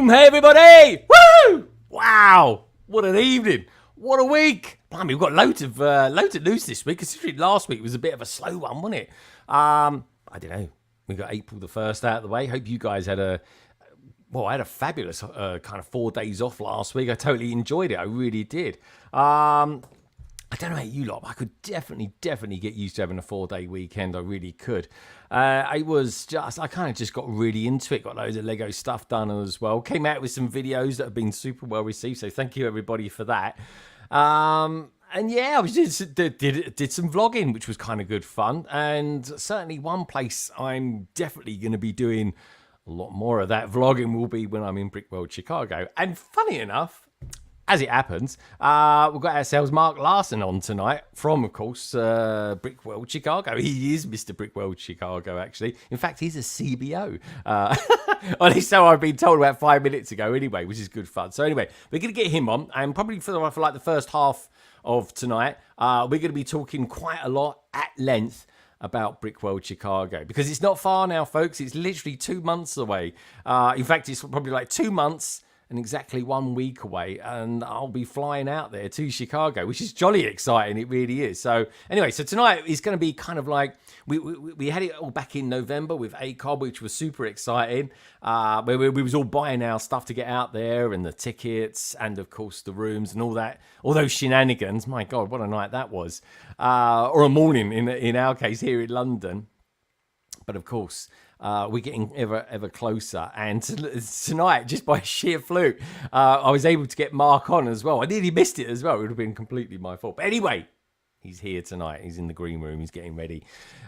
Hey everybody! Woo! Wow! What an evening! What a week! Blimey, we've got loads of news this week. Considering last week was a bit of a slow one, wasn't it? I don't know. We got April the 1st out of the way. Hope you guys had a fabulous kind of 4 days off last week. I totally enjoyed it. I really did. I don't know about you lot, but I could definitely get used to having a 4-day weekend. I really could. I kind of just got really into it. Got loads of Lego stuff done as well. Came out with some videos that have been super well received. So thank you everybody for that. And yeah, I was just did some vlogging, which was kind of good fun. And certainly one place I'm definitely going to be doing a lot more of that vlogging will be when I'm in BrickWorld Chicago. And funny enough, as it happens, we've got ourselves Mark Larson on tonight from, of course, BrickWorld Chicago. He is Mr. BrickWorld Chicago, actually. In fact, he's a CBO. At least so I've been told about 5 minutes ago anyway, which is good fun. So anyway, we're going to get him on, and probably for like the first half of tonight, we're going to be talking quite a lot at length about BrickWorld Chicago, because it's not far now, folks. It's literally 2 months away. In fact, it's probably like 2 months and exactly 1 week away, and I'll be flying out there to Chicago, which is jolly exciting. It really is. So anyway, so tonight is going to be kind of like we had it all back in November with ACOB, which was super exciting. Where we was all buying our stuff to get out there, and the tickets, and of course the rooms and all that, all those shenanigans. My God, what a night that was, or a morning in our case here in London. But of course, we're getting ever closer. And tonight, just by sheer fluke, I was able to get Mark on as well. I nearly missed it as well. It would have been completely my fault. But anyway, he's here tonight. He's in the green room. He's getting ready.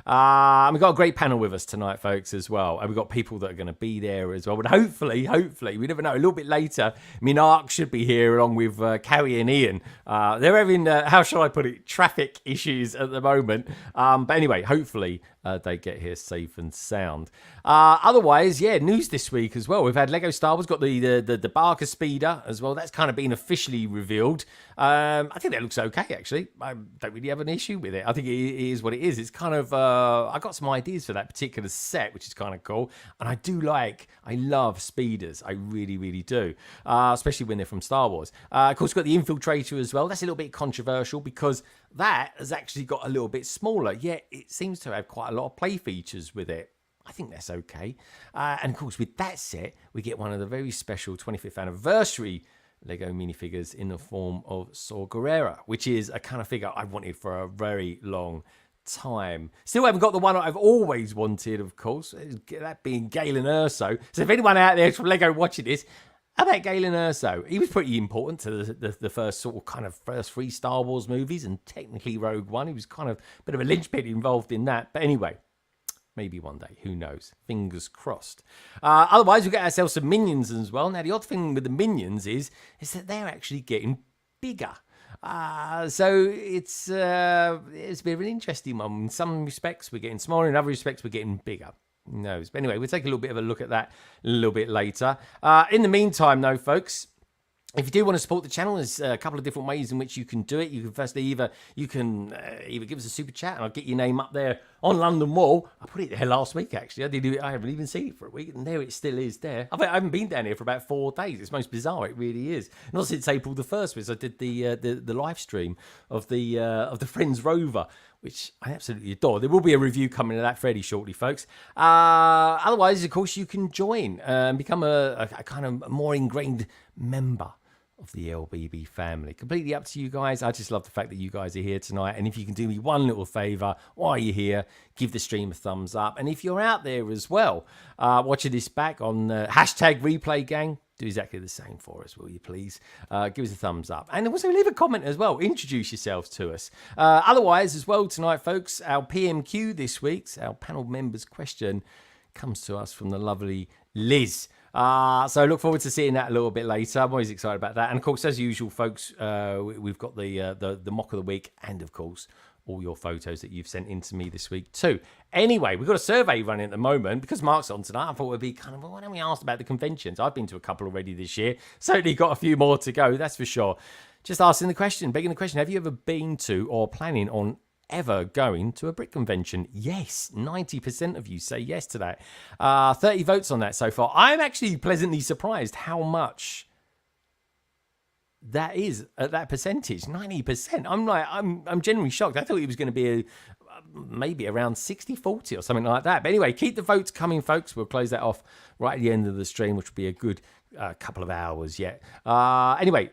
And we've got a great panel with us tonight, folks, as well. And we've got people that are going to be there as well. But hopefully, we never know, a little bit later, Minark should be here along with Carrie and Ian. They're having, how shall I put it, traffic issues at the moment. But anyway, hopefully they get here safe and sound. Otherwise, yeah, news this week as well. We've had Lego Star Wars, got the Barker Speeder as well. That's kind of been officially revealed. I think that looks okay, actually. I don't really have an issue with it. I think it is what it is. It's kind of, I got some ideas for that particular set, which is kind of cool. And I love speeders. I really, really do. Especially when they're from Star Wars. Of course, we've got the Infiltrator as well. That's a little bit controversial because that has actually got a little bit smaller, yet it seems to have quite a lot of play features with it. I think that's okay. And of course, with that set, we get one of the very special 25th anniversary Lego minifigures in the form of Saw Gerrera, which is a kind of figure I've wanted for a very long time. Still haven't got the one I've always wanted, of course, that being Galen Erso. So if anyone out there from Lego watching this, how about Galen Erso? He was pretty important to the first sort of kind of first 3 Star Wars movies, and technically Rogue One. He was kind of a bit of a linchpin involved in that. But anyway, maybe one day. Who knows? Fingers crossed. Otherwise, we get ourselves some Minions as well. Now, the odd thing with the Minions is that they're actually getting bigger. So it's a bit of an interesting one. In some respects, we're getting smaller. In other respects, we're getting bigger. Who knows? But anyway, we'll take a little bit of a look at that a little bit later. In the meantime, though, folks, if you do want to support the channel, there's a couple of different ways in which you can do it. You can firstly either give us a super chat, and I'll get your name up there on London Wall. I put it there last week, actually. I haven't even seen it for a week, and there it still is there. I haven't been down here for about 4 days. It's most bizarre. It really is. Not since April the 1st, because I did the live stream of the Friends Rover, which I absolutely adore. There will be a review coming of that fairly shortly, folks. Otherwise, of course, you can join and become a kind of more ingrained member of the LBB family. Completely up to you guys. I just love the fact that you guys are here tonight. And if you can do me one little favor while you're here, give the stream a thumbs up. And if you're out there as well, watching this back on hashtag replay gang, do exactly the same for us, will you please? Give us a thumbs up. And also leave a comment as well. Introduce yourselves to us. Otherwise, as well tonight, folks, our PMQ this week's, our panel members question, comes to us from the lovely Liz. So look forward to seeing that a little bit later. I'm always excited about that. And of course, as usual, folks, we've got the mock of the week, and of course, all your photos that you've sent in to me this week too. Anyway, we've got a survey running at the moment because Mark's on tonight. I thought it would be kind of, well, why don't we ask about the conventions? I've been to a couple already this year. Certainly got a few more to go, that's for sure. Just asking the question, begging the question, have you ever been to or planning on ever going to a brick convention? Yes, 90% of you say yes to that. 30 votes on that so far. I'm actually pleasantly surprised how much that is at that percentage, 90%. I'm genuinely shocked. I thought it was going to be maybe around 60-40 or something like that. But anyway, keep the votes coming, folks. We'll close that off right at the end of the stream, which will be a good couple of hours yet. Anyway,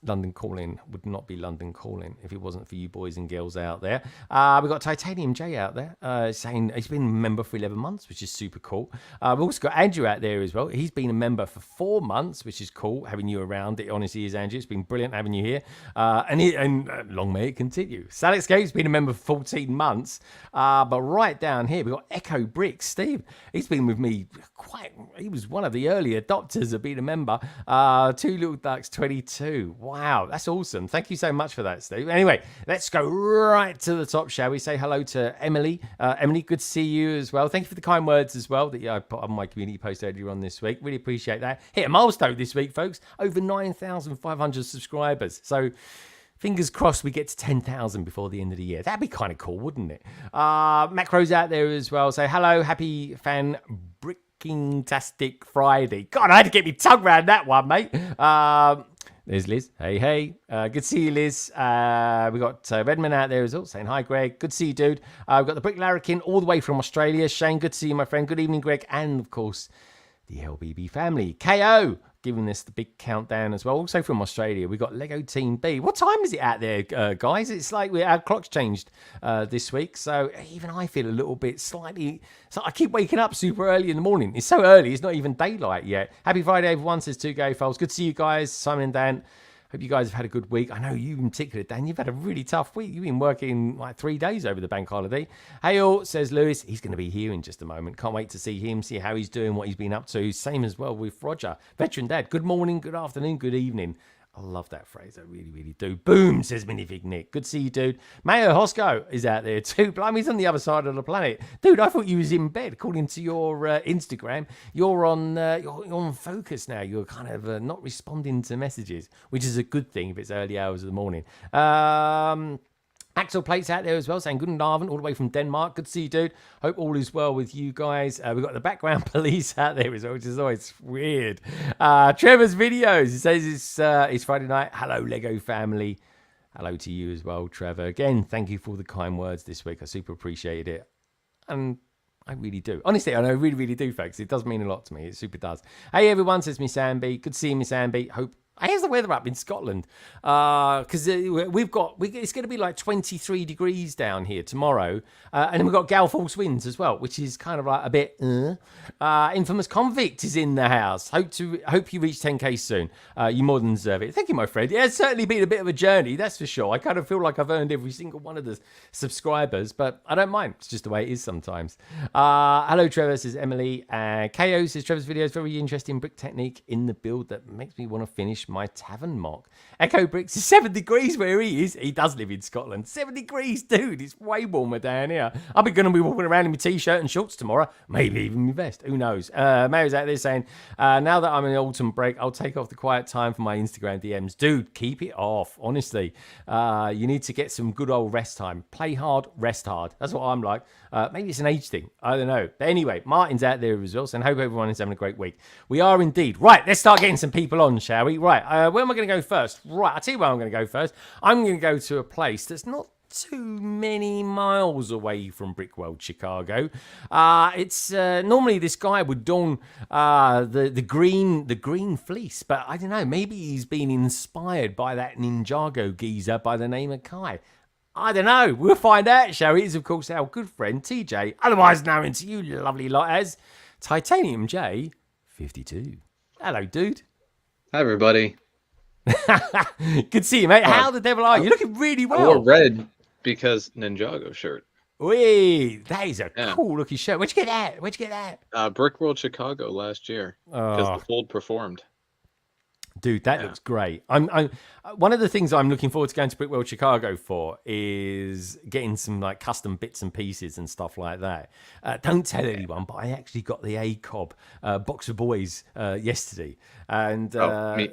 London Calling would not be London Calling if it wasn't for you boys and girls out there. We've got Titanium J out there saying he's been a member for 11 months, which is super cool. We've also got Andrew out there as well. He's been a member for 4 months, which is cool, having you around. It honestly is, Andrew. It's been brilliant having you here. And long may it continue. Salexcape's been a member for 14 months. But right down here, we've got Echo Bricks. Steve, he's been with me he was one of the early adopters of being a member. Two Little Ducks 22. Wow, that's awesome. Thank you so much for that, Steve. Anyway, let's go right to the top, shall we? Say hello to Emily. Emily, good to see you as well. Thank you for the kind words as well that I put on my community post earlier on this week. Really appreciate that. Hit a milestone this week, folks. Over 9,500 subscribers. So fingers crossed we get to 10,000 before the end of the year. That'd be kind of cool, wouldn't it? Macro's out there as well. Say hello, happy fan Bricktastic Friday. God, I had to get my tongue around that one, mate. There's Liz. Hey. Good to see you, Liz. We got Redman out there as well, saying hi, Greg. Good to see you, dude. We've got the Brick Larrikin all the way from Australia. Shane, good to see you, my friend. Good evening, Greg. And, of course, the LBB family. KO, giving us the big countdown as well. Also from Australia, we got Lego Team B. What time is it out there, guys? It's like our clock's changed this week, so even I feel a little bit slightly. So I keep waking up super early in the morning. It's so early, it's not even daylight yet. Happy Friday, everyone, says 2Go Foles. Good to see you guys, Simon and Dan. Hope you guys have had a good week. I know you in particular, Dan, you've had a really tough week. You've been working like 3 days over the bank holiday. Hey all, says Lewis. He's going to be here in just a moment. Can't wait to see him, see how he's doing, what he's been up to. Same as well with Roger. Veteran Dad, good morning, good afternoon, good evening. I love that phrase. I really, really do. Boom, says Minifig Nick. Good to see you, dude. Mayo Hosco is out there too. Blimey, he's on the other side of the planet. Dude, I thought you was in bed. According to your Instagram, you're on focus now. You're kind of not responding to messages, which is a good thing if it's early hours of the morning. Axel Plate's out there as well, saying good evening, all the way from Denmark. Good to see you, dude. Hope all is well with you guys. We've got the background police out there as well, which is always weird. Trevor's videos. He says it's Friday night. Hello, Lego family. Hello to you as well, Trevor. Again, thank you for the kind words this week. I super appreciated it. And I really do. Honestly, I really, really do, folks. It does mean a lot to me. It super does. Hey, everyone, says Miss Amby. Good to see you, Miss Amby. Hope. How's the weather up in Scotland? Because it's going to be like 23 degrees down here tomorrow. And then we've got gale force winds as well, which is kind of like a bit... Infamous Convict is in the house. Hope you reach 10K soon. You more than deserve it. Thank you, my friend. Yeah, it's certainly been a bit of a journey, that's for sure. I kind of feel like I've earned every single one of the subscribers, but I don't mind. It's just the way it is sometimes. Hello, Trevor, says Emily. KO says Trevor's video is very interesting brick technique in the build that makes me want to finish my tavern mock. Echo Bricks is 7 degrees where he is. He does live in Scotland. 7 degrees, dude. It's way warmer down here. I'll be going to be walking around in my t-shirt and shorts tomorrow. Maybe even my vest. Who knows? Mary's out there saying, now that I'm in the autumn break, I'll take off the quiet time for my Instagram DMs. Dude, keep it off. Honestly, you need to get some good old rest time. Play hard, rest hard. That's what I'm like. Maybe it's an age thing. I don't know. But anyway, Martin's out there as well, and hope everyone is having a great week. We are indeed. Right, let's start getting some people on, shall we? Right, where am I going to go first? Right, I'll tell you where I'm going to go first. I'm going to go to a place that's not too many miles away from BrickWorld Chicago. It's normally this guy would don the green fleece, but I don't know, maybe he's been inspired by that Ninjago geezer by the name of Kai. I don't know. We'll find out, shall we? It's, of course, our good friend TJ, otherwise known to you lovely lot as Titanium J 52. Hello, dude. Hi, everybody. Good to see you, mate. How the devil are you? You're looking really well. I wore red because Ninjago shirt. Wee, that is a cool looking shirt. Where'd you get that? BrickWorld Chicago last year because the Fold performed. Dude, that looks great. I'm one of the things I'm looking forward to going to BrickWorld Chicago for is getting some like custom bits and pieces and stuff like that. Don't tell anyone, but I actually got the ACOB box of boys yesterday, and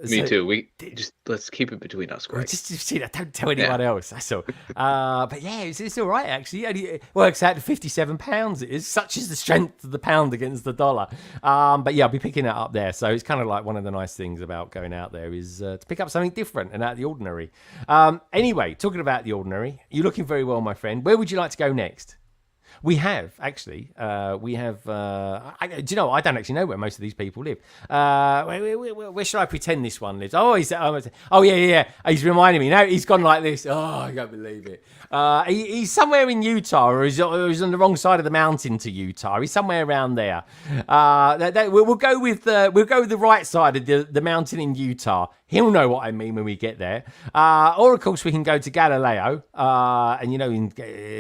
me too. We just let's keep it between us, Greg. Just see that. Don't tell anyone else. That's all. But yeah, it's all right actually. It works out to £57. It is such is the strength of the pound against the dollar. But yeah, I'll be picking that up there. So it's kind of like one of the nice things about going out there is to pick up something different and out of the ordinary. Anyway, talking about the ordinary, you're looking very well, my friend. Where would you like to go next? We have actually. Do you know? I don't actually know where most of these people live. Where should I pretend this one lives? Oh, yeah. He's reminding me now. He's gone like this. Oh, I can't believe it. He's somewhere in Utah, or he's on the wrong side of the mountain to Utah. He's somewhere around there. We'll go with the right side of the mountain in Utah. He'll know what I mean when we get there. Or of course we can go to Galileo, and in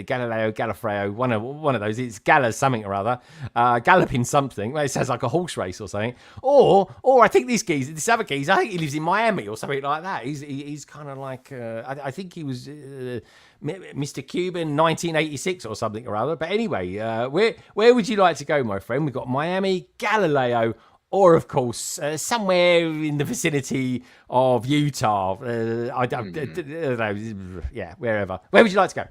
Galileo, Gallifrey, one of those. It's Gala something or other, galloping something. Well, it sounds like a horse race or something. Or I think this other geezer, I think he lives in Miami or something like that. He's kind of like I think he was Mr. Cuban 1986 or something or other. But anyway, where would you like to go, my friend? We've got Miami, Galileo. Or, of course, somewhere in the vicinity of Utah. I don't know. Yeah, wherever. Where would you like to go?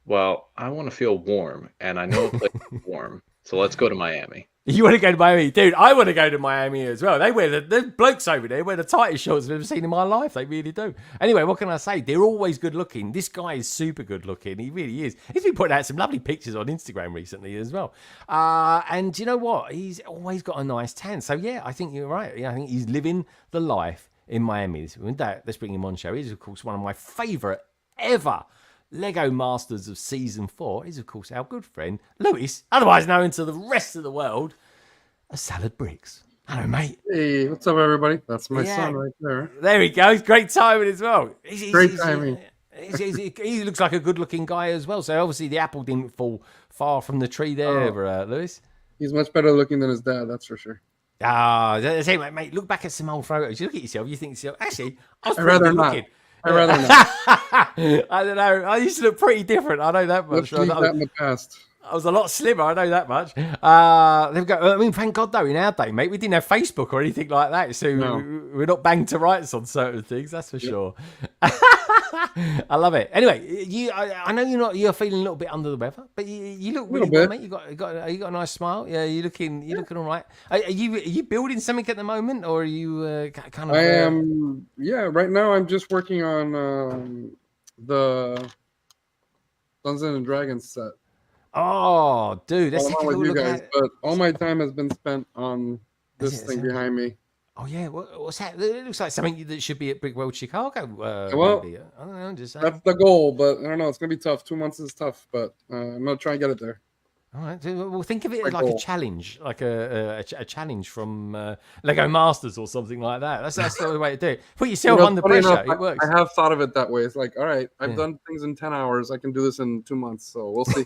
Well, I want to feel warm, and I know a place that's warm. So let's go to Miami. You want to go to Miami? Dude, I want to go to Miami as well. They wear the blokes over there wear the tightest shorts I've ever seen in my life. They really do. Anyway, what can I say? They're always good looking. This guy is super good looking. He really is. He's been putting out some lovely pictures on Instagram recently as well. And you know what? He's always got a nice tan. So yeah, I think you're right. Yeah, I think he's living the life in Miami. With that, let's bring him on show. He's, of course, one of my favourite ever Lego Masters of Season 4 is, of course, our good friend, Lewis, otherwise known to the rest of the world as Salad Bricks. Hello, mate. Hey, what's up, everybody? That's my son right there. There he goes. Great timing as well. Great timing. He looks like a good-looking guy as well. So, obviously, the apple didn't fall far from the tree there, Lewis. He's much better looking than his dad, that's for sure. Say, mate, look back at some old photos. You look at yourself, you think to yourself, actually, I'd rather not. I don't know. I used to look pretty different. I know that much. Let's leave that in the past. I was a lot slimmer. I know that much. I mean, thank God, though, in our day, mate, we didn't have Facebook or anything like that. So we're not banged to rights on certain things. That's for sure. I love it. Anyway, I know you're feeling a little bit under the weather, but you look really good, mate. You got a nice smile. Yeah, you're looking all right. Are you building something at the moment, or are you kind of? I am. Yeah, right now I'm just working on the Dungeons and Dragons set. Oh, dude, that's with you guys, but all my time has been spent on this thing behind me. Oh yeah, what's that? It looks like something that should be at BrickWorld Chicago. Maybe. I don't know. Just that's the goal, but I don't know. It's gonna be tough. 2 months is tough, but I'm gonna try and get it there. All right. Well, think of it like a challenge, like a challenge from Lego Masters or something like that. That's the way to do it. Put yourself under pressure. It works. I have thought of it that way. It's like, all right, I've done things in 10 hours. I can do this in 2 months. So we'll see.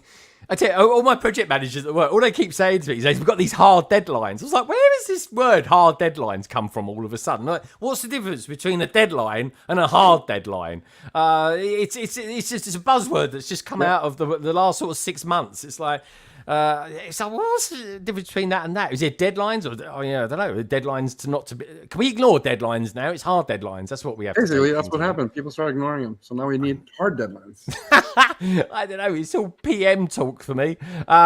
I tell you, all my project managers at work, all they keep saying to me is, we've got these hard deadlines. I was like, where has this word hard deadlines come from all of a sudden? Like, what's the difference between a deadline and a hard deadline? It's a buzzword that's just come out of the last sort of 6 months. It's like, what's the difference between that and that? Is it deadlines or I don't know, deadlines to not to be? Can we ignore deadlines now? It's hard deadlines. That's what we have. Basically, that's what happened. People started ignoring them, so now we need hard deadlines. I don't know. It's all PM talk for me.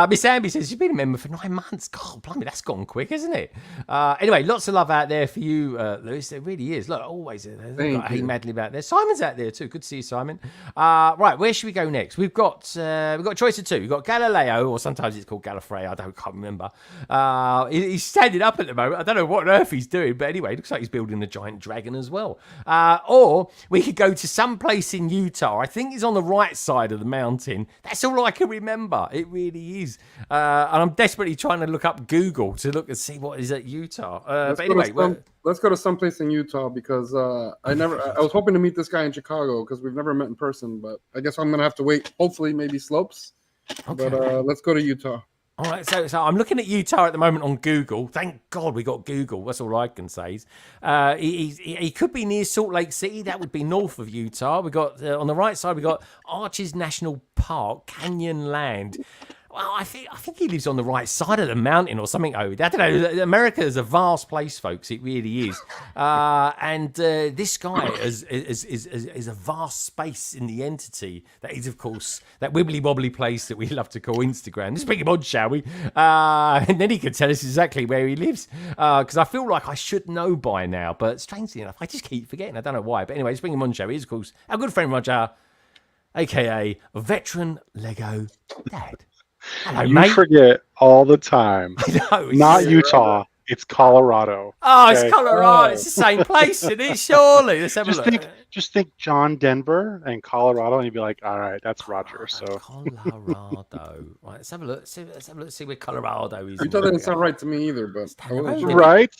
Miss Amby says you've been a member for 9 months. God, blimey, that's gone quick, isn't it? Anyway, lots of love out there for you, Lewis. It really is. Look, always got Hey Madlib out there. Simon's out there too. Good to see you, Simon. Right, where should we go next? We've got a choice of two. We've got Galileo, or sometimes it's called Gallifrey. I can't remember. He's standing up at the moment. I don't know what on earth he's doing, but anyway, it looks like he's building a giant dragon as well. Or we could go to some place in Utah. I think it's on the right side of the mountain. That's all I can remember. It really is. And I'm desperately trying to look up Google to look and see what is at Utah. But anyway, let's go to someplace in Utah because I was hoping to meet this guy in Chicago because we've never met in person, but I guess I'm gonna have to wait. Hopefully, maybe slopes. Okay. But let's go to Utah. All right, so I'm looking at Utah at the moment on Google. Thank God we got Google. That's all I can say. He could be near Salt Lake City. That would be north of Utah. We got on the right side. We got Arches National Park, Canyon Land. Well, I think he lives on the right side of the mountain or something. I don't know. America is a vast place, folks. It really is. And this guy is a vast space in the entity that is, of course, that wibbly wobbly place that we love to call Instagram. Let's bring him on, shall we? And then he can tell us exactly where he lives. Because I feel like I should know by now, but strangely enough, I just keep forgetting. I don't know why. But anyway, let's bring him on, shall we? He's, of course, our good friend Roger, aka veteran Lego Dad. Hello, You mate. forget all the time. No, Not Utah. It's Colorado. Oh, okay? it's Colorado. It's the same place, isn't it? Surely. Let's have a look. Just think John Denver and Colorado, and you'd be like, all right, that's Roger. So Colorado. Right, let's have a look. Let's have a look. See where Colorado is. Utah doesn't sound right to me either, but I wasn't sure. right,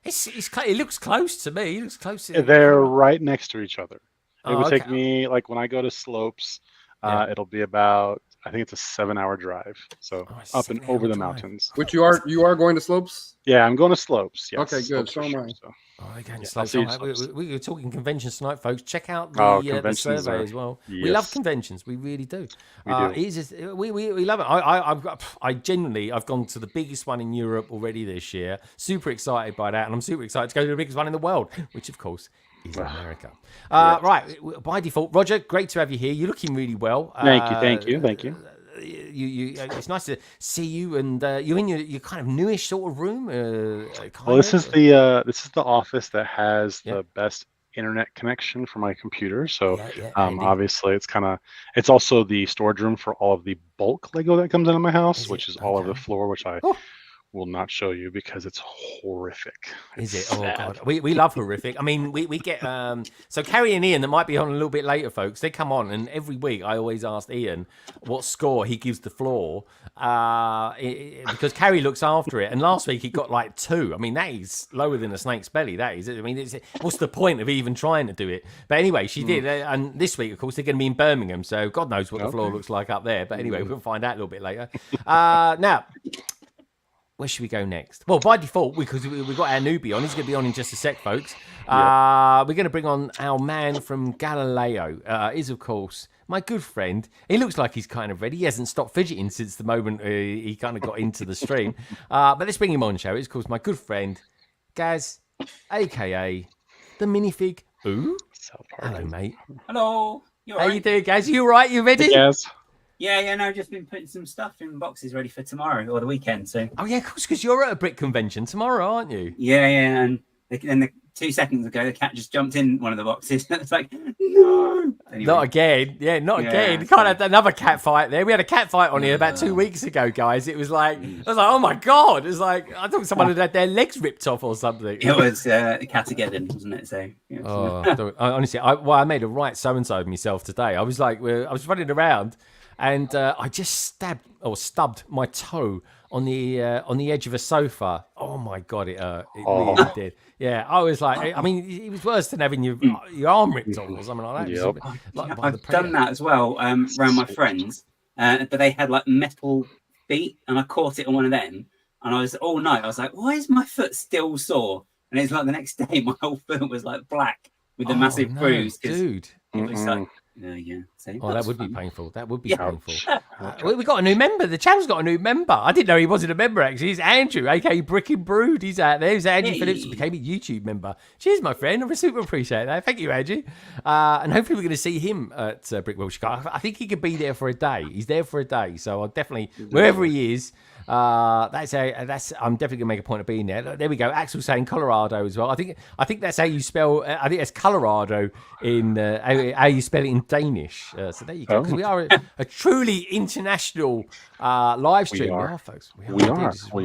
It looks close to me. It looks close to they're right next to each other. It would take okay. me, like when I go to Slopes, it'll be about, I think it's a 7-hour drive. So it's up and 7-hour over the drive. mountains. Which you are going to Slopes? Yeah, I'm going to Slopes. Yes, Okay, good. Slopes for So am sure, I. so. Oh, again, Yeah, Slopes. I'll see you All right, Slopes. we were talking conventions tonight, folks. Check out the Conventions survey are- as well. We yes. love conventions. We really do. We do. It is just, we love it. I've gone to the biggest one in Europe already this year. Super excited by that, and I'm super excited to go to the biggest one in the world, which of course is America. Right, by default, Roger, great to have you here. You're looking really well. Thank you. It's nice to see you, and you're in your kind of newish sort of room. Well, this is the office that has Yeah. the best internet connection for my computer. So handy. obviously it's also the storage room for all of the bulk Lego that comes into my house, Is which it? is all over the Okay. floor, which I Oh. will not show you because it's horrific. Is It's it? Oh sad. god, we love horrific. I mean, we get so Carrie and Ian that might be on a little bit later, folks. They come on, and every week I always ask Ian what score he gives the floor because Carrie looks after it. And last week he got like 2. I mean, that is lower than a snake's belly. That is. I mean, what's the point of even trying to do it? But anyway, she did. And this week, of course, they're going to be in Birmingham, so God knows what the floor looks like up there. But anyway, we'll find out a little bit later. Now. Where should we go next? Well, by default, because we've got our newbie on. He's going to be on in just a sec, folks. We're going to bring on our man from Galileo. Is, of course, my good friend. He looks like he's kind of ready. He hasn't stopped fidgeting since the moment he kind of got into the stream. But let's bring him on, shall we? It's, of course, my good friend, Gaz, a.k.a. the Minifig. Ooh. Hello, mate. Hello. You all How right? you doing, Gaz? You all right? You ready? Yes. Yeah, no, just been putting some stuff in boxes ready for tomorrow or the weekend. So Oh, yeah, of course, because you're at a brick convention tomorrow, aren't you? yeah, and the 2 seconds ago, the cat just jumped in one of the boxes. It's like, no. Anyway, Not again. Yeah, not Yeah, again. You so- can't have another cat fight there. We had a cat fight on here about 2 weeks ago, guys. It was like, I was like, oh my God. It was like, I thought someone had had their legs ripped off or something. it was Catageddon, wasn't it? So yeah, Honestly, I made a right so-and-so of myself today. I was like, I was running around and I just stubbed my toe on the edge of a sofa. Oh my God, it hurt. It really did. Yeah, I was like, I mean, it was worse than having your arm ripped off or something like that. Yep. Like by the I've done that as well around my friends, but they had like metal feet, and I caught it on one of them, and I was all night. I was like, why is my foot still sore? And it's like the next day, my whole foot was like black with a massive bruise. 'Cause dude. it was like, yeah. So Oh, that that's would be fun. painful. That would be Yeah. painful. We got a new member. The channel's got a new member. I didn't know he wasn't a member, actually. He's Andrew, aka Brick and Brood. He's out there. He's Andrew Hey. Phillips, became a YouTube member. Cheers, my friend. I super appreciate that. Thank you, Andrew. And hopefully we're going to see him at BrickWorld Chicago. I think he could be there for a day. He's there for a day. So I'll definitely, wherever he is, I'm definitely gonna make a point of being there. There we go. Axel saying Colorado as well. I think that's how you spell. I think that's Colorado in how you spell it in Danish. So there you go. Because we are a truly international live stream. We are, folks. We are. So, we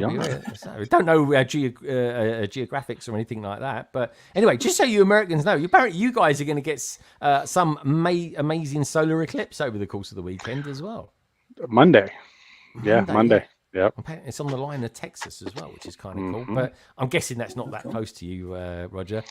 don't know geographics or anything like that. But anyway, just so you Americans know, apparently you guys are going to get some amazing solar eclipse over the course of the weekend as well. Monday. Yeah, Monday. Yep. Apparently it's on the line of Texas as well, which is kind of cool. Mhm. But I'm guessing that's not that close to you, Roger.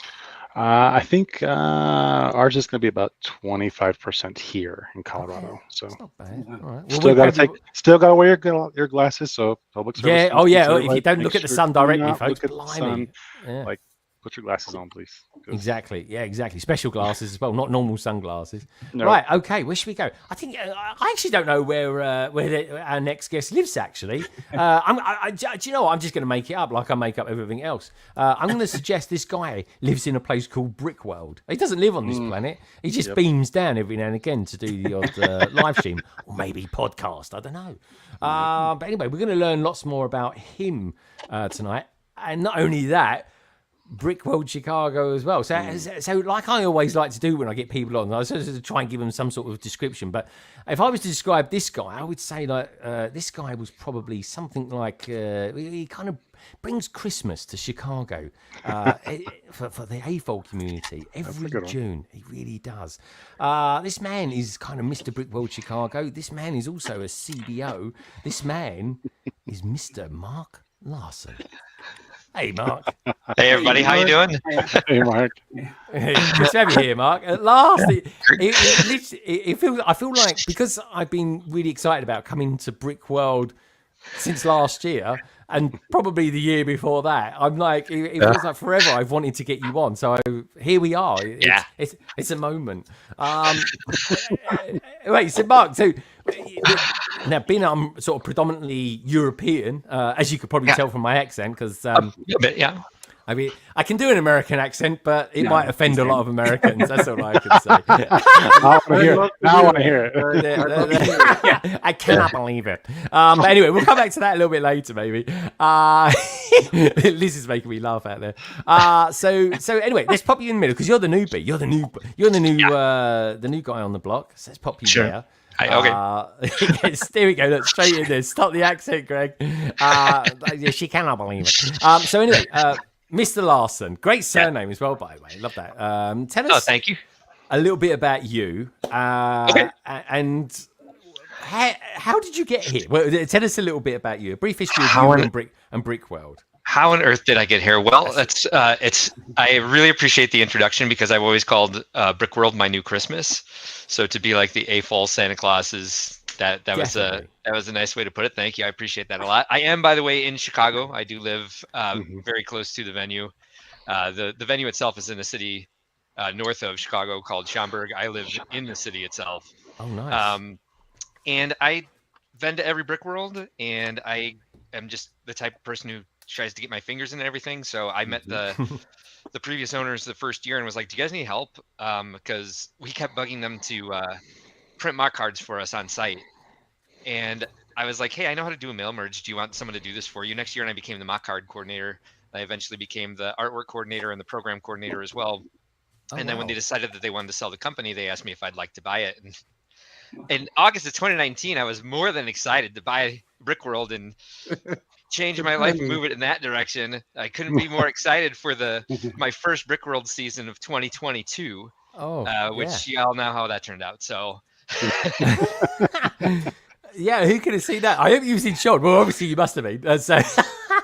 I think ours is going to be about 25% here in Colorado. So It's not bad. wow. All right. Well, still we got to probably- still got to wear your glasses. So public service. Yeah. Oh, yeah. announcement, If you don't make look at the sure sun do directly, not folks, look at the blimey. sun. Yeah. Like, put your glasses on, please. 'Cause- Exactly. Yeah, exactly. Special glasses as well, not normal sunglasses. No. Right. Okay. Where should we go? I think I actually don't know where our next guest lives. Actually, do you know what? I'm just going to make it up, like I make up everything else. I'm going to suggest this guy lives in a place called BrickWorld. He doesn't live on this planet. He just beams down every now and again to do the odd live stream or maybe podcast. I don't know. But anyway, we're going to learn lots more about him tonight, and not only that. BrickWorld Chicago as well. So like I always like to do when I get people on, I was supposed to try and give them some sort of description. But if I was to describe this guy, I would say like this guy was probably something like he kind of brings Christmas to Chicago for the AFOL community every June. He really does. This man is kind of Mr. BrickWorld Chicago. This man is also a CBO. This man is Mr. Mark Larson. Hey, Mark. Hey, everybody. How you doing? Hey, Mark. Hey, good to have you here, Mark. At last, it feels. I feel like because I've been really excited about coming to BrickWorld since last year, and probably the year before that. I'm like, it feels like forever I've wanted to get you on. So here we are. It's a moment. Wait, so Mark, now being I'm sort of predominantly European, as you could probably tell from my accent, because A bit, yeah. I mean, I can do an American accent, but it might offend a lot of Americans. That's all I can say. I want to hear it. Now I want to hear it. I cannot believe it. But anyway, we'll come back to that a little bit later, maybe. Liz is making me laugh out there. So anyway, let's pop you in the middle because you're the newbie. You're the new guy on the block. So let's pop you there. Okay. There we go. Look, straight in there. Stop the accent, Greg. She cannot believe it. So anyway, Mr. Larson, great surname as well, by the way. Love that. Tell us Thank you. a little bit about you and how did you get here? Well, tell us a little bit about you. A brief history of you and BrickWorld. How on earth did I get here? Well, I really appreciate the introduction because I've always called BrickWorld my new Christmas. So to be like the AFOL Santa Claus is that was a nice way to put it. Thank you. I appreciate that a lot. I am, by the way, in Chicago. I do live very close to the venue. The venue itself is in a city north of Chicago called Schaumburg. I live in the city itself. Oh, nice. And I vend to every BrickWorld, and I am just the type of person who tries to get my fingers in everything. So I met the previous owners the first year and was like, do you guys need help? Because we kept bugging them to print mock cards for us on site. And I was like, hey, I know how to do a mail merge. Do you want someone to do this for you? Next year, and I became the mock card coordinator. I eventually became the artwork coordinator and the program coordinator as well. And then when they decided that they wanted to sell the company, they asked me if I'd like to buy it. And in August of 2019, I was more than excited to buy BrickWorld and change my life and move it in that direction. I couldn't be more excited for my first BrickWorld season of 2022, which y'all know how that turned out. So, yeah, who could have seen that? I hope you've seen Sean. Well, obviously you must have been. So,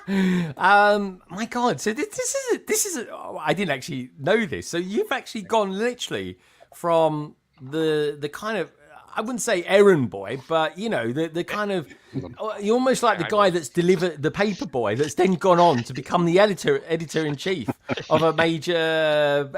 my God. So this is. I didn't actually know this. So you've actually gone literally from the kind of. I wouldn't say errand boy, but you know, the kind of you're almost like the guy that's delivered the paper boy that's then gone on to become the editor in chief of a major,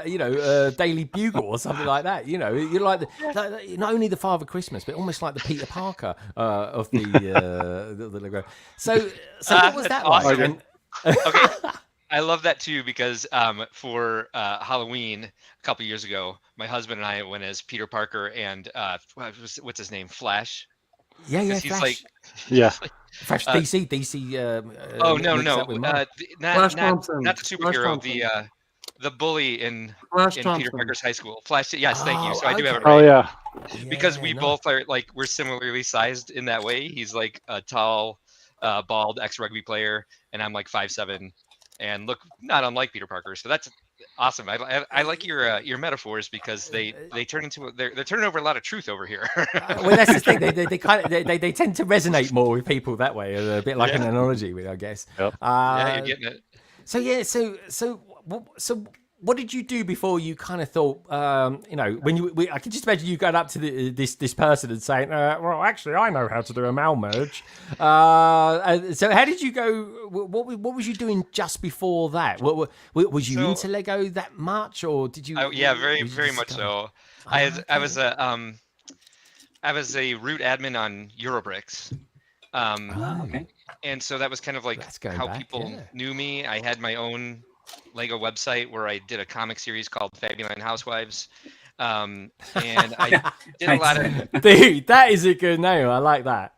Daily Bugle or something like that. You know, you're like not only the Father Christmas, but almost like the Peter Parker of the. So what was that awesome. like? Okay. I love that too because for Halloween a couple years ago, my husband and I went as Peter Parker and what's his name, Flash. Yeah, He's Flash. like, Flash, DC. Oh no, not the superhero, Flash the bully in Flash Peter Parker's high school. Flash. Yes, thank you. So I do have it Oh, right. yeah. Because we both are like we're similarly sized in that way. He's like a tall, bald ex-rugby player, and I'm like 5'7". And look not unlike Peter Parker. So that's Awesome. I like your metaphors because they turn into they're turning over a lot of truth over here. Well, that's the thing. They kind of they tend to resonate more with people that way. A bit like an analogy, I guess. Yep. Yeah, you're getting it. So yeah, so what did you do before you kind of thought, when I can just imagine you going up to this person and saying, well, actually, I know how to do a mal merge. So how did you go? What was you doing just before that? Was you into Lego that much, or did you? Yeah, very much so. I was a root admin on Eurobricks. Okay. And so that was kind of like how people knew me. I had my own Lego website where I did a comic series called Fabuland Housewives. And I did a lot of... Dude, that is a good name. I like that.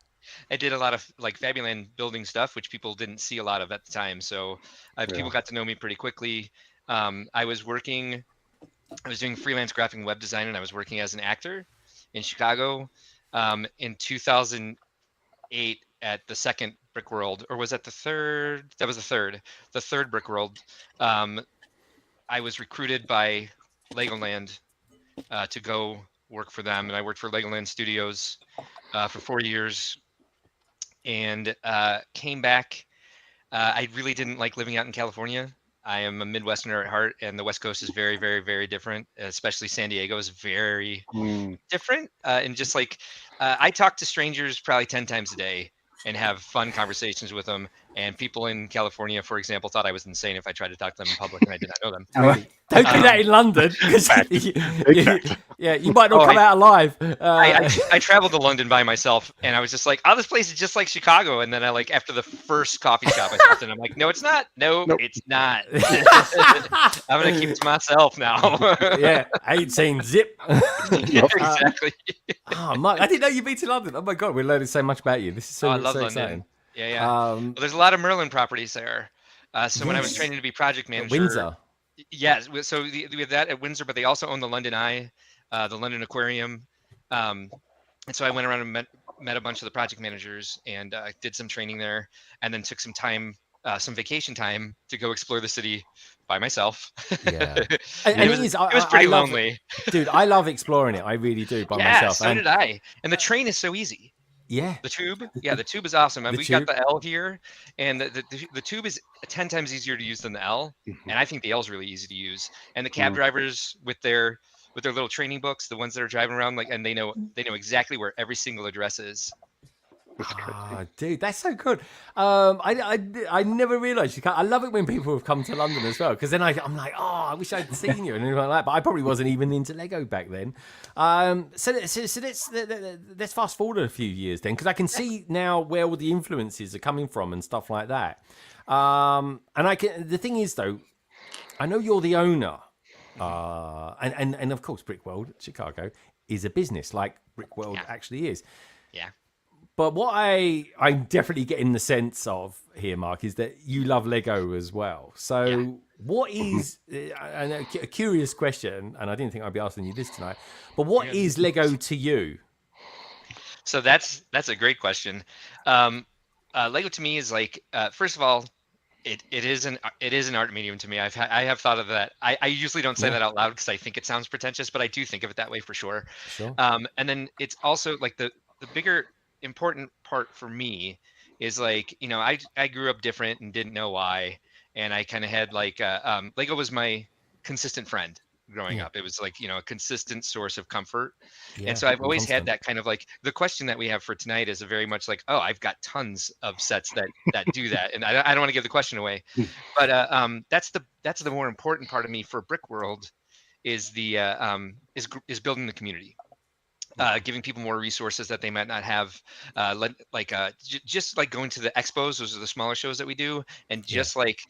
I did a lot of like Fabuland building stuff, which people didn't see a lot of at the time. So people got to know me pretty quickly. I was doing freelance graphic and web design, and I was working as an actor in Chicago in 2008 at the second BrickWorld, or was that the third? That was the third BrickWorld. I was recruited by Legoland to go work for them, and I worked for Legoland Studios for 4 years, and came back. I really didn't like living out in California. I am a Midwesterner at heart, and the West Coast is very, very, very different. Especially San Diego is very different. And just like I talk to strangers probably 10 times a day and have fun conversations with them. And people in California, for example, thought I was insane if I tried to talk to them in public and I did not know them. Don't do that in London. You might not come out alive. I traveled to London by myself, and I was just like, oh, this place is just like Chicago. And then after the first coffee shop I stopped in, I'm like, no, it's not. Nope. It's not. I'm going to keep it to myself now. I ain't saying zip. Exactly. Mark, I didn't know you'd been to London. Oh my God, we're learning so much about you. This is so, I love so London. exciting. Yeah. Well, there's a lot of Merlin properties there. So when I was training to be project manager, Windsor. Yes. So we have that at Windsor, but they also own the London Eye, the London Aquarium. And so I went around and met a bunch of the project managers and did some training there, and then took some time, some vacation time to go explore the city by myself. Yeah. It was pretty lonely. Dude, I love exploring it. I really do by myself. So did I. And the train is so easy. Yeah. The tube is awesome. And we got the L here, and the tube is 10 times easier to use than the L. And I think the L is really easy to use. And the cab drivers with their little training books, the ones that are driving around, and they know exactly where every single address is. Dude, that's so good. I never realised I love it when people have come to London as well, because then I'm like, I wish I'd seen you and everything like that. But I probably wasn't even into Lego back then. So let's fast forward a few years then, because I can see now where all the influences are coming from and stuff like that. And the thing is though, I know you're the owner, and of course BrickWorld Chicago is a business like BrickWorld actually is. Yeah. But what I'm definitely getting the sense of here, Mark, is that you love Lego as well. So what is, and a curious question, and I didn't think I'd be asking you this tonight, but what is Lego to you? So that's a great question. Lego to me is like, first of all, it is an art medium to me. I have thought of that. I usually don't say that out loud because I think it sounds pretentious, but I do think of it that way for sure. And then it's also like the bigger important part for me is like, I grew up different and didn't know why, and I kind of had like Lego was my consistent friend growing up. It was like, a consistent source of comfort. And so I've always had that kind of like, the question that we have for tonight is a very much like, I've got tons of sets that do that, and I don't want to give the question away, but that's the more important part of me for BrickWorld is the is building the community. Giving people more resources that they might not have, just like going to the expos. Those are the smaller shows that we do, and just like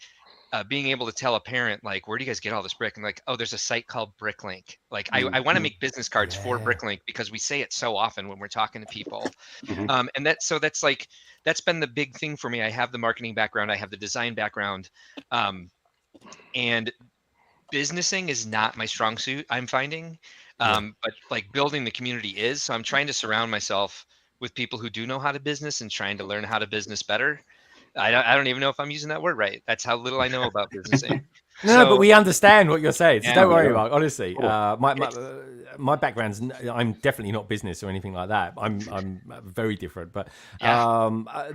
being able to tell a parent, like, where do you guys get all this brick? And like, there's a site called BrickLink. Like, I want to make business cards for BrickLink because we say it so often when we're talking to people. And that's been the big thing for me. I have the marketing background, I have the design background, and businessing is not my strong suit, I'm finding. But like building the community is. So I'm trying to surround myself with people who do know how to business and trying to learn how to business better. I don't even know if I'm using that word right. That's how little I know about businessing. No, but we understand what you're saying, so Yeah, don't worry, yeah. Mark. Honestly, Cool. my background's I'm definitely not business or anything like that. I'm very different, but Yeah.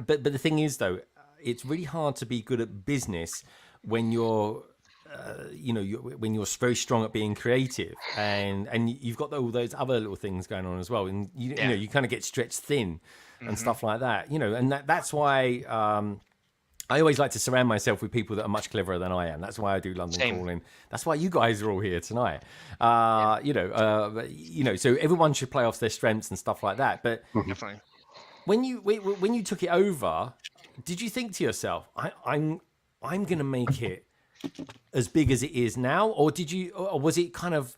but the thing is though, it's really hard to be good at business when you're when you're very strong at being creative, and you've got all those other little things going on as well, and you know you kind of get stretched thin and stuff like that, and that's why I always like to surround myself with people that are much cleverer than I am. That's why I do London Same. Calling. That's why you guys are all here tonight. So everyone should play off their strengths and stuff like that. But Definitely. when you took it over, did you think to yourself, I'm going to make it as big as it is now, or was it kind of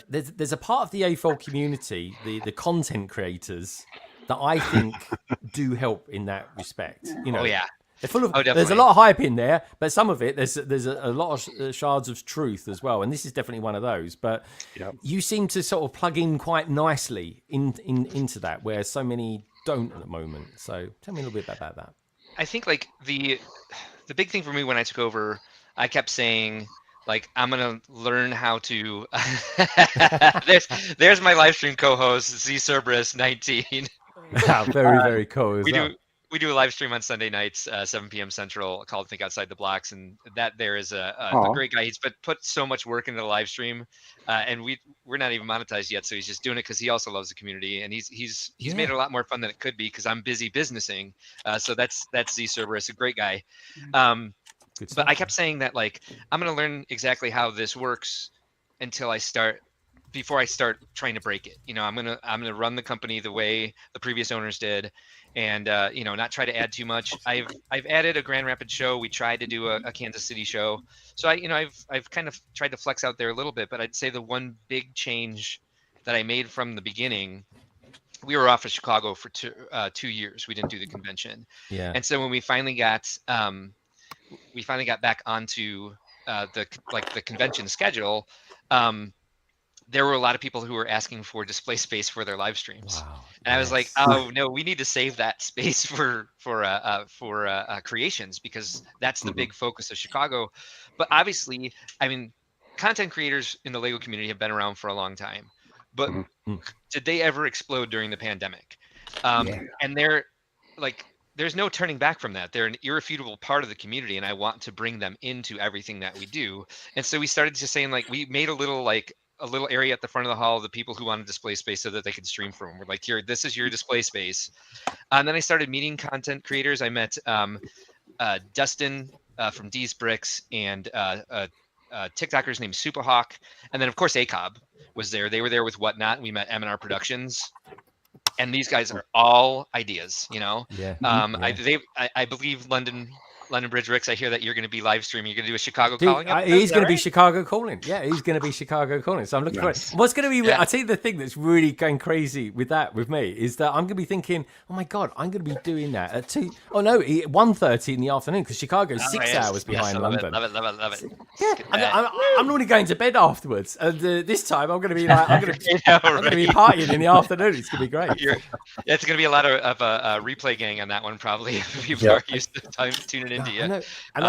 there's a part of the AFOL community, the content creators, that I think do help in that respect. Oh yeah. They're full of, Oh, there's a definitely. lot of hype in there, but some of it there's a lot of shards of truth as well, and this is definitely one of those. But Yep. you seem to sort of plug in quite nicely into that, where so many don't at the moment. So tell me a little bit about that. I think like the big thing for me when I took over, I kept saying like I'm gonna learn how to. there's my live stream co-host Z Cerberus 19. Wow, very cool. We do a live stream on Sunday nights, 7 p.m. Central, called Think Outside the Blocks, and that there is a great guy. He's put so much work into the live stream, and we're not even monetized yet, so he's just doing it because he also loves the community, and he's made it a lot more fun than it could be because I'm busy businessing. So that's Z Cerberus, a great guy. But I kept saying that like I'm gonna learn exactly how this works before I start trying to break it. I'm gonna run the company the way the previous owners did, and not try to add too much. I've added a Grand Rapids show. We tried to do a Kansas City show, so I've kind of tried to flex out there a little bit. But I'd say the one big change that I made from the beginning, we were off of Chicago for 2 years. We didn't do the convention, and so when we finally got back onto the convention schedule. There were a lot of people who were asking for display space for their live streams, and I was like, "Oh no, we need to save that space for creations because that's the big focus of Chicago." But obviously, I mean, content creators in the Lego community have been around for a long time, but did they ever explode during the pandemic? And there's no turning back from that. They're an irrefutable part of the community, and I want to bring them into everything that we do. And so we started just saying like we made a little area at the front of the hall of the people who wanted display space so that they could stream from. We're like, here, this is your display space. And then I started meeting content creators. I met Dustin from D's Bricks and TikTokers named Superhawk. And then of course ACOB was there. They were there with Whatnot. We met M&R Productions. And these guys are all ideas, I believe London Bridge Ricks, I hear that you're going to be live streaming. You're going to do a Chicago calling episode. He's going to be Chicago calling. Yeah, he's going to be Chicago calling. So I'm looking for it. What's going to be? I tell you the thing that's really going crazy with me is that I'm going to be thinking, oh my god, I'm going to be doing that at 1:30 in the afternoon because Chicago's 6 hours behind London. Love it. Yeah, I'm normally going to bed afterwards, and this time I'm going to be like, I'm going to be partying in the afternoon. It's going to be great. It's going to be a lot of replay gang on that one probably. People are used to tuning in. India,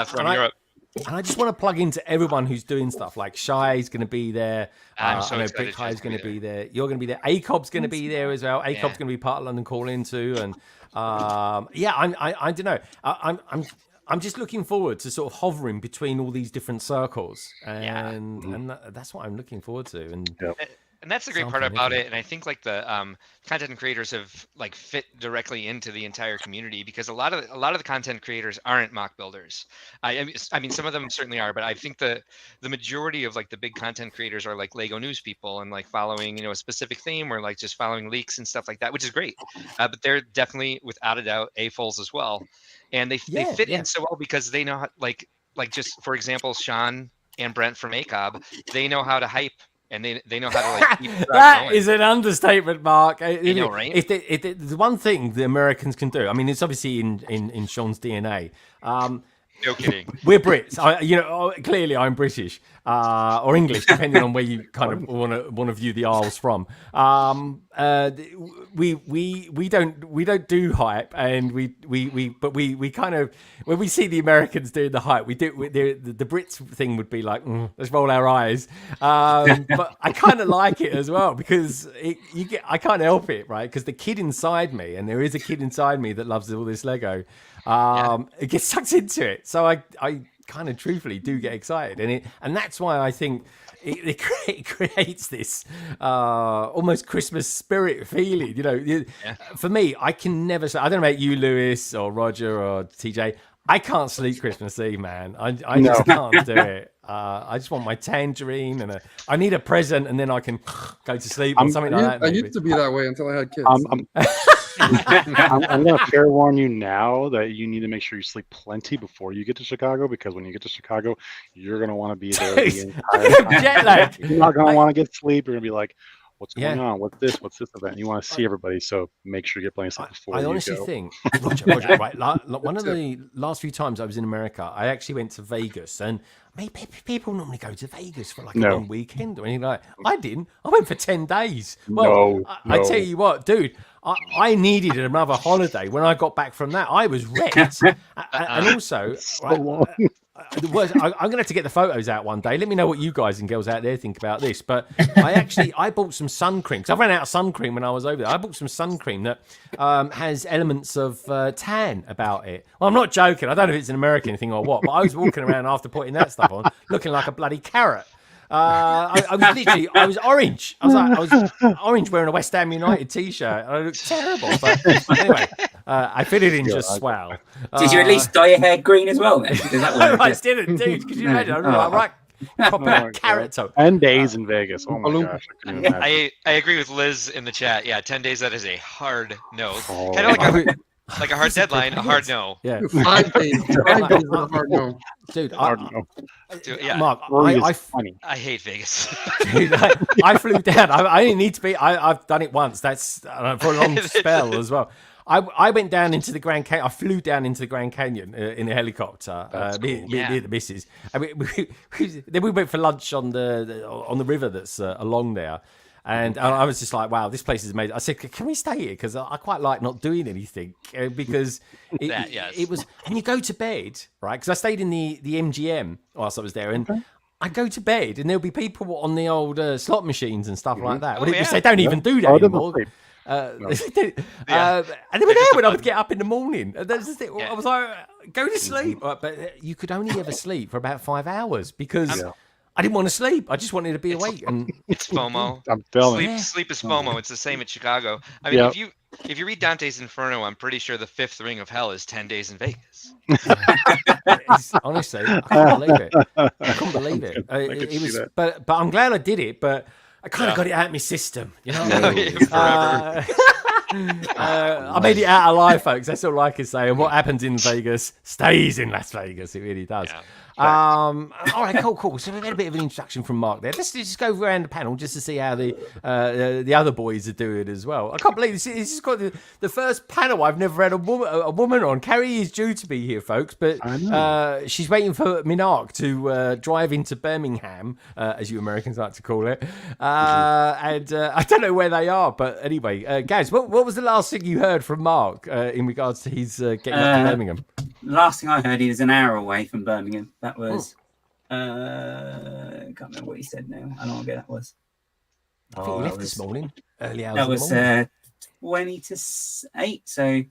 from Europe. And I just want to plug into everyone who's doing stuff. Like Shy's going to be there. I'm so excited. Brick High's going to be there. You're going to be there. ACOB's going to be there as well. ACOB's going to be part of London Call-In too. And I don't know. I'm just looking forward to sort of hovering between all these different circles, and that's what I'm looking forward to. And that's the great part about it. And I think like the content creators have like fit directly into the entire community because a lot of the content creators aren't mock builders. I mean, some of them certainly are, but I think the majority of like the big content creators are like Lego news people and like following, a specific theme or like just following leaks and stuff like that, which is great. But they're definitely without a doubt AFOLs as well. And they fit in so well because they know how, like just for example, Sean and Brent from ACOB, they know how to hype. And they know how to like keep that going. is an understatement, Mark. You know, right? If the one thing the Americans can do, I mean, it's obviously in Sean's DNA. No kidding. We're Brits. Clearly I'm British or English, depending on where you kind of want to view the Isles from. We don't do hype, and we kind of, when we see the Americans doing the hype, the Brits thing would be like, let's roll our eyes. But I kind of like it as well, because I can't help it, right? Because the kid inside me, and there is a kid inside me that loves all this Lego. It gets sucked into it, so I kind of truthfully do get excited, and that's why I think it creates this almost Christmas spirit feeling. For me, I can never say, I don't know about you, Lewis or Roger or TJ. I can't sleep Christmas Eve, man. I just can't do it. I just want my tangerine and I need a present, and then I can go to sleep or something like that. I used to be that way until I had kids. I'm going to fair warn you now that you need to make sure you sleep plenty before you get to Chicago, because when you get to Chicago, you're going to want to be there the entire time. Jet lag. You're not going to want to get sleep. You're going to be like, what's going on? What's this? What's this event? You want to see everybody, so make sure you get plenty of sleep before you go. I honestly think, Roger, right? One of the last few times I was in America, I actually went to Vegas, and people normally go to Vegas for like a long weekend or anything like that. I didn't. I went for 10 days. Well, I tell you what, dude, I needed another holiday. When I got back from that, I was wrecked. And also, I'm going to have to get the photos out one day. Let me know what you guys and girls out there think about this. But I bought some sun cream, because I ran out of sun cream when I was over there. I bought some sun cream that has elements of tan about it. Well, I'm not joking. I don't know if it's an American thing or what, but I was walking around after putting that stuff on, looking like a bloody carrot. I was orange. I was orange wearing a West Ham United t-shirt. I looked terrible. But anyway, I fitted in just swell. Did you at least dye your hair green as well then? I didn't, dude. Could you imagine? I look like proper carrot top. 10 days in Vegas. Oh my gosh. I agree with Liz in the chat. Yeah, 10 days, that is a hard no. Kind of like a hard deadline, a hard no. Yeah. 5 days. 5 days of a hard no. Dude, yeah. Mark, I hate Vegas. Dude, I flew down. I didn't need to be. I've done it once. That's for a long spell as well. I went down into the Grand Canyon. I flew down into the Grand Canyon in a helicopter. Near the missus. Then we went for lunch on the river that's along there. And I was just like, wow, this place is amazing. I said, can we stay here? Because I quite like not doing anything. Because it was... And you go to bed, right? Because I stayed in the MGM whilst I was there. And I go to bed, and there'll be people on the old slot machines and stuff like that. Which they don't even do that anymore. And they were there when I would get up in the morning. And that's the thing. I was like, go to sleep. But you could only ever sleep for about 5 hours because... I didn't want to sleep. I just wanted to be awake. And it's FOMO. I'm telling Sleep is FOMO. It's the same in Chicago. I mean, if you read Dante's Inferno, I'm pretty sure the 5th ring of hell is 10 days in Vegas. Honestly, I couldn't believe it. I couldn't believe it. It was, but I'm glad I did it. But I kind of got it out of my system, you know. Forever. I made it out alive, folks. That's all I can say. And what happens in Vegas stays in Las Vegas. It really does. Yeah. All right, cool. So we've had a bit of an introduction from Mark there. Let's just go around the panel just to see how the other boys are doing as well. I can't believe this is got the first panel I've never had a woman on. Carrie is due to be here, folks, but she's waiting for Minark to drive into Birmingham, as you Americans like to call it. And I don't know where they are, but anyway, guys, what was the last thing you heard from Mark in regards to his getting up to Birmingham? The last thing I heard, he was an hour away from Birmingham. That was, I can't remember what he said now. How long ago that was? I think he left this morning, early hours. That was 20 to 8. So,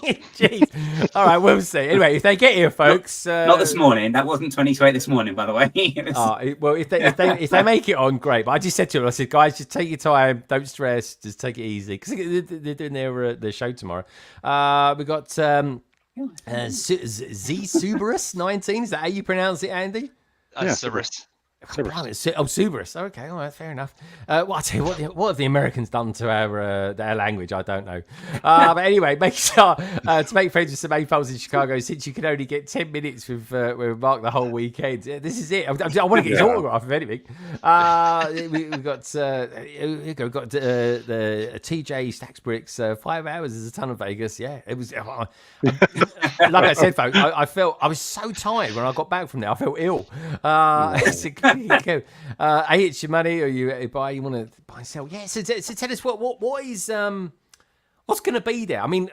jeez. All right, we'll see. Anyway, if they get here, folks. Not this morning. That wasn't 20 to 8 this morning, by the way. Well, if they make it on, great. But I just said to them, I said, guys, just take your time, don't stress, just take it easy, because they're doing their show tomorrow. We got. Z Suberus 19, is that how you pronounce it, Andy? Suberus. Suberus. Okay, all right, fair enough. Well, I tell you what have the Americans done to our language? I don't know. But anyway, make sure to make friends with some A-Files in Chicago, since you can only get 10 minutes with Mark the whole weekend. This is it. I want to get his autograph, if anything. We've got the TJ Stacks Bricks. 5 hours is a ton of Vegas. Yeah, it was. Like I said, folks, I was so tired when I got back from there. I felt ill. It's your money, or you want to buy and sell? Yeah. So tell us what is what's going to be there. I mean,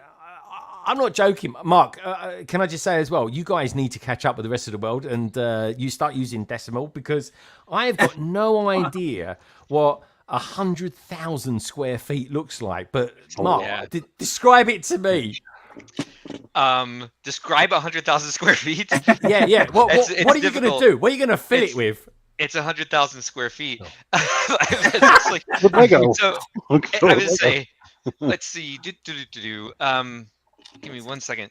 I'm not joking, Mark. Can I just say as well, you guys need to catch up with the rest of the world, and you start using decimal, because I have got no idea what 100,000 square feet looks like. But Mark, describe it to me. Describe 100,000 square feet. Yeah. What are you going to do? What are you going to fill it with? It's 100,000 square feet. It's like, Lego. so I would say, let's see. Give me 1 second.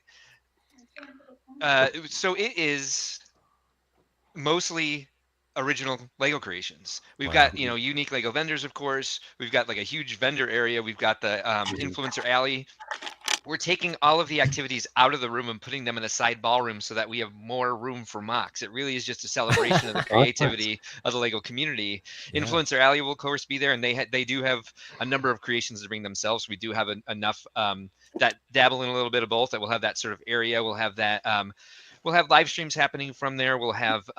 So it is mostly original Lego creations. We've got, unique Lego vendors, of course. We've got like a huge vendor area. We've got the influencer alley. We're taking all of the activities out of the room and putting them in a side ballroom so that we have more room for mocks. It really is just a celebration of the creativity of the Lego community. Yeah. Influencer Alley will, of course, be there, and they do have a number of creations to bring themselves. We do have enough that dabble in a little bit of both. That we'll have that sort of area. We'll have that. We'll have live streams happening from there. We'll have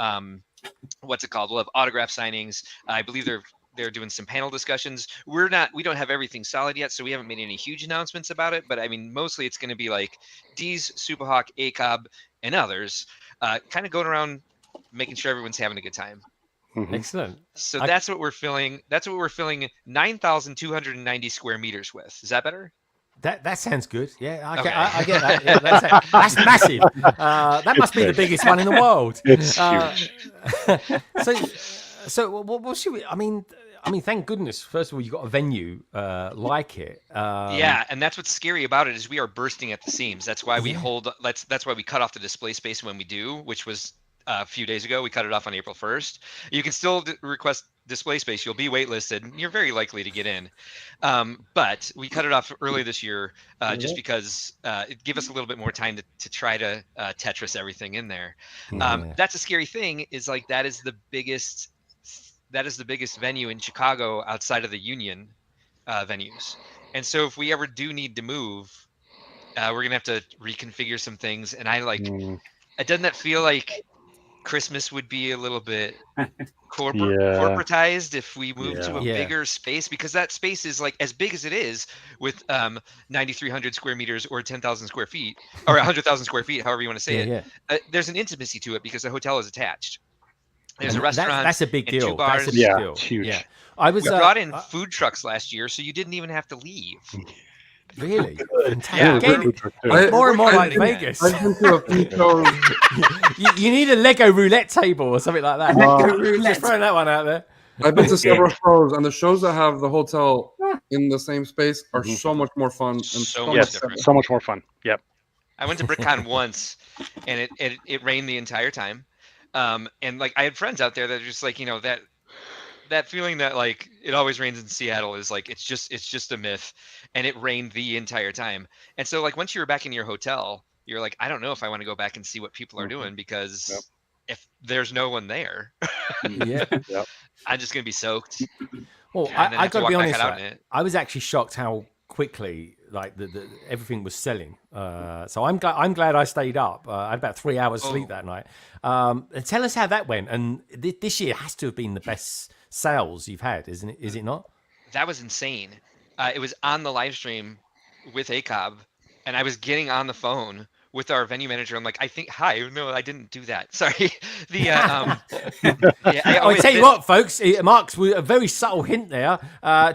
what's it called? We'll have autograph signings. I believe they're doing some panel discussions. We don't have everything solid yet, so we haven't made any huge announcements about it. But I mean, mostly it's going to be like D's, Superhawk, ACOB, and others, kind of going around making sure everyone's having a good time. Mm-hmm. Excellent. So that's what we're filling. That's what we're filling 9,290 square meters with. Is that better? That sounds good. Yeah, I get that. Yeah, that's massive. That must be the biggest one in the world. It's huge. So what should we? I mean, thank goodness. First of all, you got a venue like it. Yeah, and that's what's scary about it is we are bursting at the seams. That's why we That's why we cut off the display space when we do, which was a few days ago. We cut it off on April 1st. You can still request display space. You'll be waitlisted. You're very likely to get in. But we cut it off early this year just because it gave us a little bit more time to try to Tetris everything in there. That's a scary thing. Is like that is the biggest venue in Chicago outside of the Union venues. And so if we ever do need to move, we're gonna have to reconfigure some things. And doesn't that feel like Christmas would be a little bit corporatized if we move to a bigger space, because that space is like as big as it is with 9,300 square meters or 10,000 square feet or 100,000 square feet, however you want to say it. There's an intimacy to it because the hotel is attached. There's a restaurant. That's a big deal. 2 bars. That's a big deal. It's huge. Yeah. We brought in food trucks last year, so you didn't even have to leave. Really? Yeah. More and more like Vegas. I've been to a few shows. You need a Lego roulette table or something like that. Lego roulette. Just throwing that one out there. I've been to several shows, and the shows that have the hotel in the same space are so much more fun and So so much much different. So much more fun. Yep. I went to BrickCon once, and it rained the entire time. And like I had friends out there that are just like, that feeling that like it always rains in Seattle is like it's just a myth, and it rained the entire time. And so like once you were back in your hotel, you're like, I don't know if I want to go back and see what people are doing, because if there's no one there, I'm just gonna be soaked. Well, I got to be honest, I was actually shocked how quickly like the everything was selling. So I'm glad I stayed up. I had about 3 hours sleep that night. Tell us how that went. And this year has to have been the best sales you've had, isn't it? Is it not? That was insane. It was on the live stream with ACOB, and I was getting on the phone with our venue manager. I'm like, no, I didn't do that. Sorry. I tell you what, folks, Mark's a very subtle hint there.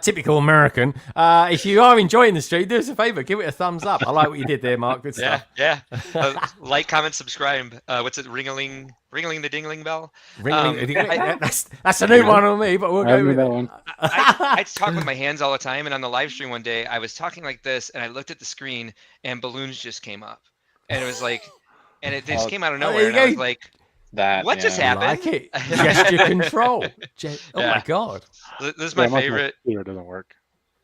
Typical American. If you are enjoying the stream, do us a favor, give it a thumbs up. I like what you did there, Mark. Good stuff. Yeah. Like, comment, subscribe. What's it? Ring-a-ling the dingling bell. That's a new one on me, but we'll go with that one. I talk with my hands all the time, and on the live stream one day, I was talking like this, and I looked at the screen, and balloons just came up. And it was like, and it just came out of nowhere. And I was like, That What just yeah. happened? I like it. Gesture control. Oh Yeah. my god. This is my favorite. It doesn't work.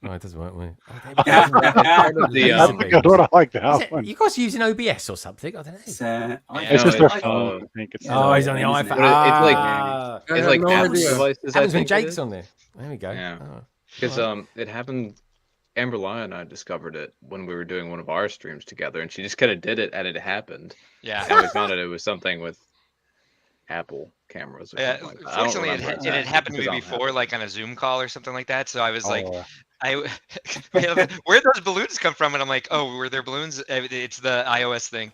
No, it doesn't work. Wait. Part of the, That's a good one. I like that one. You guys using OBS or something? I don't know. It's, Yeah. It's just their it's, phone. I think it's. Oh, he's on the isn't it? iPhone. But it's like- Ah. I It's have like no Apple's idea. devices. I Happens when think it Jake's is. on there. There we go. Yeah. Oh. Because Alright. it happened. Amber Lyon and I discovered it when we were doing one of our streams together, and she just kind of did it, and it happened. Yeah. And we found out it was something with Apple cameras. Or Yeah, something like that. I don't fortunately, remember it had happened to me because I don't have before, it. like on a Zoom call or something like that. So I was like, Oh, where'd those balloons come from? And I'm like, oh, were there balloons? It's the iOS thing.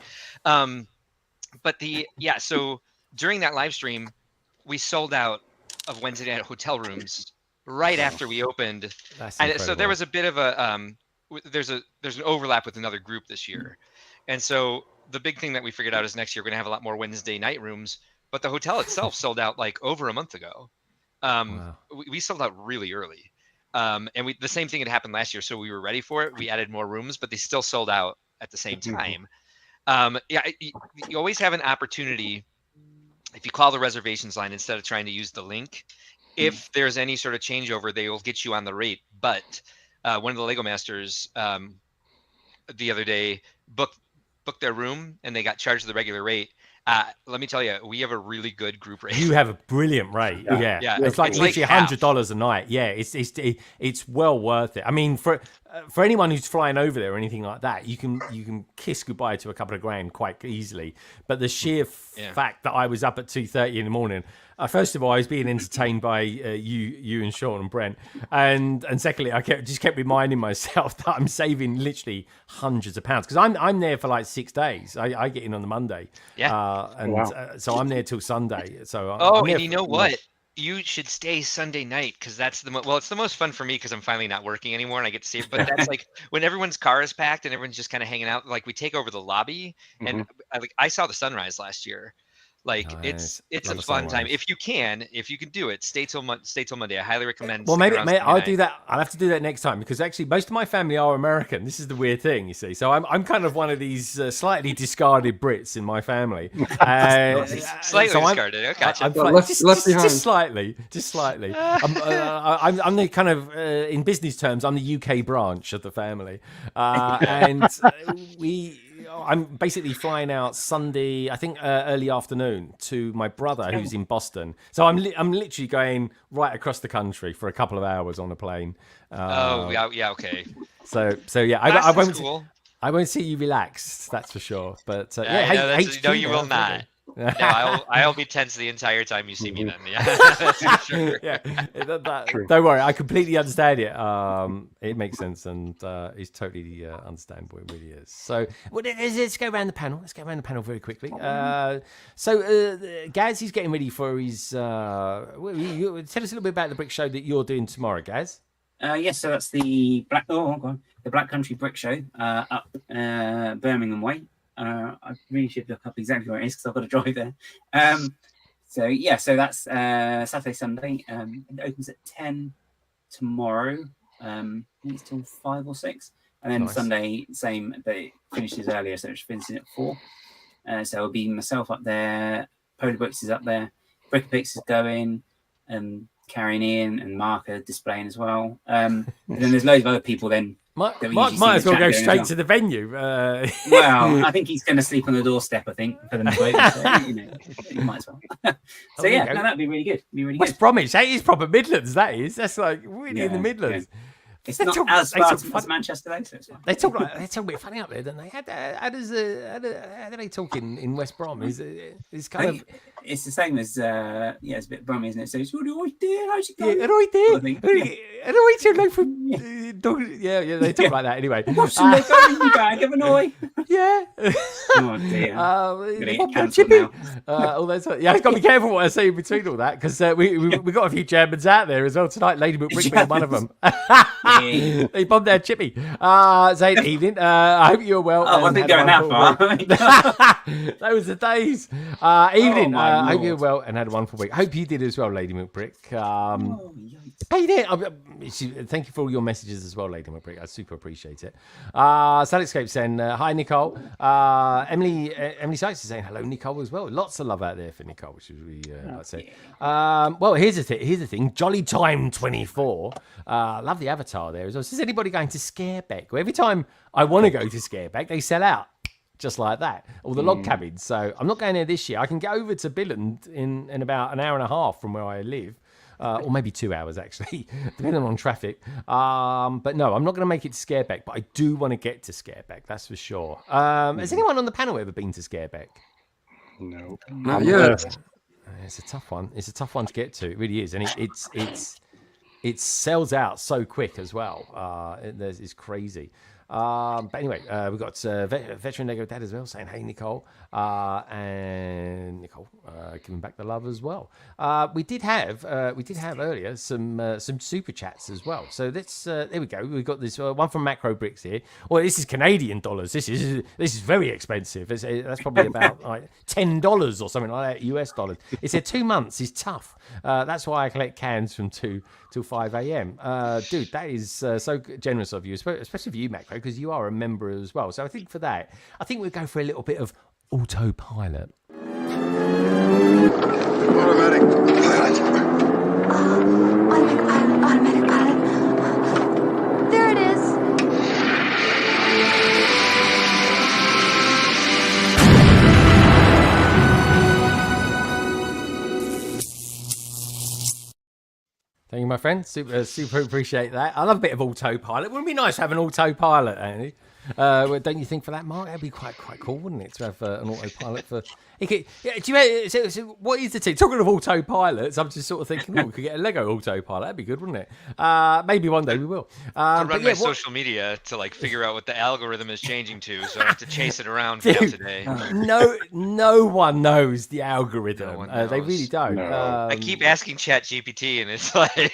But so during that live stream, we sold out of Wednesday night hotel rooms right after we opened. That's And so there incredible. was a bit of a there's an overlap with another group this year, and so the big thing that we figured out is next year we're gonna have a lot more Wednesday night rooms. But the hotel itself sold out like over a month ago. Wow. We sold out really early, and the same thing had happened last year, so we were ready for it. We added more rooms, but they still sold out at the same time. You always have an opportunity if you call the reservations line instead of trying to use the link. If there's any sort of changeover, they will get you on the rate. But one of the Lego Masters the other day booked their room and they got charged the regular rate. Let me tell you, we have a really good group rate. You have a brilliant rate. Yeah. Yeah. It's like It's like literally $100 a night. Yeah, it's well worth it. I mean, for anyone who's flying over there or anything like that, you can kiss goodbye to a couple of grand quite easily. But the sheer fact that I was up at 2:30 in the morning, first of all, I was being entertained by you and Sean and Brent, and secondly, I kept reminding myself that I'm saving literally hundreds of pounds because I'm there for like 6 days. I get in on the Monday, so I'm there till Sunday. So and you know what? You should stay Sunday night because that's it's the most fun for me because I'm finally not working anymore and I get to see it. But that's like when everyone's car is packed and everyone's just kind of hanging out. Like we take over the lobby, and I saw the sunrise last year. Like Nice. it's Love a the fun time sunrise. if you can do it. Stay till Monday. I highly recommend. Well, sticking maybe around Sunday I'll night. do that. I'll have to do that next time because actually most of my family are American. This is the weird thing, you see. So I'm kind of one of these slightly discarded Brits in my family. Slightly discarded. I gotcha. I'm Left behind. just slightly. I'm the kind of, in business terms, I'm the UK branch of the family, and I'm basically flying out Sunday, I think early afternoon, to my brother who's in Boston. So I'm literally going right across the country for a couple of hours on a plane. Okay. So yeah, I won't see you relaxed, that's for sure. But No, you will not. No, I'll be tense the entire time you see me then. Yeah, that's for sure. Yeah, don't worry, I completely understand it. It makes sense and it's totally understandable. It really is. So let's go around the panel. Let's go around the panel very quickly. So Gaz, he's getting ready for his. Tell us a little bit about the brick show that you're doing tomorrow, Gaz. Yes, so that's the Black Country Brick Show up Birmingham way. I really should look up exactly where it is because I've got to drive there. So that's Saturday, Sunday. It opens at 10 tomorrow. I think it's till 5 or 6, and then Nice. Sunday same, but it finishes earlier, so it's finishing at 4. So it'll be myself up there. Polar Bricks is up there. BrickPix is going. Carrie and Ian and Mark are displaying as well. And then there's loads of other people then. Mark that we might usually see as in well the go chat straight going as to the venue. Well, I think he's going to sleep on the doorstep, I think, for them to open. So, you might as well. So, there you yeah, go. no, that'd be really good. West Bromwich, that is proper Midlands. That is. That's like really in the Yeah, Midlands. It's They not talk- as they talk far fun- as Manchester, though, so it's fine. They talk a bit funny up there, don't they? How do they talk in West Brom? It's kind of It's the same as, it's a bit brummy, isn't it? So it's, what do I do? How's it going? right I think, there. Like from yeah. They talk like that anyway. What's the leg on in your bag of annoy? Yeah. Oh, dear. Gonna get cancelled Chippy. now. All that sort. Yeah, I've got to be careful what I say in between all that because we got a few Germans out there as well tonight. Lady McBrick being one of them. Yeah. They bombed their Chippy. Zane, evening. I hope you're well. Oh, I and wasn't had a going that wonderful far. week. Those are days. Evening. my I hope you're Lord. well and had a wonderful week. Hope you did as well, Lady McBrick. Oh, yikes. Hey there. Thank you for all your messages as well, Lady McBrick. I super appreciate it. Salixcape saying, hi, Nicole. Emily Sykes is saying, hello, Nicole, as well. Lots of love out there for Nicole, which is really, I'd say. Well, here's the thing. Jolly Time 24. Love the avatar there as well. Is anybody going to Scareback? Well, every time I want to go to Scareback, they sell out. Just like that, all the log cabins. So I'm not going there this year. I can get over to Billund in about an hour and a half from where I live. Or maybe 2 hours, actually, depending on traffic. But no, I'm not going to make it to Scareback, but I do want to get to Scareback, that's for sure. Has anyone on the panel ever been to Scareback? No. Not yet. It's a tough one. It's a tough one to get to. It really is. And it sells out so quick as well. It's crazy. But anyway, we've got veteran Lego Dad as well saying, hey, Nicole. And Nicole giving back the love as well. We did have earlier some super chats as well. So let's there we go. We've got this one from Macro Bricks here. Well, this is Canadian dollars. This is very expensive. That's probably about like $10 or something like that, US dollars. It said 2 months is tough. That's why I collect cans from 2 till 5 a.m. Dude, that is so generous of you, especially for you, Macro, because you are a member as well. So I think for that, we'll go for a little bit of autopilot. Automatic pilot. Automatic pilot. There it is. Thank you, my friend. Super appreciate that. I love a bit of autopilot. Wouldn't it be nice to have an autopilot, Andy? Don't you think for that, Mark? That'd be quite cool, wouldn't it, to have an autopilot for? Do you? So what is the thing? Talking of autopilots, I'm just sort of thinking, we could get a Lego autopilot. That'd be good, wouldn't it? Maybe one day we will. To run my social media to like figure out what the algorithm is changing to, so I have to chase it around for half today. No one knows the algorithm. No one knows. They really don't. No. I keep asking ChatGPT, and it's like,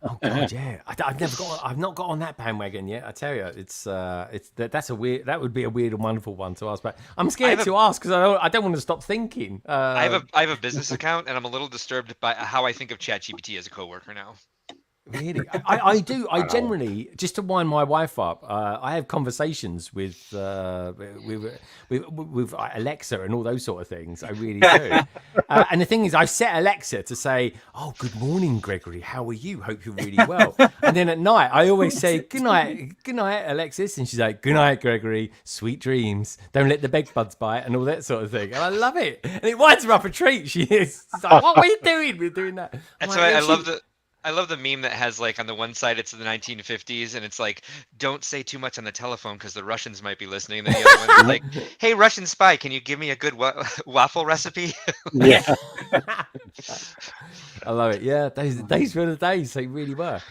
oh god, yeah. I've not got on that bandwagon yet. I tell you, that would be a weird and wonderful one to ask. But I'm scared to ask because I don't want to stop thinking. I have a business account, and I'm a little disturbed by how I think of ChatGPT as a coworker now. Really, I do. I generally, just to wind my wife up, I have conversations with Alexa and all those sort of things. I really do. And the thing is, I set Alexa to say, "Oh, good morning, Gregory. How are you? Hope you're really well." And then at night, I always say, "Good night, Alexis," and she's like, "Good night, Gregory. Sweet dreams. Don't let the bed bugs bite," and all that sort of thing. And I love it. And it winds her up a treat. She is like, "What are you doing? We're doing that." That's why I love the meme that has like on the one side it's the 1950s and it's like don't say too much on the telephone because the Russians might be listening. Then the other one's like, hey Russian spy, can you give me a good waffle recipe? Yeah. I love it. Yeah, those were the days. They really were.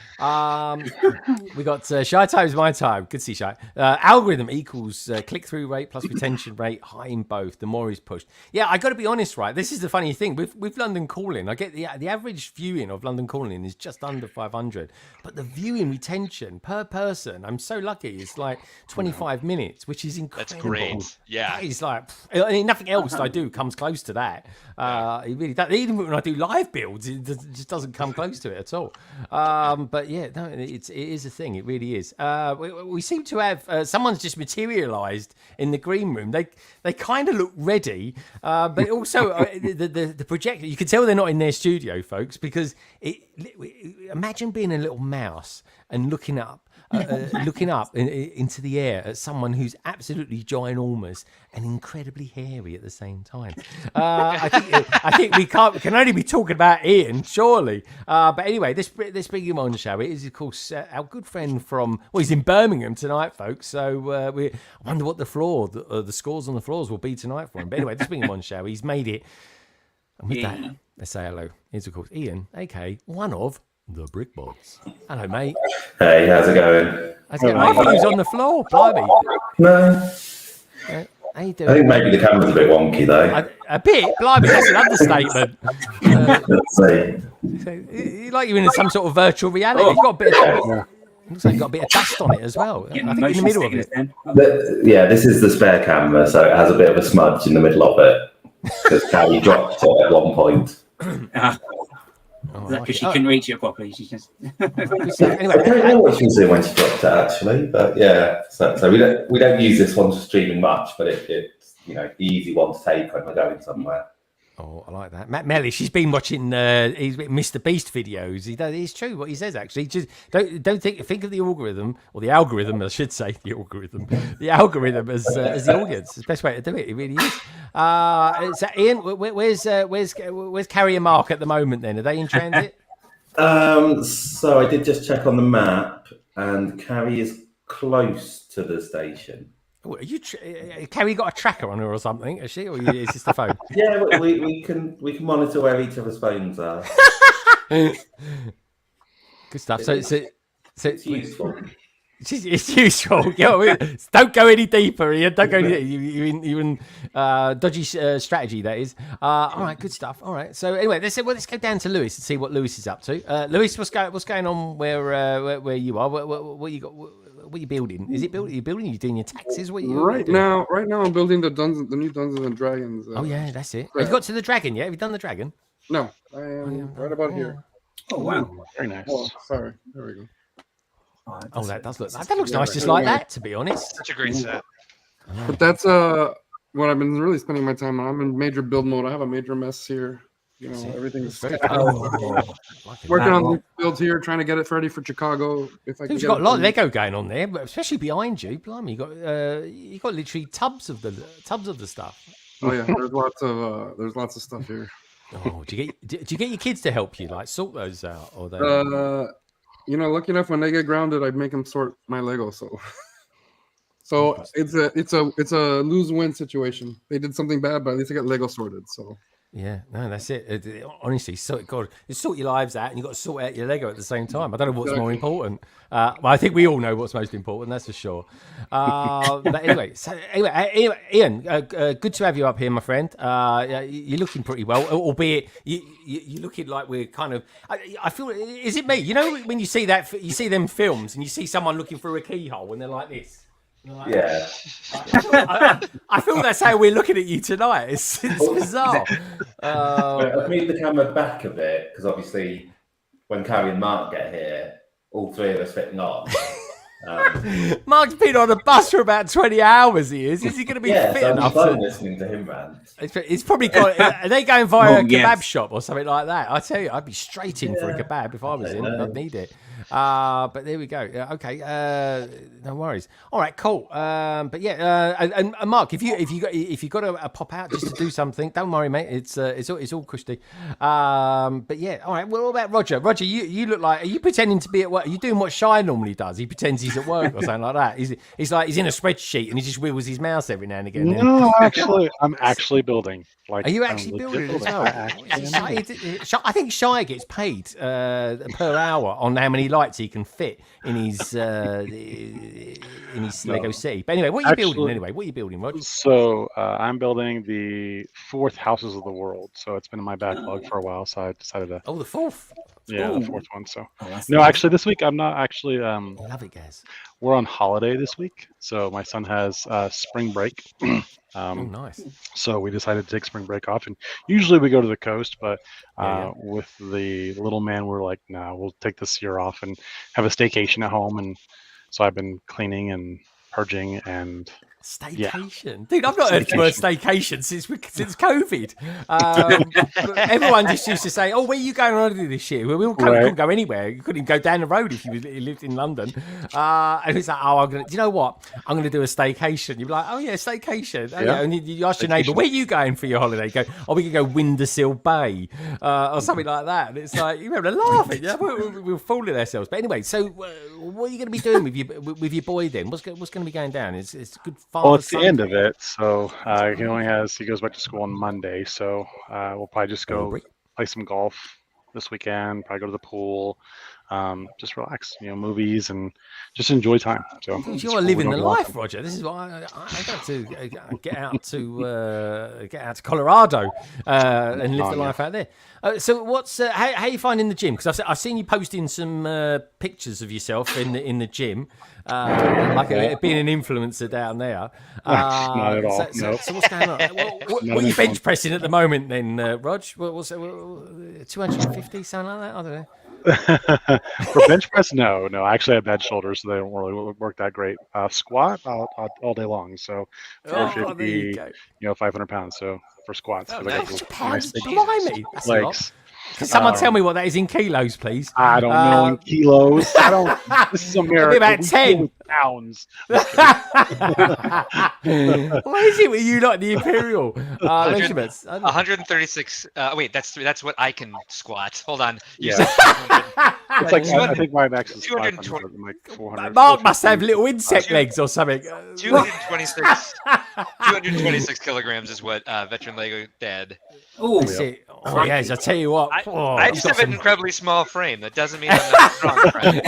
We got Shy Time's my time. Good to see Shy. Algorithm equals click-through rate plus retention rate, high in both. The more is pushed. Yeah, I got to be honest, right? This is the funny thing with London Calling. I get the average viewing of London Calling is just under 500, but the viewing retention per person, I'm so lucky. It's like 25 minutes, which is incredible. That's great. Yeah, that is like, I mean, nothing else I do comes close to that. It really does. Even when I do live builds, it just doesn't come close to it at all. But yeah, no, it is a thing. It really is. We seem to have someone's just materialised in the green room. They kind of look ready, but also the projector. You can tell they're not in their studio, folks, because imagine being a little mouse and looking up into the air at someone who's absolutely ginormous and incredibly hairy at the same time. I think we can only be talking about Ian, surely. But anyway, let's bring him on, shall we? It is, of course, our good friend from. Well, he's in Birmingham tonight, folks. So I wonder what the scores on the floors will be tonight for him. But anyway, let's bring him on, shall we? He's made it. And with that, let's say hello. Here's, of course, Ian, aka one of the BrickWorld. Hello, mate. Hey, how's it going? I thought he was on the floor, blimey. No. How you doing? I think maybe the camera's a bit wonky, though. A bit? Blimey, that's an understatement. Let's see. Like you're in some sort of virtual reality. You've got a bit of, looks like you've got a bit of dust on it as well. I think in the middle of it. This is the spare camera, so it has a bit of a smudge in the middle of it. Because Carrie dropped it at one point. Because she couldn't reach it properly. She just. Anyway, I don't know what she was doing when she dropped it actually, but yeah. So we don't use this one for streaming much, but it's the easy one to take when we're going somewhere. Oh, I like that. Matt Melly, she's been watching Mr. Beast videos. It's true what he says, actually. Just don't think of the algorithm, or the algorithm, I should say, the algorithm as the audience. It's the best way to do it. It really is. So Ian, where's Carrie and Mark at the moment then? Are they in transit? So I did just check on the map, and Carrie is close to the station. Are you Carrie got a tracker on her or something? Is she, or is this the phone? Yeah, we can monitor where each other's phones are. Good stuff. So it's useful. It's useful. Don't go any deeper, Ian. Don't go any you're in dodgy strategy, that is. All right, good stuff. All right. So anyway, let's go down to Lewis and see what Lewis is up to. Lewis, what's going on where you are? What you got? What are you building? Is it building? Are you building? Are you doing your taxes? Right now, I'm building the new Dungeons and Dragons. Oh yeah, that's it. Have you got to the dragon yet? Have you done the dragon? No, I am right about here. Oh wow, very nice. Oh, sorry. There we go. Oh, that looks nice, just like that. To be honest, Such a great set. But that's what I've been really spending my time on. I'm in major build mode. I have a major mess here. Everything's very working on the builds here, trying to get it ready for Chicago. If I can You've got a lot of Lego going on there, but especially behind you. Blimey, you got literally tubs of the stuff. Oh yeah, there's lots of stuff here. Oh, do you get your kids to help you, like sort those out, or they? Lucky enough when they get grounded, I make them sort my Lego. So it's a lose-win situation. They did something bad, but at least I got Lego sorted. So. Yeah, no, that's it. Honestly, you sort your lives out, and you've got to sort out your Lego at the same time. I don't know what's more important. Well, I think we all know what's most important. That's for sure. But anyway, Ian, good to have you up here, my friend. You're looking pretty well, albeit you're looking like we're kind of. I feel. Is it me? You know, when you see them films, and you see someone looking through a keyhole, and they're like this. Yeah, I feel that's how we're looking at you tonight. It's bizarre. I've moved the camera back a bit because obviously, when Carrie and Mark get here, all three of us fitting on. Mark's been on a bus for about 20 hours. Is he going to be fit enough? I'm listening to him rant. It's probably got. Are they going via a kebab shop or something like that? I tell you, I'd be straight in for a kebab if I was in. I'd need it. But there we go. Okay. No worries. All right. Cool. But yeah. And Mark, if you got to pop out just to do something, don't worry, mate. It's all cushy. But yeah. All right. Well, what about Roger? Roger, you look like. Are you pretending to be at work? Are you doing what Shy normally does? He pretends he's at work or something like that. He's like he's in a spreadsheet and he just wiggles his mouse every now and again. No, actually, I'm actually building. Like, are you actually building as well? I think Shy gets paid per hour on how many lights he can fit in his Lego city. But anyway, what are you building anyway? What are you building, Rod? So I'm building the 4th Houses of the World. So it's been in my backlog for a while. So I decided to. Oh, the 4th. Yeah, the 4th one. So no, actually, this week I'm not actually. Love it, guys. We're on holiday this week, so my son has spring break. Oh, nice. So we decided to take spring break off, and usually we go to the coast, but with the little man, we're like, nah, we'll take this year off and have a staycation at home. And so I've been cleaning and purging and staycation, dude. I've not heard the word staycation since COVID. Everyone just used to say, "Oh, where are you going on holiday this year?" Well, we all couldn't go anywhere. You couldn't even go down the road if you lived in London. And it's like, "Oh, do you know what? I'm going to do a staycation." You'd be like, "Oh yeah, staycation." Oh, yeah. And you ask your neighbour, "Where are you going for your holiday?" You go, "Oh, we can go Windersill Bay or something like that." And it's like you remember laughing. Yeah, we're fooling ourselves. But anyway, so what are you going to be doing with your boy then? What's going to be going down? It's good fun. Well, it's the end of it, so he goes back to school on Monday, so we'll probably just go play some golf this weekend, probably go to the pool, just relax, movies and just enjoy time. So You're living the life, Roger. This is why I got to get out to Colorado and live the life out there. So what's how are you finding the gym? Because I've seen you posting some pictures of yourself in the gym, being an influencer down there. Not at all. So what's going on? What are you bench pressing at the moment then, Rog? What's 250, something like that? I don't know. For bench press, no. I actually have bad shoulders, so they don't really work that great. Squat all day long, so 450, 500 pounds. So for squats, That's pounds, blimey, that's a legs. lot. Can someone tell me what that is in kilos, please? I don't know in kilos. I don't. This is America. About 10 pounds. What is it with you, like the imperial measurements? 136. Wait, that's what I can squat. Hold on. You Yeah. said It's like I think my max is 220. 500, like 400. Mark must have little insect legs or something. 226 kilograms is what veteran Lego dad. Oh, Oh yes, I tell you what. I just have an incredibly small frame. That doesn't mean I'm not strong. Friend.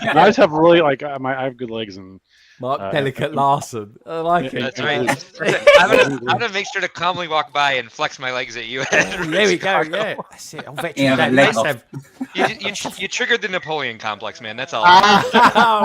I just have really I have good legs and. Mark Delicate Larson. I like it. That's right. I'm gonna make sure to calmly walk by and flex my legs at you. There we go. Yeah, that's it. You triggered the Napoleon complex, man. That's all.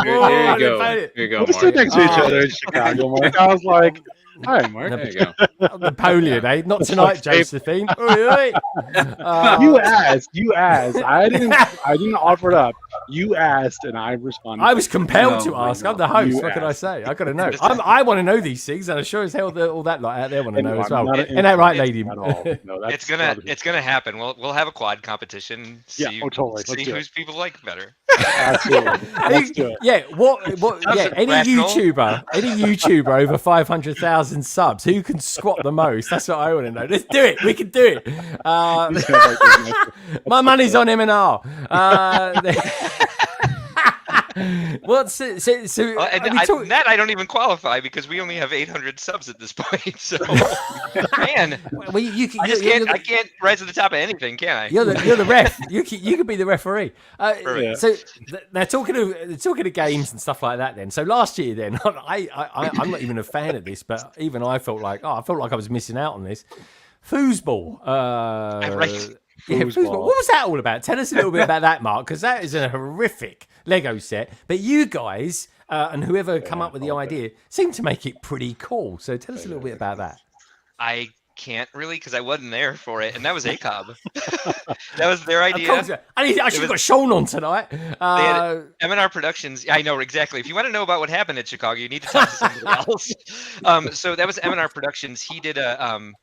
Here you go. Here you go, We stood Mark. next to each other in Chicago, Mark. I was like, "Hi, Mark." There you go. Napoleon, eh? Not tonight, Josephine. You asked. I didn't offer it up. You asked, and I responded. I was compelled to Oh my ask. God. I'm the host. You What can I asked. say? I got to know. I want to know these things, and I'm sure as hell all that lot out there want to know as well. Isn't that right, lady? At all. No, that's It's gonna happen. We'll have a quad competition. See, totally. Let's see do whose people like better. Absolutely. Let's do it. Yeah, any rational. YouTuber over 500,000 subs, who can squat the most? That's what I want to know. Let's do it. We can do it. My money's on M&R. What's it? So that I don't even qualify because we only have 800 subs at this point. So, man, well, I can't rise to the top of anything, can I? You're the ref. You could be the referee. Perfect. So they're talking of games and stuff like that. Then, so last year, then I'm not even a fan of this, but even I felt like I was missing out on this. Foosball. Right. Yeah, Foosball. What was that all about? Tell us a little bit about that, Mark, because that is a horrific Lego set. But you guys and whoever come up with the idea seem to make it pretty cool. So tell us a little bit about that. I can't really because I wasn't there for it, and that was ACOB. That was their idea. I should have got Sean on tonight. M&R Productions. I know exactly. If you want to know about what happened at Chicago, you need to talk to somebody else. So that was M&R Productions. He did a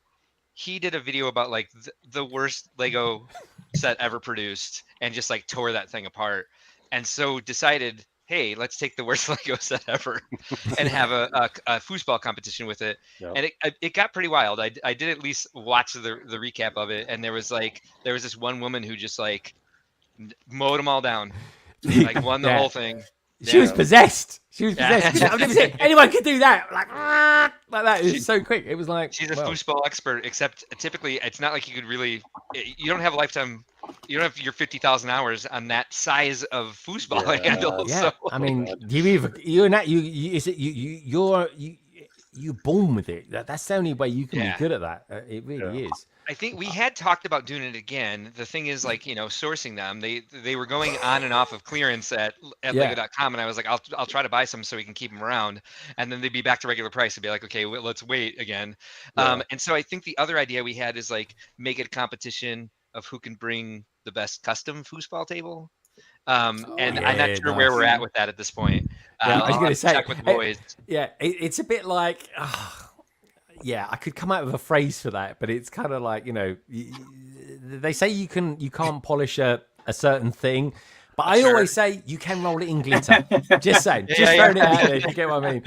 video about like the worst Lego set ever produced and just like tore that thing apart, and so decided, hey, let's take the worst Lego set ever and have a foosball competition with it. Yep. And it got pretty wild. I did at least watch the recap of it, and there was this one woman who just like mowed them all down, like won the whole thing. She was possessed. I've never seen anyone could do that. Like that. It was so quick. It was like she's a foosball expert. Except typically, it's not like you could really. You don't have a lifetime. You don't have your 50,000 hours on that size of foosball handle. Yeah. So. I mean, you're born with it. That's the only way you can be good at that. It really is. I think we had talked about doing it again. The thing is, like, sourcing them. They were going on and off of clearance at Lego.com, and I was like, I'll try to buy some so we can keep them around, and then they'd be back to regular price. It'd be like, okay, let's wait again. And so I think the other idea we had is like make it a competition of who can bring the best custom foosball table. And I'm not sure where we're at with that at this point. I was going to say, check with the boys. It's a bit like. I could come out with a phrase for that, but it's kind of like, they say you can't polish a certain thing, but I always say you can roll it in glitter. Just saying, throwing it out there. You get what I mean?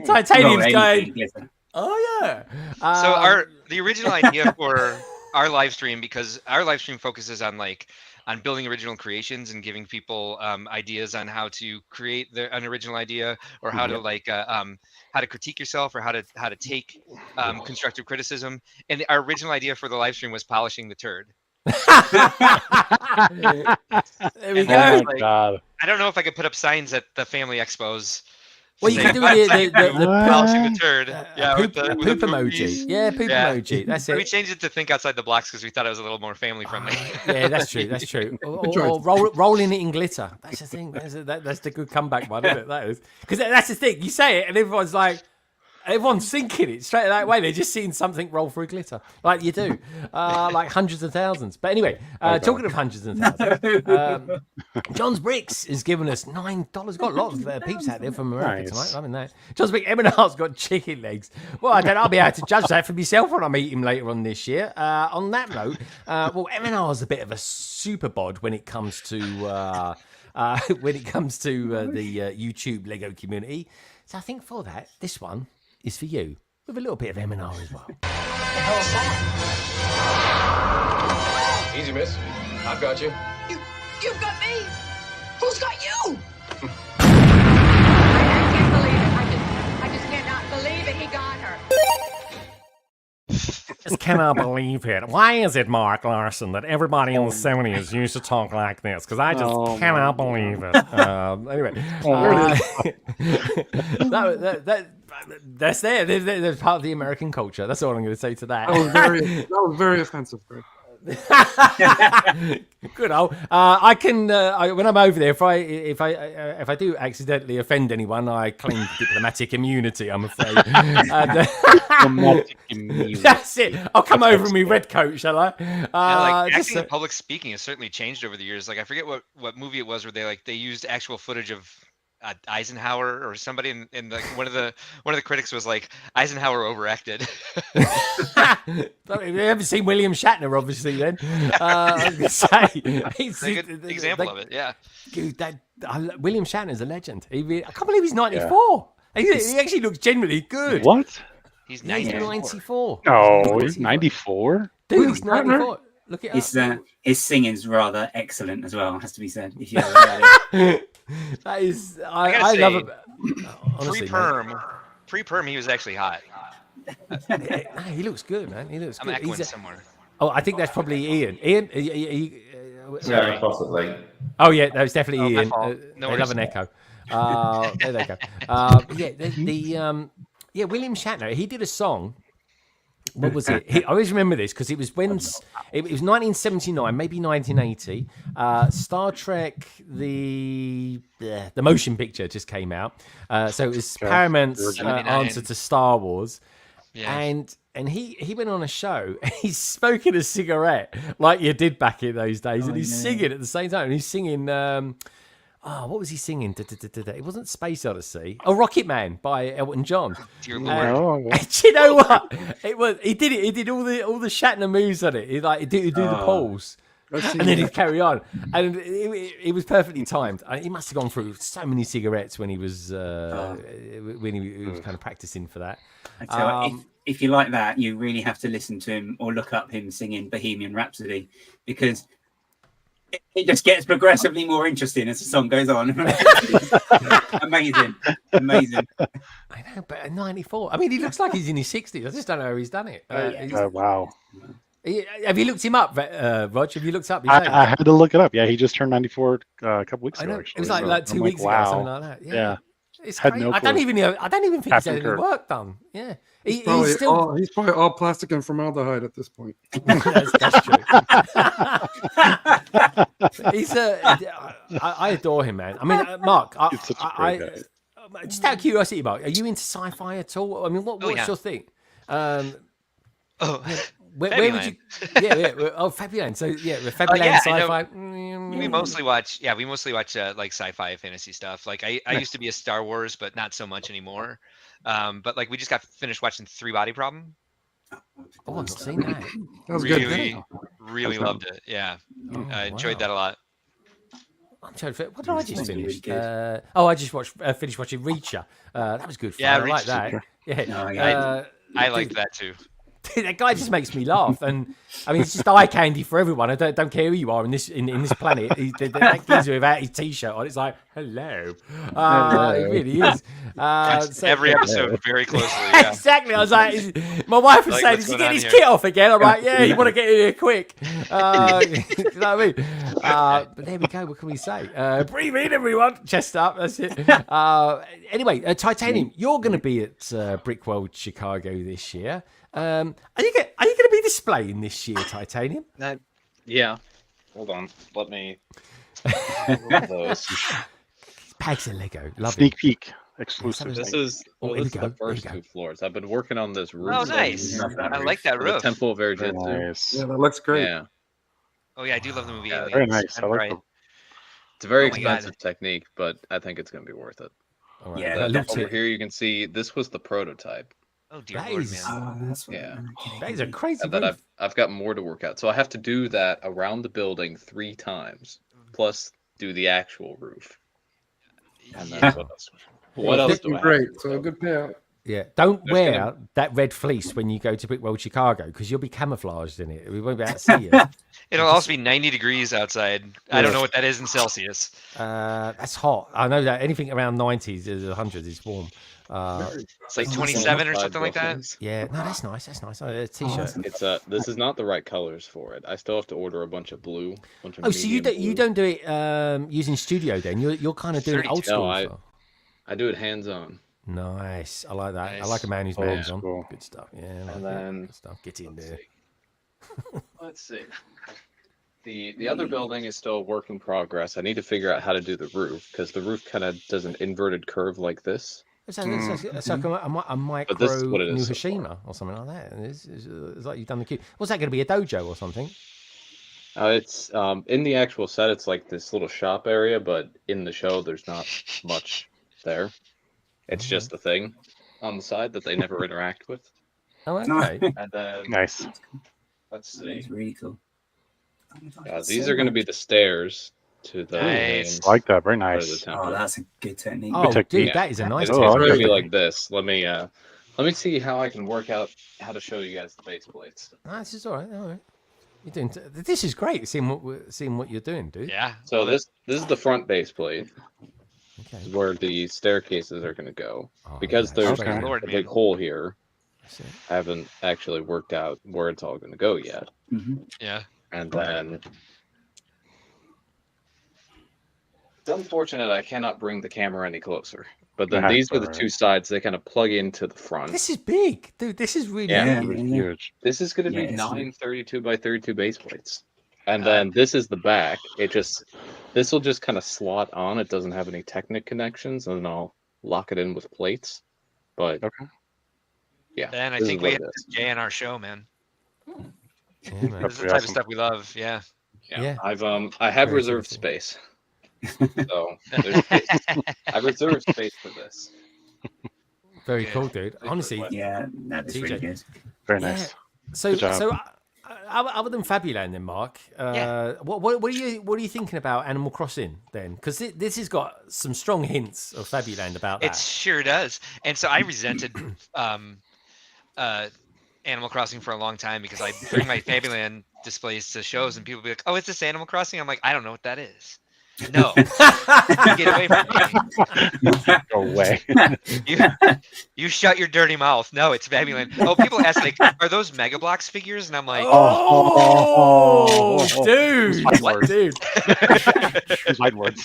Titanium's going. Oh yeah. So the original idea for our live stream, because our live stream focuses on building original creations and giving people ideas on how to create an original idea, or how to how to critique yourself, or how to take constructive criticism. And our original idea for the live stream was polishing the turd. There we And go. then, Oh my god. I don't know if I could put up signs at the family expos. Well, you saying, can do the polishing the turd. Yeah, poop, with the poop emoji. movies. Yeah, poop Yeah. emoji. That's We it. changed it to think outside the blocks because we thought it was a little more family friendly. Yeah, that's true. That's true. Or choice. rolling it in glitter. That's the thing. That's the good comeback one, isn't it? That is because that's the thing. You say it, and everyone's like, everyone's thinking it straight that way. They're just seeing something roll through glitter, like you do, like hundreds of thousands. But anyway, talking of hundreds of thousands, John's Bricks has given us $9. Got a lot of peeps out there from America Nice. tonight. Loving that. John's Bricks M&R's got chicken legs. Well, I don't know. I'll be able to judge that for myself when I meet him later on this year. On that note, well, M&R's a bit of a super bod when it comes to the YouTube Lego community. So I think for that, this one is for you with a little bit of M&R as well. Easy, miss. I've got you. You've got me! Who's got you? I can't believe it. I just cannot believe it. He got her. Just cannot believe it. Why is it, Mark Larson, that everybody in the 70s used to talk like this? Because I just cannot believe it. Anyway, that's there. There's part of the American culture. That's all I'm going to say to that. That was very offensive, Greg. Good old. I can when I'm over there. If I do accidentally offend anyone, I claim diplomatic immunity. I'm afraid. That's it. I'll come over in my red coat, shall I? Acting and public speaking has certainly changed over the years. Like I forget what movie it was where they used actual footage of Eisenhower or somebody, and like one of the critics was like, Eisenhower overacted. You haven't seen William Shatner, obviously. Then I was going to say, It's a good example of it. Yeah, dude, William Shatner's a legend. I can't believe he's 94. Yeah. He actually looks genuinely good. What? He's He's 94. 94. No, he's 94. Dude, he's 94. Look it up. His singing's rather excellent as well, has to be said. If you ever heard it. That is, I I say, love it. Honestly, pre-perm, he was actually hot. He looks good, man. He looks I'm good. echoing somewhere. Oh, I think that's probably Ian. Ian, Yeah, possibly. oh yeah, that was definitely Ian. No they love worries. an echo. There they go. Yeah, William Shatner. He did a song. What was it? I always remember this because it was when it was 1979, maybe 1980. Star Trek the motion picture just came out, so it was Paramount's answer to Star Wars, and he went on a show. He spoke in a cigarette like you did back in those days, and he's singing at the same time. And he's singing. What was he singing? It wasn't Space Odyssey. Oh, Rocket Man by Elton John. Dear Lord. Do you know what? It was. He did it. He did all the Shatner moves on it. He do the pulls, and then he'd carry on, and it was perfectly timed. He must have gone through so many cigarettes when he was when he was kind of practicing for that. I tell you, if you like that, you really have to listen to him or look up him singing Bohemian Rhapsody, because it just gets progressively more interesting as the song goes on. Amazing. I know, but at 94, I mean, he looks like he's in his 60s. I just don't know how he's done it. Wow. Have you looked him up, Rog? Have you looked up? I had to look it up. Yeah, he just turned 94 a couple weeks ago. Actually, it was like 2 weeks ago, or something like that. Yeah. It's Had crazy. no I don't clue. even think he's had any work done. Yeah, He's he's still. he's probably all plastic and formaldehyde at this point. That's true. He's I adore him, man. I mean, Mark, He's such a great guy. just out of curiosity, Mark, are you into sci-fi at all? I mean, what's your thing? Where would you? Oh, Fabuland. So Fabuland sci-fi. We mostly watch like sci-fi fantasy stuff. Like I used to be a Star Wars, but not so much anymore. But like we just got finished watching Three Body Problem. Oh, I've not seen that. That was Really loved it. Yeah, I enjoyed that a lot. I'm trying to. What did I just finish? I just finished watching Reacher. That was good fun. Yeah, I like Reacher's that. super. Yeah, I liked that too. That guy just makes me laugh, and I mean, it's just eye candy for everyone. I don't care who you are in this planet. That geezer without his t-shirt on, it's like, hello. It really is. Every episode very closely. Yeah. Exactly. I was like, my wife was saying, "Is he getting his kit off again?" I'm like, "Yeah, you want to get in here quick." You know what I mean? But there we go. What can we say? Breathe in, everyone. Chest up. That's it. Anyway, Titanium, you're going to be at BrickWorld Chicago this year. Are you going to be displaying this year, Titanium? Yeah. Hold on. Let me. Love those. Bags of Lego. Love Sneak it. peek. Exclusive. This is the first 2 floors. I've been working on this roof. Oh, nice. I like that for roof. The Temple of Very Vergentu. nice. Yeah, that looks great. Yeah. Oh yeah, I do love the movie. Yeah, Aliens. Very nice. I I'm like right. them. It's a very Oh my God. expensive technique, but I think it's going to be worth it. All right. Yeah, I looked Over at here, you can see this was the prototype. Oh dear That lord, is- man. Oh, that's what, Yeah. that is a crazy And then roof. I've got more to work out. So I have to do that around the building 3 times, plus do the actual roof. And Yeah. that's what else. What else do I have? Great. to So do? a good payout. Yeah, don't There's wear gonna- that red fleece when you go to BrickWorld Chicago because you'll be camouflaged in it. We won't be able to see you. It'll also be 90 degrees outside. I don't know what that is in Celsius. That's hot. I know that anything around 90s is 100 is warm. It's like 27 or something like that. Yeah, no, that's nice. That's nice. A t-shirt. It's this is not the right colors for it. I still have to order a bunch of blue. Bunch of Oh, so you medium don't blue. do it using Studio then? You're kind of doing it old 32. school. No, so. I do it hands on. Nice. I like that. I Nice. like a man who's Old hands on. school. Good stuff. Yeah. And like it. then- Good stuff. Get in Let's there. see. Let's see. The other building is still a work in progress. I need to figure out how to do the roof because the roof kind of does an inverted curve like this. It's like a micro But this is what it New is so Hashima or something like that. It's like you've done the cube. What's that going to be? A dojo or something? It's in the actual set. It's like this little shop area, but in the show, there's not much there. It's just a thing on the side that they never interact with. Oh, okay. And then Nice. let's see. It's really cool. These are going to be the stairs to the Nice. main I like that. Very part of the nice. temple. Oh, that's a good technique. Oh, technique. dude, Yeah. that is a nice. It's Oh, going to okay. be like this. Let me see how I can work out how to show you guys the base plates. This is all right. All right. You're doing. This is great. Seeing what you're doing, dude. Yeah. So this is the front base plate Okay. where the staircases are going to go. Oh, Because yeah, there's that's Okay. great. Lord, a man. big hole here, That's it. I haven't actually worked out where it's all going to go yet. Mhm. Yeah. And then it's unfortunate I cannot bring the camera any closer. But then That's these are the alright. 2 sides. They kind of plug into the front. This is big, dude. This is really Yeah. big. Huge. This is going to Yeah, be it's 9 32 by 32 base plates. And then this is the back. This will just kind of slot on. It doesn't have any Technic connections, and then I'll lock it in with plates. But Okay. yeah, Then I this is think what we it have is. Jay in our show, man. Yeah, man. This is the That'd type be of awesome. stuff we love. Yeah. Yeah. I have Very reserved interesting. space. So there's I reserved space for this. Very Good. cool, dude. Honestly, Yeah, that is really TJ. good. Very yeah. nice. So, Good job. other than Fabuland, then, Mark, what are you thinking about Animal Crossing then? Because this has got some strong hints of Fabuland about that. It sure does. And so I resented Animal Crossing for a long time because I bring my Fabuland displays to shows and people be like, "Oh, it's this Animal Crossing." I'm like, "I don't know what that is." No, get away from me. Go away. You shut your dirty mouth. No, it's Fabuland. Oh, people ask like, "Are those Mega Bloks figures?" And I'm like, Oh, dude, What? dude. Use my words.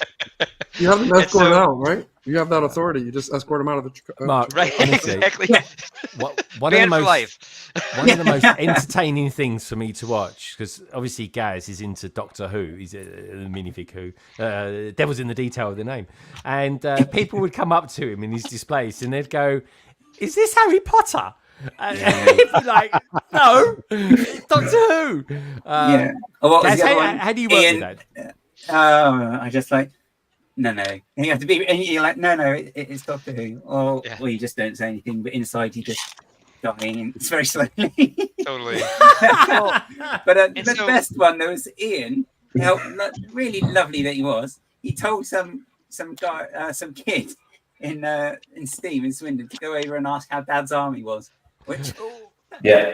You have them And escorted so- out, right? You have that authority. You just escort them out of the. Mark, right? honestly, Exactly. one of the Banned for most life. one of the most entertaining things for me to watch, because obviously Gaz is into Doctor Who. He's a minifig Who. Devil's in the detail of the name. And people would come up to him in his displays and they'd go, "Is this Harry Potter?" And he'd be like, "No, Doctor Who." Yeah. Oh, what was Gaz, the other one? how do you work Ian- with that? Oh, I just like, no. And you have to be, and you're like, no, it's Doctor Who. Or Yeah. well, you just don't say anything, but inside you just dying, and it's very slowly. Totally. But And the so- best one, there was Ian. How really lovely that he was. He told some guy, some kid in Steam in Swindon to go over and ask how Dad's army was, which Yeah.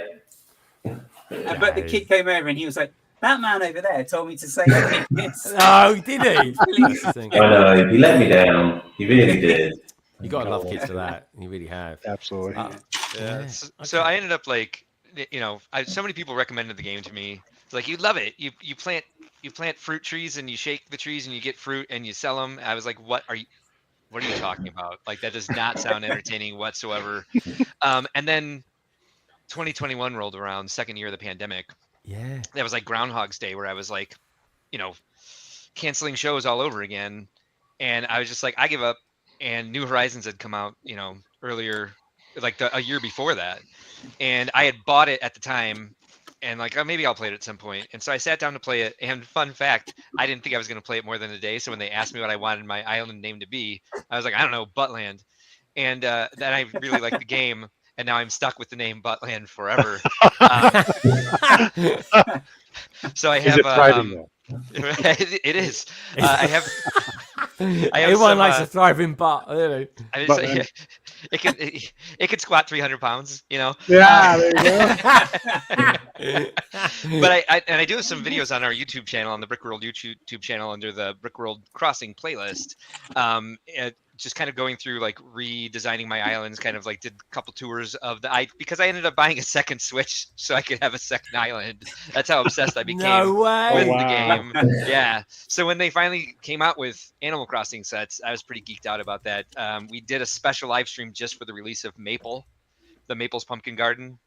But the kid came over and he was like, "That man over there told me to say this." Oh, did he? Please. That's the thing. I know, he let me down. He really did. You got to love kids for that. You really have. Absolutely. Yeah. So I ended up like, so many people recommended the game to me. It's like, you'd love it. You plant fruit trees and you shake the trees and you get fruit and you sell them. I was like, what are you talking about? Like, that does not sound entertaining whatsoever. And then 2021 rolled around, second year of the pandemic. Yeah. That was like Groundhog's Day, where I was like, canceling shows all over again. And I was just like, I give up. And New Horizons had come out, earlier, like a year before that. And I had bought it at the time and like, maybe I'll play it at some point. And so I sat down to play it. And fun fact, I didn't think I was going to play it more than a day. So when they asked me what I wanted my island name to be, I was like, I don't know, Buttland. And then I really liked the game. And now I'm stuck with the name Buttland forever. So I have. Is it thriving though? It is. I have Everyone likes a thriving butt. Really. It could squat 300 pounds. Yeah, there you go. But I do have some videos on our YouTube channel, on the BrickWorld YouTube channel, under the BrickWorld Crossing playlist. Just kind of going through like redesigning my islands, kind of like did a couple tours of because I ended up buying a second Switch so I could have a second island. That's how obsessed I became with the game. Yeah. So when they finally came out with Animal Crossing sets, I was pretty geeked out about that. We did a special live stream just for the release of the Maple's Pumpkin Garden.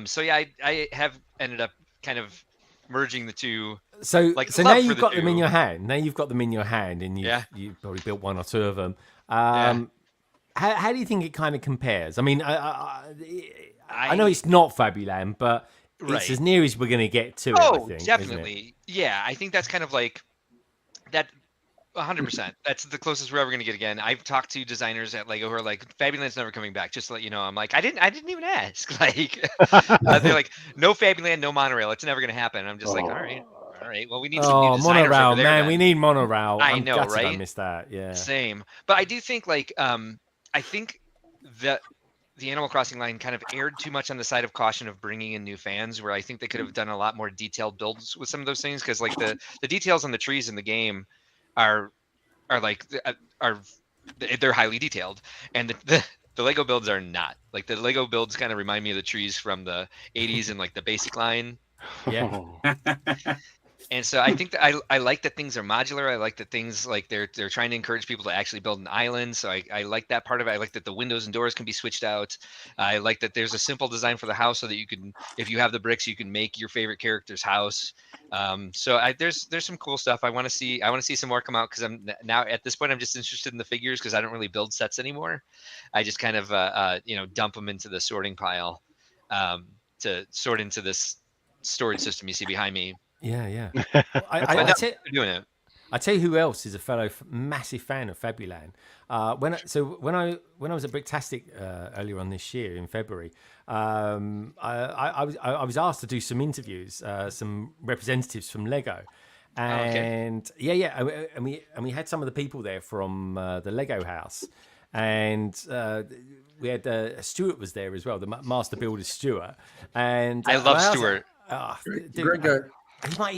So yeah, I have ended up kind of merging the two. So now you've got them in your hand. Now you've got them in your hand, and you've probably built one or two of them. How do you think it kind of compares? I mean, I know it's not Fabuland, but it's as near as we're going to get to it. I think, definitely. Yeah, I think that's kind of like that. 100%. That's the closest we're ever going to get again. I've talked to designers at Lego who are like, Fabuland's never coming back. Just to let you know. I'm like, I didn't even ask. Like, they're like, no Fabuland, no monorail. It's never going to happen. I'm just like, all right. Well, we need some new designers monorail, over there, man. We need monorail. I know, right? I missed that. Yeah. Same. But I do think like, I think that the Animal Crossing line kind of erred too much on the side of caution of bringing in new fans, where I think they could have done a lot more detailed builds with some of those things. Because like the details on the trees in the game are they're highly detailed, and the Lego builds are not. Like the Lego builds kind of remind me of the trees from the 80s and like the basic line. Yeah. And so I think that I like that things are modular. I like that things like they're trying to encourage people to actually build an island. So I like that part of it. I like that the windows and doors can be switched out. I like that there's a simple design for the house so that you can, if you have the bricks, you can make your favorite character's house. So there's some cool stuff. I want to see some more come out, because I'm now at this point I'm just interested in the figures, because I don't really build sets anymore. I just kind of dump them into the sorting pile to sort into this storage system you see behind me. Yeah. I tell you who else is a massive fan of Fabuland. When I was at Bricktastic earlier on this year in February, I was asked to do some interviews, some representatives from Lego, and and we had some of the people there from the Lego house, and we had Stuart was there as well, the master builder Stuart, and I love Stuart. Great guy.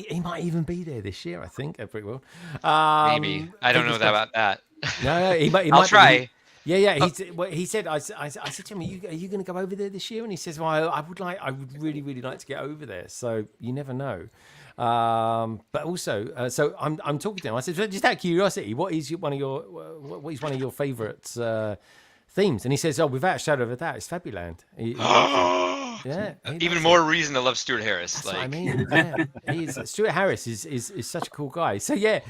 He might even be there this year, I think, at BrickWorld. Maybe. I don't know about that. No, he might. I'll try. He said. I said to him, "Are you going to go over there this year?" And he says, "Well, I would really, really like to get over there." So you never know. But also, so I'm talking to him. I said, just out of curiosity, what is one of your favourite themes? And he says, "Oh, without a shadow of a doubt, it's Fabuland." Yeah, even more reason to love Stuart Harris. That's what I mean. Yeah. Stuart Harris is such a cool guy. So yeah,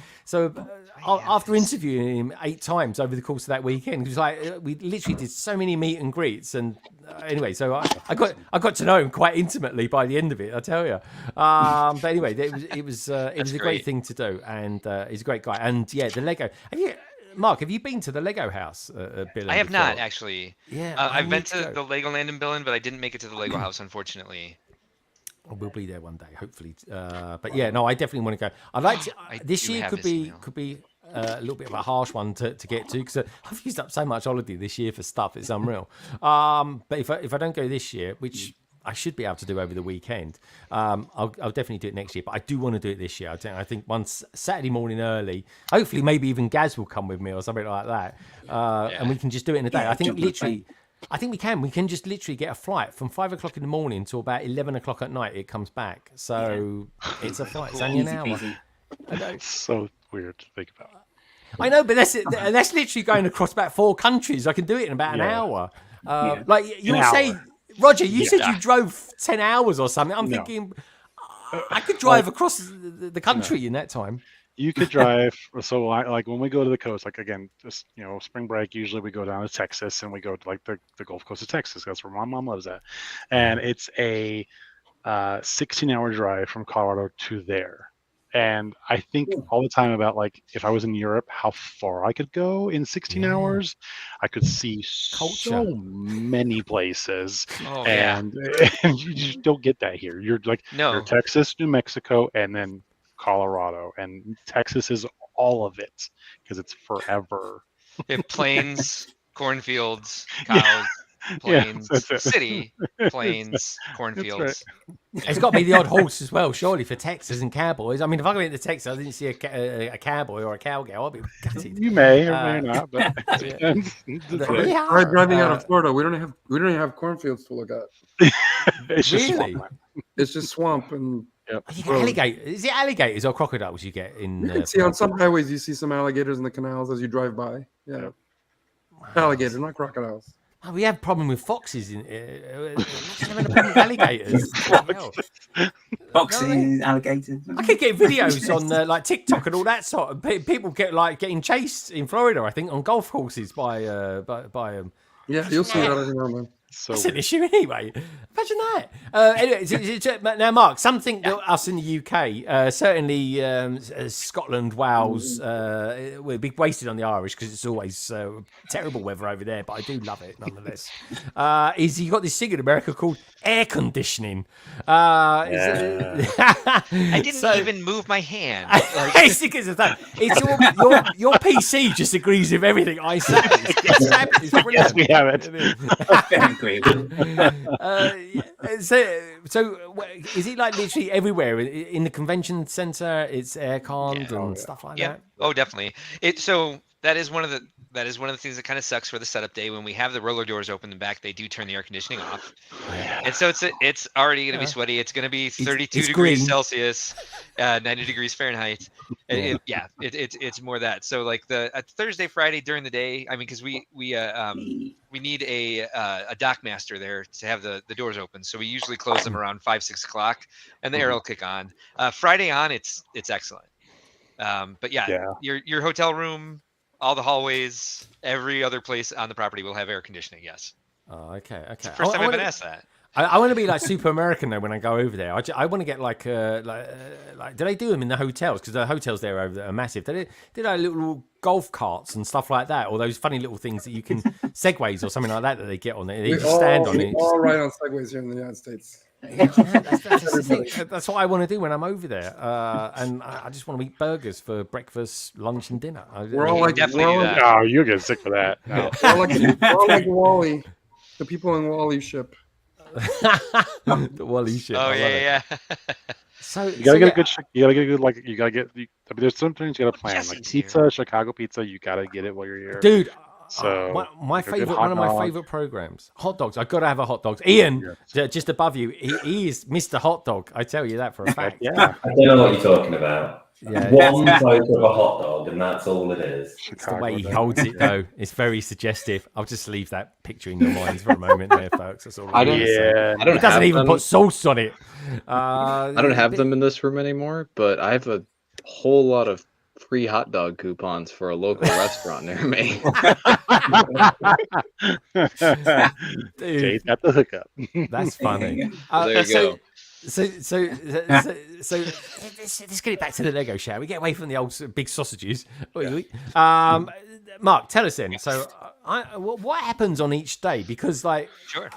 after interviewing him 8 times over the course of that weekend, it was like we literally did so many meet and greets. And anyway, so I got to know him quite intimately by the end of it, I tell you. But anyway, it was a great thing to do, and he's a great guy. And yeah, the Lego. Mark, have you been to the Lego house, Billund? I have not, actually. Yeah, I've been to the Legoland in Billund, but I didn't make it to the Lego house, unfortunately. We'll be there one day, hopefully. But yeah, no, I definitely want to go. I'd like to. This year could be a little bit of a harsh one to get to, because I've used up so much holiday this year for stuff. It's unreal. But if I don't go this year, which I should be able to do over the weekend. I'll definitely do it next year, but I do want to do it this year. I think once Saturday morning early, hopefully maybe even Gaz will come with me or something like that, and we can just do it in a day. Yeah, I think jump on the literally, I think we can. We can just literally get a flight from 5 o'clock in the morning to about 11 o'clock at night. It comes back, so it's a flight. It's only an Easy hour. peasy. I know. It's so weird to think about. I know, but that's literally going across about 4 countries. I can do it in about an hour. Like you'll say, Roger, you said you drove 10 hours or something. I'm thinking I could drive across the country in that time. You could drive. So like when we go to the coast, like again, just spring break. Usually we go down to Texas and we go to like the Gulf Coast of Texas. That's where my mom lives at, and it's a 16-hour drive from Colorado to there. And I think all the time about like if I was in Europe, how far I could go in 16 hours. I could see so many places, and you just don't get that here. You're like you're Texas, New Mexico, and then Colorado, and Texas is all of it because it's forever. Plains, cornfields, cows. Plains, city, plains, cornfields. It's got to be the odd horse as well, surely, for Texas and cowboys. I mean, if I went to Texas, I didn't see a cowboy or a cowgirl, I'd be gutted. You may or may not, but driving out of Florida, we don't even have cornfields to look at. It's just swamp. It's just swamp and. You get alligators. Is it alligators or crocodiles you get in? You can see on some highways, you see some alligators in the canals as you drive by. Yeah, alligators, not crocodiles. Oh, we have a problem with foxes. Having a problem with alligators. Foxes, alligators. I could get videos on like TikTok and all that sort of. People getting chased in Florida, I think, on golf courses by them. Yeah, you'll see that every now and then. That's an issue anyway. Imagine that. Anyway, now, Mark, something that us in the UK, certainly Scotland, Wales, we're big wasted on the Irish because it's always terrible weather over there, but I do love it nonetheless. Is you got this thing in America called air conditioning. I didn't even move my hand. It's because of that. It's your PC just agrees with everything I say. It's brilliant. Yes, we have it. So is it like literally everywhere in the convention center? It's air-conned and stuff like that. Oh, definitely. So that is one of the things that kind of sucks for the setup day. When we have the roller doors open in the back, they do turn the air conditioning off, and so it's already going to be sweaty. It's going to be 32 degrees Celsius, 90 degrees Fahrenheit. It's more that. So like the Thursday, Friday during the day. I mean, because we need a dock master there to have the doors open. So we usually close them around 5-6 o'clock, and the air will kick on. Friday on, it's excellent. But your hotel room, all the hallways, every other place on the property will have air conditioning. Yes. Oh, okay. It's the first time I've been asked that. I want to be like super American though when I go over there. I want to get like do they do them in the hotels? Because the hotels there over there are massive. Do they little golf carts and stuff like that, or those funny little things that you can segways or something like that they get on there. They just stand on it. All right on segways here in the United States. That's what I want to do when I'm over there, and I just want to eat burgers for breakfast, lunch, and dinner. We're all like, oh, you'll get sick for that. No. we're all like Wally, the people in Wally ship. The Wally ship. Oh yeah. So you gotta get a good. You gotta get a good. Like you gotta get. I mean, there's some things you gotta plan. Like pizza, Chicago pizza. You gotta get it while you're here, dude. So my favorite, one of my favorite programs, hot dogs. I've got to have a hot dog. Ian, just above you, he is Mr. Hot Dog. I tell you that for a fact. Yeah, I don't know what you're talking about. Yeah. One type of a hot dog, and that's all it is. It's the way he holds it, though. It's very suggestive. I'll just leave that picture in your minds for a moment, there, folks. That's all. I don't it doesn't even put sauce on it. I don't have them in this room anymore, but I have a whole lot of free hot dog coupons for a local restaurant near me. Dude, at the hookup. That's funny. There you go. So let's get it back to the Lego, shall we? Get away from the old big sausages. Mark, tell us then. So, what happens on each day? Because, like,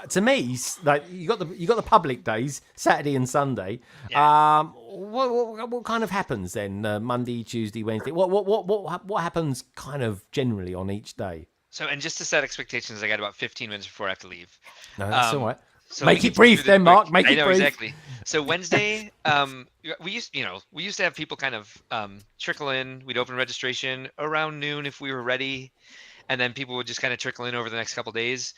to me, like you got the public days, Saturday and Sunday. Yeah. What kind of happens then? Monday, Tuesday, Wednesday. What happens kind of generally on each day? So, and just to set expectations, I got about 15 minutes before I have to leave. No, that's all right. So Make we can it brief do the then, quick- Mark. Make I it know brief. exactly. So Wednesday, we used to have people kind of trickle in. We'd open registration around noon if we were ready, and then people would just kind of trickle in over the next couple days.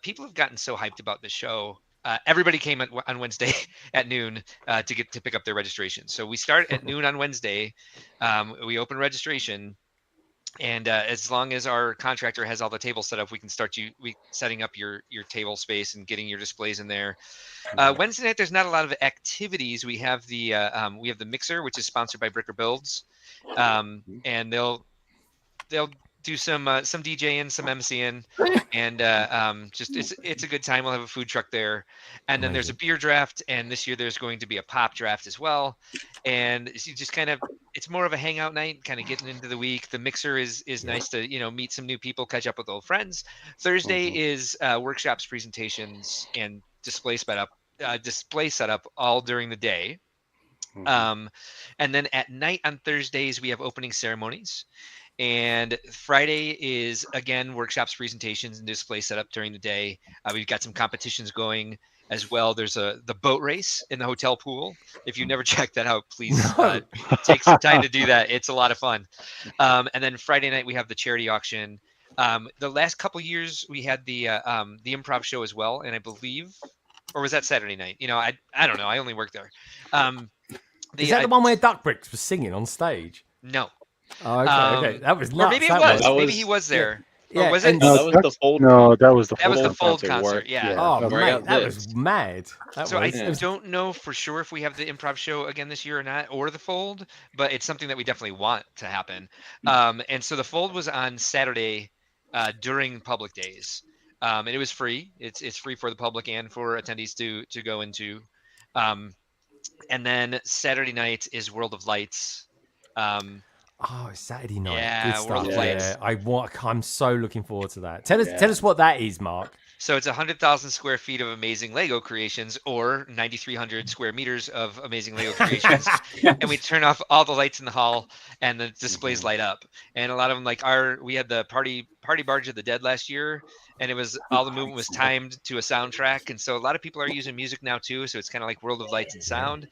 People have gotten so hyped about the show. Everybody came on Wednesday at noon to pick up their registration. So we start at noon on Wednesday. We open registration. And as long as our contractor has all the tables set up, we can start setting up your table space and getting your displays in there. Wednesday night, there's not a lot of activities. We have the mixer, which is sponsored by Bricker Builds, and they'll do some DJing, some MCing, and just it's a good time. We'll have a food truck there, and then there's a beer draft, and this year there's going to be a pop draft as well. And you just kind of, it's more of a hangout night, kind of getting into the week. The mixer is nice to meet some new people, catch up with old friends. Thursday is workshops, presentations, and display setup all during the day. And then at night on Thursdays we have opening ceremonies. And Friday is, again, workshops, presentations, and display setup during the day. We've got some competitions going as well. There's the boat race in the hotel pool. If you've never checked that out, please take some time to do that. It's a lot of fun. And then Friday night, we have the charity auction. The last couple years, we had the improv show as well. And I believe, or was that Saturday night? I don't know. I only work there. Is that the one where Duck Bricks was singing on stage? No. Oh, okay. That was nuts. Or maybe it was. Maybe he was there. Yeah. Or was it? No, that was the Fold. No, that was the That was the Fold concert concert. where- Yeah. Oh, where I mate, got that this. was mad. I don't know for sure if we have the improv show again this year or not, or the Fold, but it's something that we definitely want to happen. And so the Fold was on Saturday during public days, and it was free. It's free for the public and for attendees to go into. And then Saturday night is World of Lights. Oh, it's Saturday night. Yeah, Good World stuff. of Lights. I'm so looking forward to that. Tell us what that is, Mark. So it's 100,000 square feet of amazing Lego creations, or 9,300 square meters of amazing Lego creations. And we turn off all the lights in the hall, and the displays light up. And a lot of them, we had the party barge of the dead last year, and it was all the movement was timed to a soundtrack. And so a lot of people are using music now too. So it's kind of like World of Lights and sound.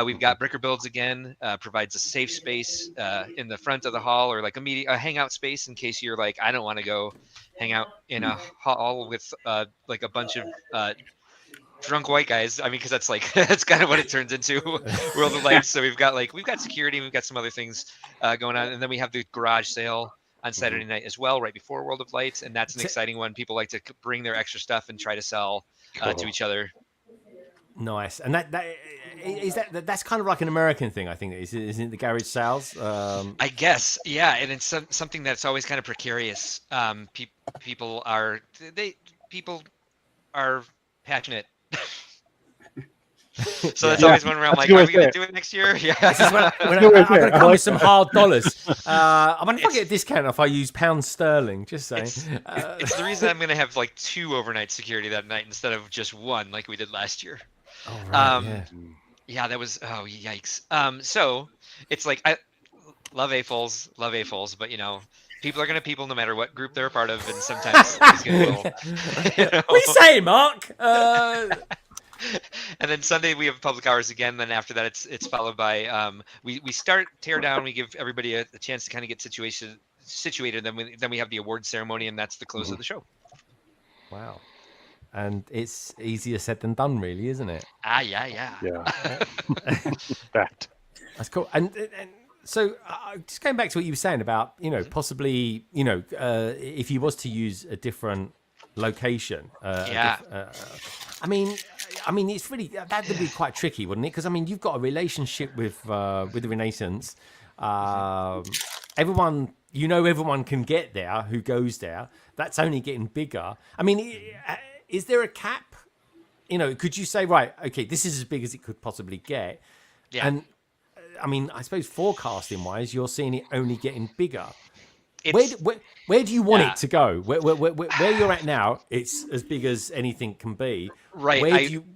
We've got Bricker Builds again, provides a safe space in the front of the hall, or like a hangout space in case you're like, I don't want to go hang out in a hall with like a bunch of drunk white guys. I mean, because that's like that's kind of what it turns into. World of Lights. So we've got security, and we've got some other things going on, and then we have the garage sale on Saturday night as well, right before World of Lights, and that's an exciting one. People like to bring their extra stuff and try to sell to each other. Nice. And that's kind of like an American thing, I think. Isn't it the garage sales? I guess, yeah, and it's something that's always kind of precarious. People are passionate. So that's always one where I'm like, are we going to do it next year? Yeah. This is when I'm going to come with some hard dollars. I wonder if I get a discount if I use pounds sterling, just saying. It's the reason I'm going to have like 2 overnight security that night instead of just 1 like we did last year. Oh, right, yeah, that was, oh, yikes. So it's like, I love AFOLs, but people are going to people no matter what group they're a part of, and sometimes it's going to What are you saying, Mark? And then Sunday we have public hours again. Then after that, it's followed by we start tear down. We give everybody a chance to kind of get situated. Then we have the award ceremony, and that's the close of the show. Wow, and it's easier said than done, really, isn't it? Yeah. That's cool. And so just going back to what you were saying about possibly if you was to use a different location. I mean, it's really that would be quite tricky, wouldn't it? Because I mean, you've got a relationship with the Renaissance. Everyone can get there who goes there. That's only getting bigger. I mean, is there a cap? Could you say, right, okay, this is as big as it could possibly get? Yeah. And I mean, I suppose forecasting wise, you're seeing it only getting bigger. Where do you want it to go? Where you're at now, it's as big as anything can be. Right.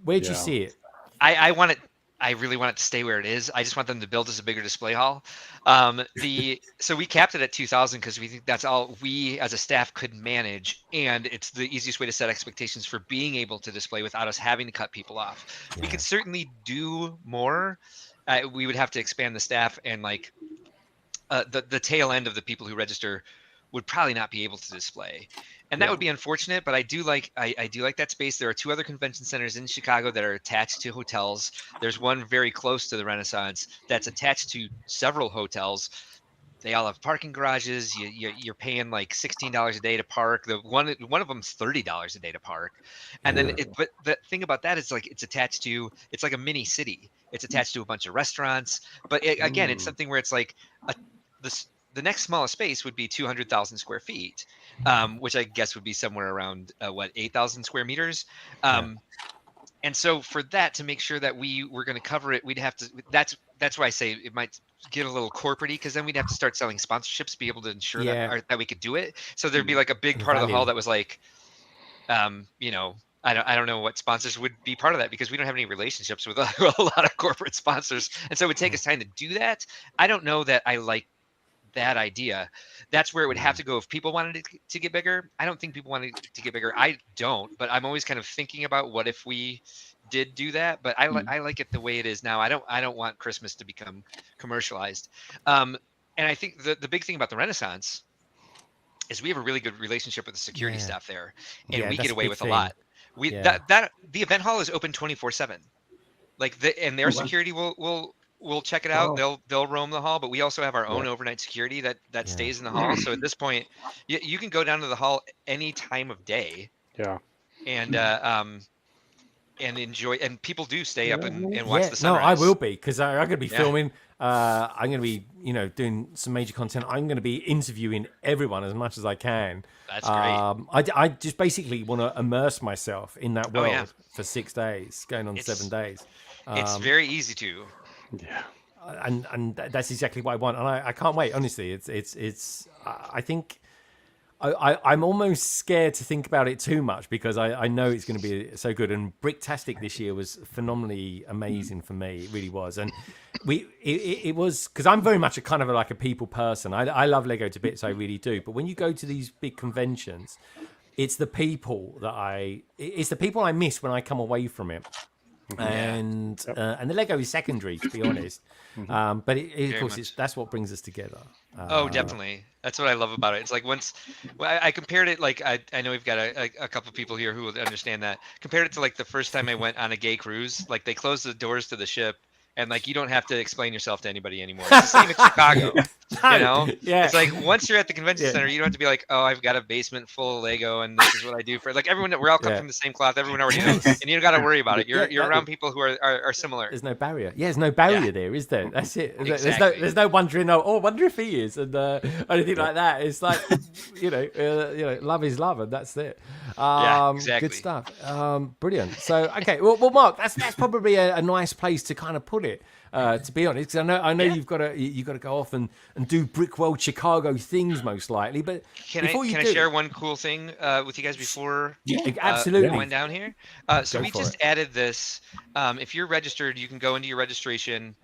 Where do you see it? I want it I really want it to stay where it is. I just want them to build us a bigger display hall. So we capped it at 2,000 because we think that's all we as a staff could manage, and it's the easiest way to set expectations for being able to display without us having to cut people off. We could certainly do more. We would have to expand the staff, and like the tail end of the people who register would probably not be able to display, and that would be unfortunate. But I do like that space. There are 2 other convention centers in Chicago that are attached to hotels. There's one very close to the Renaissance that's attached to several hotels. They all have parking garages. You're paying like $16 a day to park. The one of them's $30 a day to park, and then but the thing about that is like it's like a mini city. It's attached to a bunch of restaurants, but again, it's something where it's like the next smallest space would be 200,000 square feet, which I guess would be somewhere around 8,000 square meters. And so for that, to make sure that we were going to cover it, we'd have to. That's why I say it might get a little corporate-y, because then we'd have to start selling sponsorships to be able to ensure that we could do it. So there'd be like a big part of the hall that was like, I don't know what sponsors would be part of that, because we don't have any relationships with a lot of corporate sponsors, and so it would take us time to do that. I don't know that I like that idea. That's where it would have to go if people wanted it to get bigger. I don't think people wanted it to get bigger. I don't, but I'm always kind of thinking about what if we did do that. But I like it the way it is now. I don't want Christmas to become commercialized. And I think the big thing about the Renaissance is we have a really good relationship with the security staff there, and we get away with a lot. The event hall is open 24/7. Like and their security will check it out. They'll roam the hall, but we also have our own overnight security that stays in the hall. So at this point, you can go down to the hall any time of day. Yeah. And enjoy. And people do stay up and watch the sunrise. No, I will be, because I'm going to be filming. I'm going to be, doing some major content. I'm going to be interviewing everyone as much as I can. That's great. I just basically want to immerse myself in that world for 6 days, going on 7 days. It's very easy to. Yeah. And that's exactly what I want, and I can't wait. Honestly, it's. I think I'm almost scared to think about it too much, because I know it's going to be so good. And Bricktastic this year was phenomenally amazing for me. It really was, and it was, because I'm very much a kind of like a people person. I love Lego to bits, I really do. But when you go to these big conventions, it's the people it's the people I miss when I come away from it. And the Lego is secondary, to be honest, but of course that's what brings us together. Definitely, that's what I love about it. It's like I compared it, like I know we've got a couple people here who will understand that. Compared it to like the first time I went on a gay cruise. Like they closed the doors to the ship, and like you don't have to explain yourself to anybody anymore. It's the same in Chicago. It's like once you're at the convention center, you don't have to be like, oh, I've got a basement full of Lego and this is what I do for like everyone. We're all come from the same cloth. Everyone already knows, and you don't got to worry about it. You're around people who are similar. There's no barrier. There's no barrier there, is there? That's it. Exactly. There's no wondering. Oh, wonder if he is, and anything like that. It's like love is love, and that's it. Exactly. Good stuff. Brilliant. So okay, well, Mark, that's probably a nice place to kind of put it. To be honest, because I know you've got to go off and do BrickWorld Chicago things most likely. But can I share one cool thing with you guys before? Absolutely. We went down here. So we just added this. If you're registered, you can go into your registration.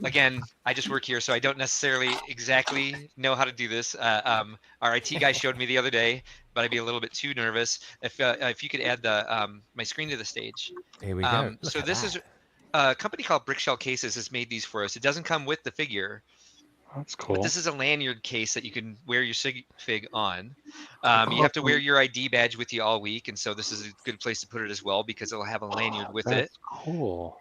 Again, I just work here, so I don't necessarily exactly know how to do this. Our IT guy showed me the other day, but I'd be a little bit too nervous. If you could add my screen to the stage. Here we go. So this is. A company called Brickshell Cases has made these for us. It doesn't come with the figure. That's cool. But this is a lanyard case that you can wear your fig on. You have to wear your ID badge with you all week, and so this is a good place to put it as well, because it'll have a lanyard with it. Cool.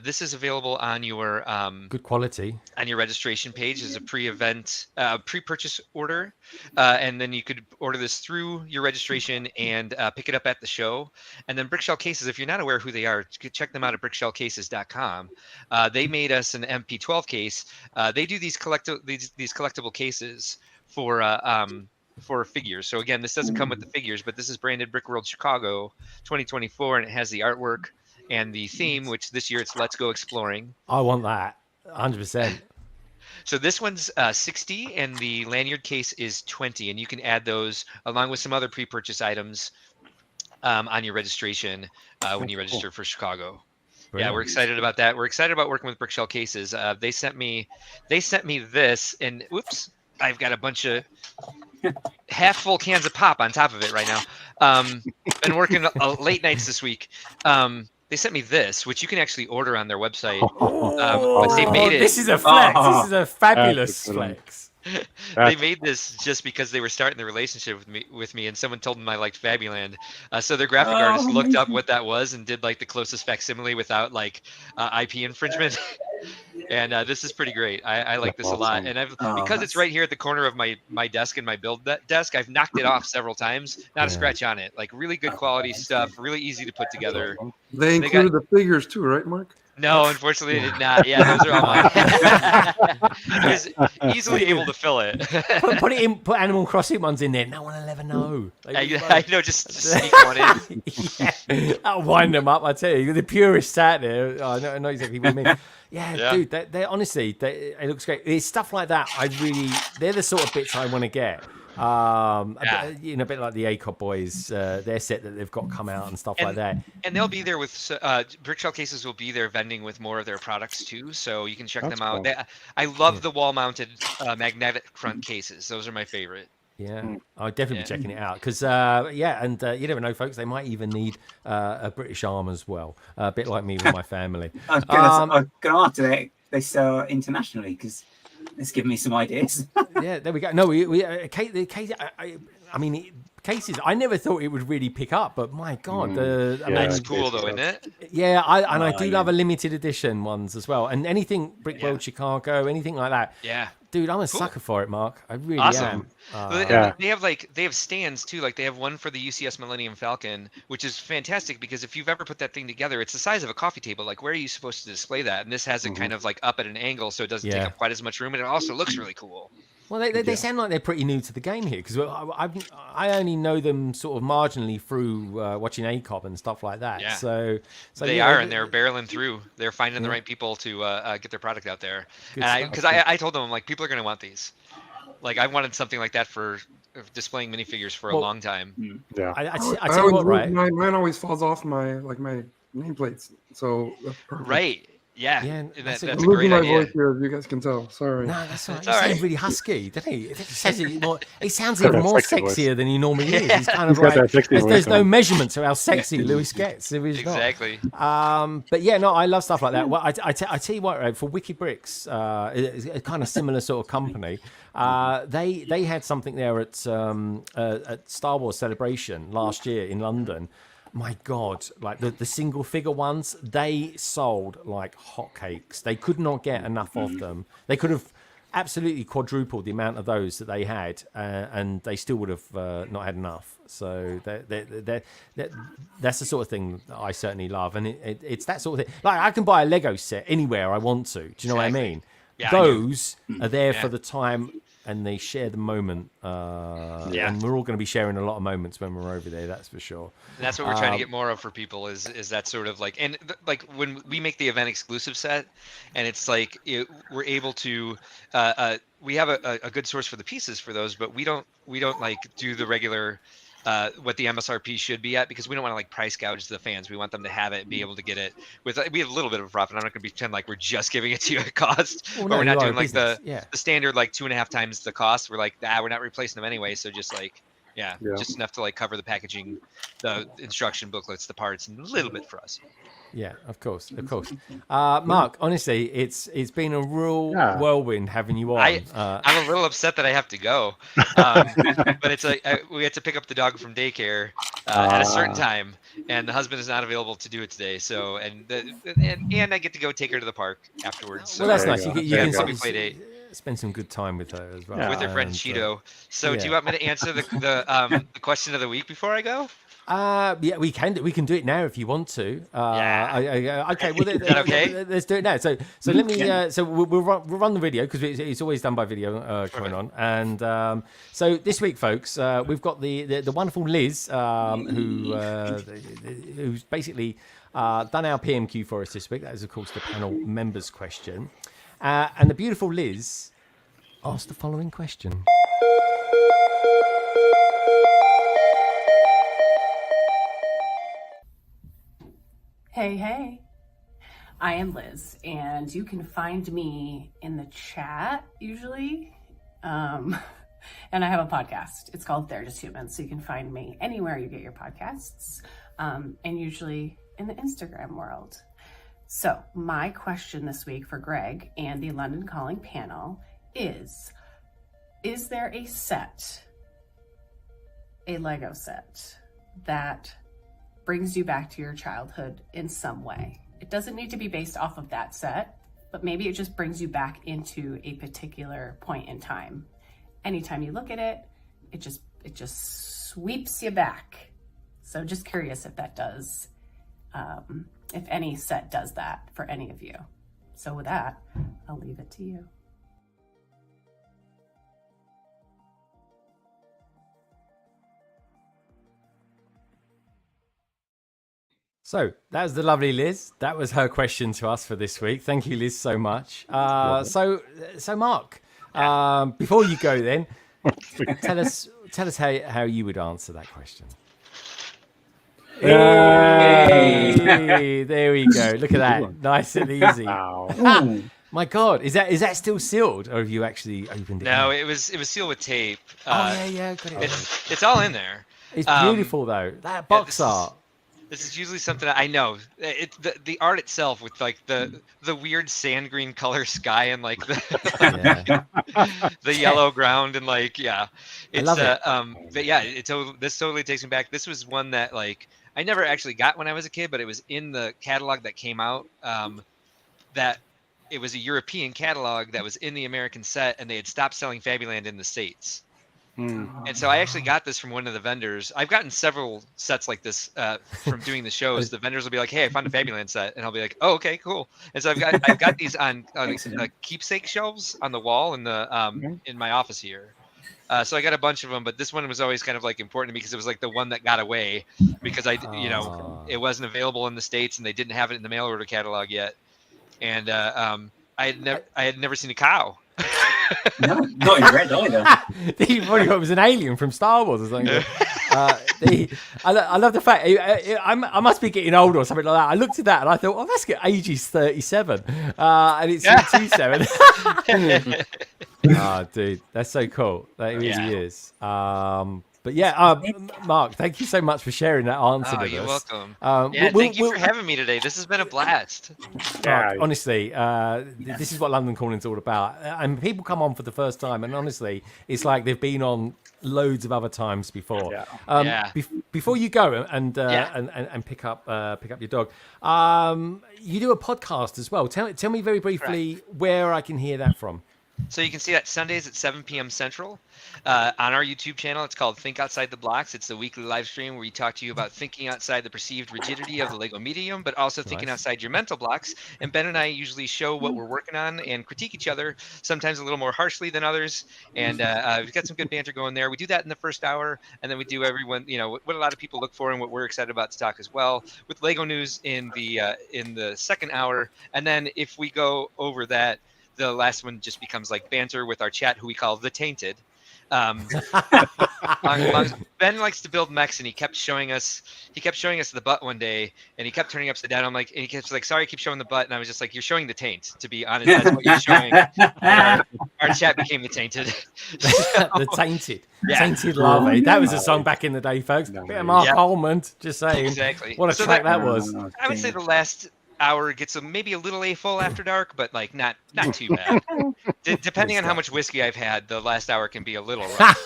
This is available on your good quality on your registration page as a pre-purchase order, and then you could order this through your registration and pick it up at the show. And then Brickshell Cases, if you're not aware who they are, check them out at brickshellcases.com. They made us an MP12 case. They do these collectible cases for figures. So again, this doesn't come with the figures, but this is branded BrickWorld Chicago 2024, and it has the artwork and the theme, which this year it's Let's Go Exploring. I want that 100%. So this one's 60, and the lanyard case is 20, and you can add those along with some other pre-purchase items on your registration when you register for Chicago. Yeah, we're excited about that. We're excited about working with Brickshell Cases. They sent me this, and whoops, I've got a bunch of half full cans of pop on top of it right now. Been working late nights this week. They sent me this, which you can actually order on their website. But they made it. This is a flex. This is a fabulous flex. They made this just because they were starting the relationship with me, and someone told them I liked Fabuland. So their graphic artist looked up what that was and did like the closest facsimile without like IP infringement. And this is pretty great. I like this a lot, and because it's right here at the corner of my desk and my build desk, I've knocked it off several times. Not a scratch on it. Like really good quality stuff, really easy to put together. They included the figures too, right, Mark? No, unfortunately, it did not. Yeah, those are all mine. He was easily able to fill it. Put Animal Crossing ones in there. No one will ever know. I know, just sneak one in. Yeah. I'll wind them up. I tell you, the purists out there. I know exactly what you mean. Yeah, dude. They honestly, it looks great. It's stuff like that. They're the sort of bits I want to get. A bit like the ACOB boys, their set that they've got come out and stuff like that. And they'll be there with Brickshell Cases will be there vending with more of their products too, so you can check them out. Cool. I love the wall-mounted magnetic front cases. Those are my favorite. Yeah, I'll definitely be checking it out because, you never know, folks. They might even need a British arm as well, a bit like me with my family. I was going to ask, do they sell internationally? Because it's given me some ideas. Yeah, there we go. No, we cases. I never thought it would really pick up, but my God, That's cool though, isn't it? Yeah, I do love a limited edition ones as well, and anything BrickWorld Chicago, anything like that. Yeah. Dude, I'm a sucker for it, Mark. I really Awesome. am. They have stands too. Like they have one for the UCS Millennium Falcon, which is fantastic because if you've ever put that thing together, it's the size of a coffee table. Like where are you supposed to display that? And this has it kind of like up at an angle, so it doesn't take up quite as much room, and it also looks really cool. Well, they sound like they're pretty new to the game here because I only know them sort of marginally through watching ACOB and stuff like that. Yeah. So they are, and they're barreling through. They're finding the right people to get their product out there. Because I told them, I'm like, people are going to want these. Like I wanted something like that for displaying minifigures for a long time. Yeah. I tell you what, right? Mine always falls off my nameplates. So that's perfect. Right. Yeah, that's a I'm great losing my idea. voice here, if you guys can tell. Sorry. No, that's all right. It's all right. He sounds really husky, doesn't he? He sounds even more sexy voice. sexier than he normally is. He's kind of He's got that like sexy voice there's no on. measurement to how sexy Lewis gets if he's Exactly. not. But yeah, no, I love stuff like that. Well, I tell you what, right, for Wiki Bricks, it's a kind of similar sort of company. They had something there at Star Wars Celebration last year in London. My God, like the single figure ones, they sold like hotcakes. They could not get enough of them. They could have absolutely quadrupled the amount of those that they had, and they still would have not had enough. So that's the sort of thing that I certainly love, and it's that sort of thing. Like I can buy a Lego set anywhere I want to. Do you know what I mean? Yeah, those are there for the time. And they share the moment, and we're all going to be sharing a lot of moments when we're over there. That's for sure. And that's what we're trying to get more of for people is that sort of like, and like when we make the event exclusive set, and it's like we're able to, we have a good source for the pieces for those, but we don't like do the regular. What the MSRP should be at because we don't want to like price gouge the fans. We want them to have it, be able to get it with. We have a little bit of a profit. I'm not going to pretend like we're just giving it to you at cost, but we're not doing like the standard like 2.5 times the cost. We're like, we're not replacing them anyway. So just like, just enough to like cover the packaging, the instruction booklets, the parts, and a little bit for us. Yeah, of course. Mark, honestly, it's been a real whirlwind having you on. I'm a little upset that I have to go, but it's like we had to pick up the dog from daycare at a certain time, and the husband is not available to do it today. So and I get to go take her to the park afterwards. So well, that's nice. You can probably play date. Spend some good time with her as well. With her friend Cheeto. So do you want me to answer the question of the week before I go? Yeah, we can do it now if you want to. Okay. Well, is that okay? Let's do it now. So let me. So we'll run the video because it's always done by video going on. And so this week, folks, we've got the wonderful Liz, who's basically done our PMQ for us this week. That is, of course, the panel members question. And the beautiful Liz asked the following question. Hey, I am Liz, and you can find me in the chat usually. And I have a podcast. It's called They're Just Humans, so you can find me anywhere you get your podcasts, and usually in the Instagram world. So my question this week for Greg and the London Calling panel is there a set, a Lego set, that brings you back to your childhood in some way? It doesn't need to be based off of that set, but maybe it just brings you back into a particular point in time. Anytime you look at it, it just sweeps you back. So just curious if that does, if any set does that for any of you. So with that, I'll leave it to you. So that was the lovely Liz. That was her question to us for this week. Thank you, Liz, so much. So Mark, before you go, then tell us how you would answer that question. Hey, there we go. Look at that, nice and easy. Wow. My God, is that still sealed, or have you actually opened it? No, it was sealed with tape. Yeah, got it. It's all in there. It's beautiful though. That box art. This is usually something I know. The art itself with like the weird sand green color sky and like the the yellow ground and like it's I love it. But yeah, this totally takes me back. This was one that like I never actually got when I was a kid, but it was in the catalog that came out. That it was a European catalog that was in the American set, and they had stopped selling Fabuland in the States. And so I actually got this from one of the vendors. I've gotten several sets like this from doing the shows. The vendors will be like, "Hey, I found a Fabuland set," and I'll be like, "Oh, okay, cool." And so I've got these on keepsake shelves on the wall in the in my office here. So I got a bunch of them, but this one was always kind of like important to me because it was like the one that got away because it wasn't available in the States and they didn't have it in the mail order catalog yet. And I had never seen a cow. No, not in red either. He probably thought it was an alien from Star Wars or something. I love the fact I must be getting older or something like that. I looked at that and I thought, that's good. Age is 37, and it's 27. Dude, that's so cool. That really is. But Mark, thank you so much for sharing that answer with us. You're welcome. Thank you for having me today. This has been a blast. Honestly, this is what London Calling's all about. And people come on for the first time, and honestly, it's like they've been on loads of other times before. Before you go and pick up your dog, you do a podcast as well. Tell me very briefly where I can hear that from. So you can see that Sundays at 7 p.m. Central on our YouTube channel. It's called Think Outside the Blocks. It's the weekly live stream where we talk to you about thinking outside the perceived rigidity of the Lego medium, but also thinking outside your mental blocks. And Ben and I usually show what we're working on and critique each other, sometimes a little more harshly than others. And we've got some good banter going there. We do that in the first hour, and then we do everyone, what a lot of people look for and what we're excited about to talk as well, with Lego news in the second hour. And then if we go over that, the last one just becomes like banter with our chat, who we call the Tainted. Ben likes to build mechs, and he kept showing us the butt one day, and he kept turning upside down. And he kept like, "Sorry, I keep showing the butt," and I was just like, "You're showing the taint." To be honest, that's what you're showing. Our chat became the Tainted. The Tainted, Tainted Larvae. That was a song back in the day, folks. Bit of Mark Holman, just saying. Exactly. What a track that was. I would say the last hour gets maybe a little full after dark, but like not too bad. Depending on how much whiskey I've had, the last hour can be a little rough.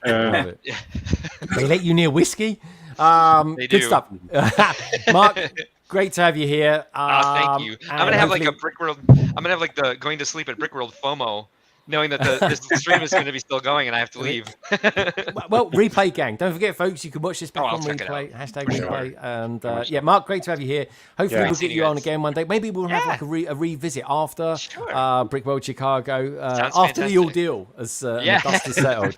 They let you near whiskey. They do. Good stuff. Mark, great to have you here. Thank you. I'm gonna have like a BrickWorld. I'm gonna have like the going to sleep at BrickWorld FOMO, knowing that this stream is going to be still going and I have to leave. Well, replay gang. Don't forget, folks, you can watch this back on replay. Hashtag replay. And Mark, great to have you here. Hopefully we'll get you on again one day. Maybe we'll have like a revisit after BrickWorld Chicago, after the ordeal as the dust has settled.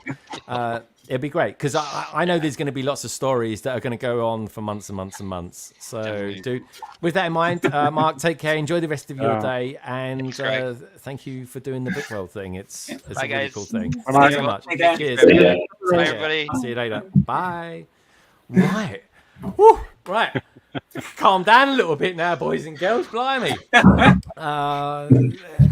It'd be great because I know there's going to be lots of stories that are going to go on for months and months and months. So, dude, with that in mind, Mark, take care. Enjoy the rest of your day, and thank you for doing the BrickWorld thing. It's a really cool thing. Thanks so much. Cheers. Bye, everybody. See you later. Bye. Right. Woo. Right. Calm down a little bit now, boys and girls. Blimey. I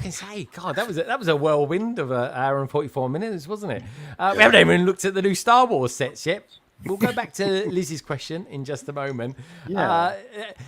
can say, God, that was a whirlwind of an hour and 44 minutes, wasn't it? We haven't even looked at the new Star Wars sets yet. We'll go back to Liz's question in just a moment. Yeah.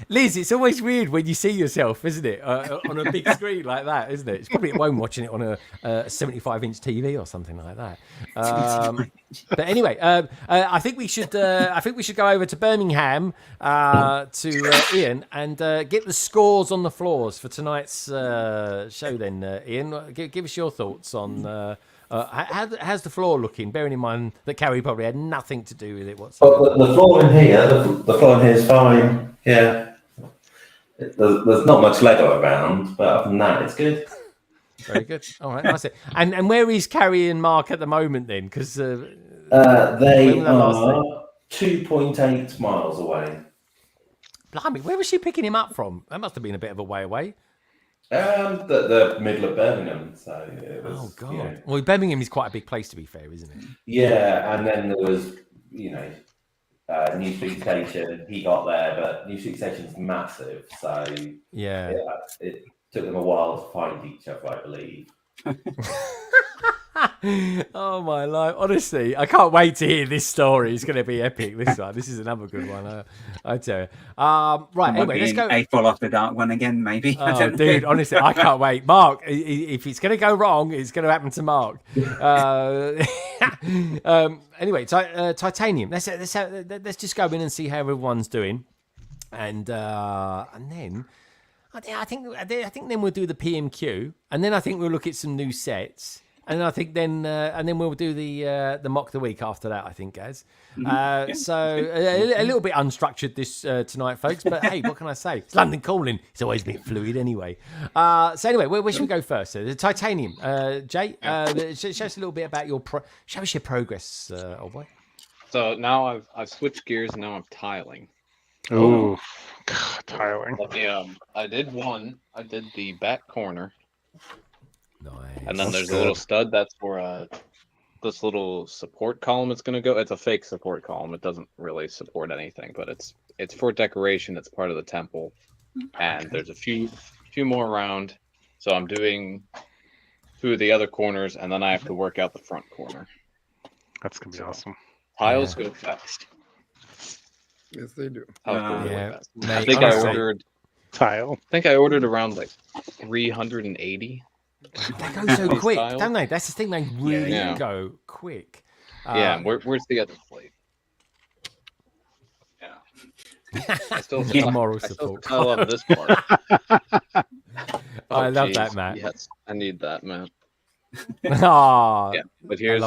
Liz, it's always weird when you see yourself, isn't it? On a big screen like that, isn't it? It's probably at home watching it on a 75-inch TV or something like that. But anyway, I think we should go over to Birmingham to Ian and get the scores on the floors for tonight's show. Then, Ian, give us your thoughts on. How's the floor looking? Bearing in mind that Carrie probably had nothing to do with it whatsoever. But the floor in here, the floor in here is fine. Yeah, there's not much Lego around, but other than that, it's good. Very good. All right, that's it. And where is Carrie and Mark at the moment then? Because they are 2.8 miles away. Blimey, where was she picking him up from? That must have been a bit of a way away. The middle of Birmingham. So it was, oh God! You know, well, Birmingham is quite a big place, to be fair, isn't it? Yeah, and then there was, New Street Station. He got there, but New Street Station's massive, so yeah, it took them a while to find each other, I believe. Oh my life! Honestly, I can't wait to hear this story. It's going to be epic. This one. This is another good one. I tell you. Right. Anyway, let's go. A Fall After Dark one again, maybe. Oh, dude, honestly, I can't wait. Mark, if it's going to go wrong, it's going to happen to Mark. Anyway, titanium. Let's just go in and see how everyone's doing, and then. I think then we'll do the PMQ, and then I think we'll look at some new sets. And I think then we'll do the mock of the week after that. I think, guys. So a little bit unstructured this tonight, folks. But hey, what can I say? It's London calling. It's always a bit fluid anyway. So anyway, where should we go first? The titanium. Jay, show us a little bit about show us your progress, old boy. So now I've switched gears and now I'm tiling. Oh, tiling. I did one. I did the back corner. Nice. And then there's a little stud that's for this little support column it's going to go. It's a fake support column. It doesn't really support anything, but it's for decoration. It's part of the temple. And there's a few more around. So I'm doing 2 of the other corners, and then I have to work out the front corner. That's going to be awesome. Tiles go fast. Yes, they do. Fast. Mate, I think honestly, I ordered tile. I think I ordered around like 380. They go so quick, don't they? That's the thing. They really go quick. Where's the other plate? Yeah. I still moral support. I love this part. I love that, Matt. Yes, I need that, man. Oh, yeah. But here's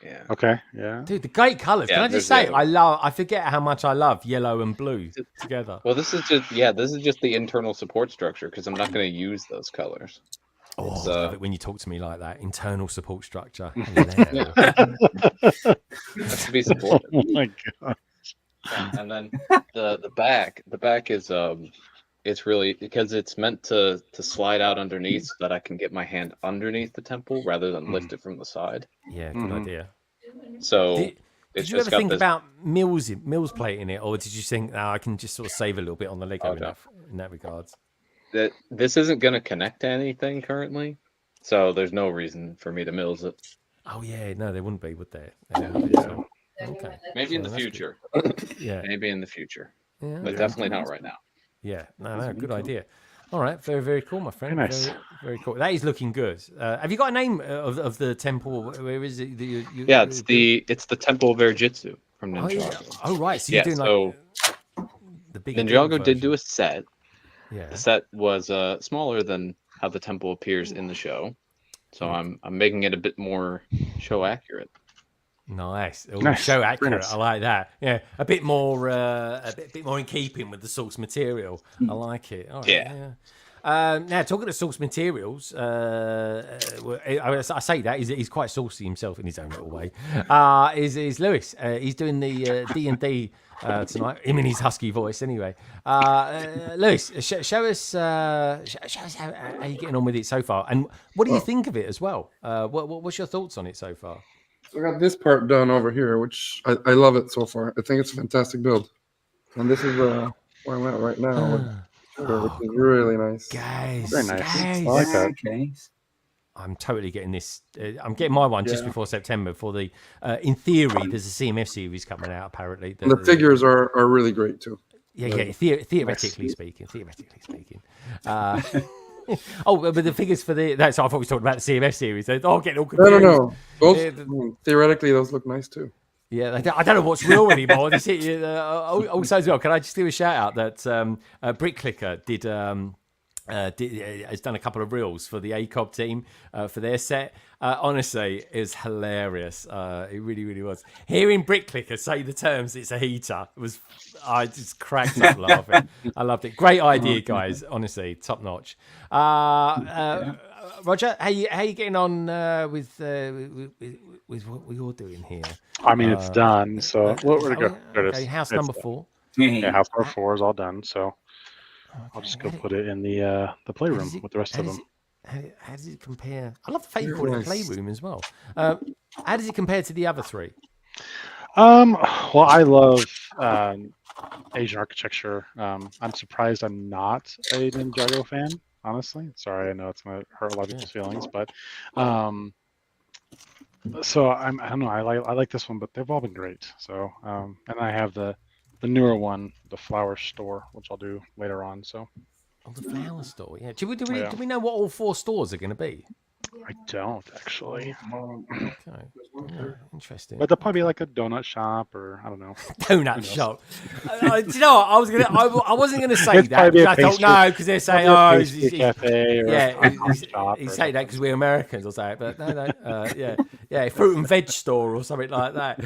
yeah. Okay. Yeah. Dude, the great colours. Can I just say, I forget how much I love yellow and blue together. Well, this is just the internal support structure because I'm not going to use those colors. Oh, I love it when you talk to me like that. Internal support structure. That's to be supported. Oh my god. And then the back is it's really because it's meant to slide out underneath so that I can get my hand underneath the temple rather than lift it from the side. Yeah, good idea. So did you ever think about mills plating it, or did you think I can just sort of save a little bit on the Lego in that regards? This isn't going to connect to anything currently, so there's no reason for me to mills it. Oh yeah, no, there wouldn't be, would there? Okay. Maybe in the future. Yeah. Maybe in the future. Yeah, but definitely not right now. Yeah, no, good idea. All right, very, very cool, my friend. Very nice. Very cool. That is looking good. Have you got a name of the temple? Where is it? It's the Temple of Verjitsu from Ninjago. Oh, right. So you're doing the big Ninjago did do a set. Yeah. The set was smaller than how the temple appears in the show, so I'm making it a bit more show accurate. Nice. Nice. Show accurate. Nice. I like that. Yeah, a bit more in keeping with the source material. I like it. All right, yeah. Now, talking of source materials, I say that he's quite saucy himself in his own little way. Is Lewis? He's doing the D&D tonight. Him in his husky voice, anyway. Lewis, show us how you're getting on with it so far, and what do you think of it as well? What's your thoughts on it so far? So I got this part done over here, which I love it so far. I think it's a fantastic build. And this is where I'm at right now, which is really nice. Guys, Very nice. guys. I like that. Okay. I'm totally getting this. I'm getting my one just before September for the. In theory, there's a CMF series coming out. Apparently, The figures are really great too. Yeah. Theoretically speaking. But the figures for the. That's. I thought we were talking about the CMF series. They're all getting all confused. No. Those, theoretically, those look nice too. Yeah, I don't know what's real anymore. Also, as well, can I just do a shout out that Brick Clicker has done a couple of reels for the ACOB team for their set. Honestly, it was hilarious. It really, really was. Hearing Brick Clicker say the terms "it's a heater" I just cracked up laughing. I loved it. Great idea, guys. Honestly, top notch. Roger, how you getting on with what you're doing here? I mean, it's done. So we're gonna go. Okay, house number 4. Yeah, house number 4 is all done. So I'll just go put it in the playroom with the rest of them. How does it compare? I love the fact you call it a playroom as well. How does it compare to the other 3? Well, I love Asian architecture. I'm surprised I'm not a Ninjago fan, honestly. Sorry, I know it's gonna hurt a lot of people's feelings, but so I don't know. I like this one, but they've all been great. So and I have the newer one, the flower store, which I'll do later on. So the flower store, yeah. Do we know what all 4 stores are going to be? I don't actually. Okay. Yeah, interesting. But they'll probably be like a donut shop, or I don't know. Donut shop. Do you know what? I wasn't gonna say that because I thought no, because they're saying he's cafe or shop. He's saying that because we're Americans or something. But no, fruit and veg store or something like that.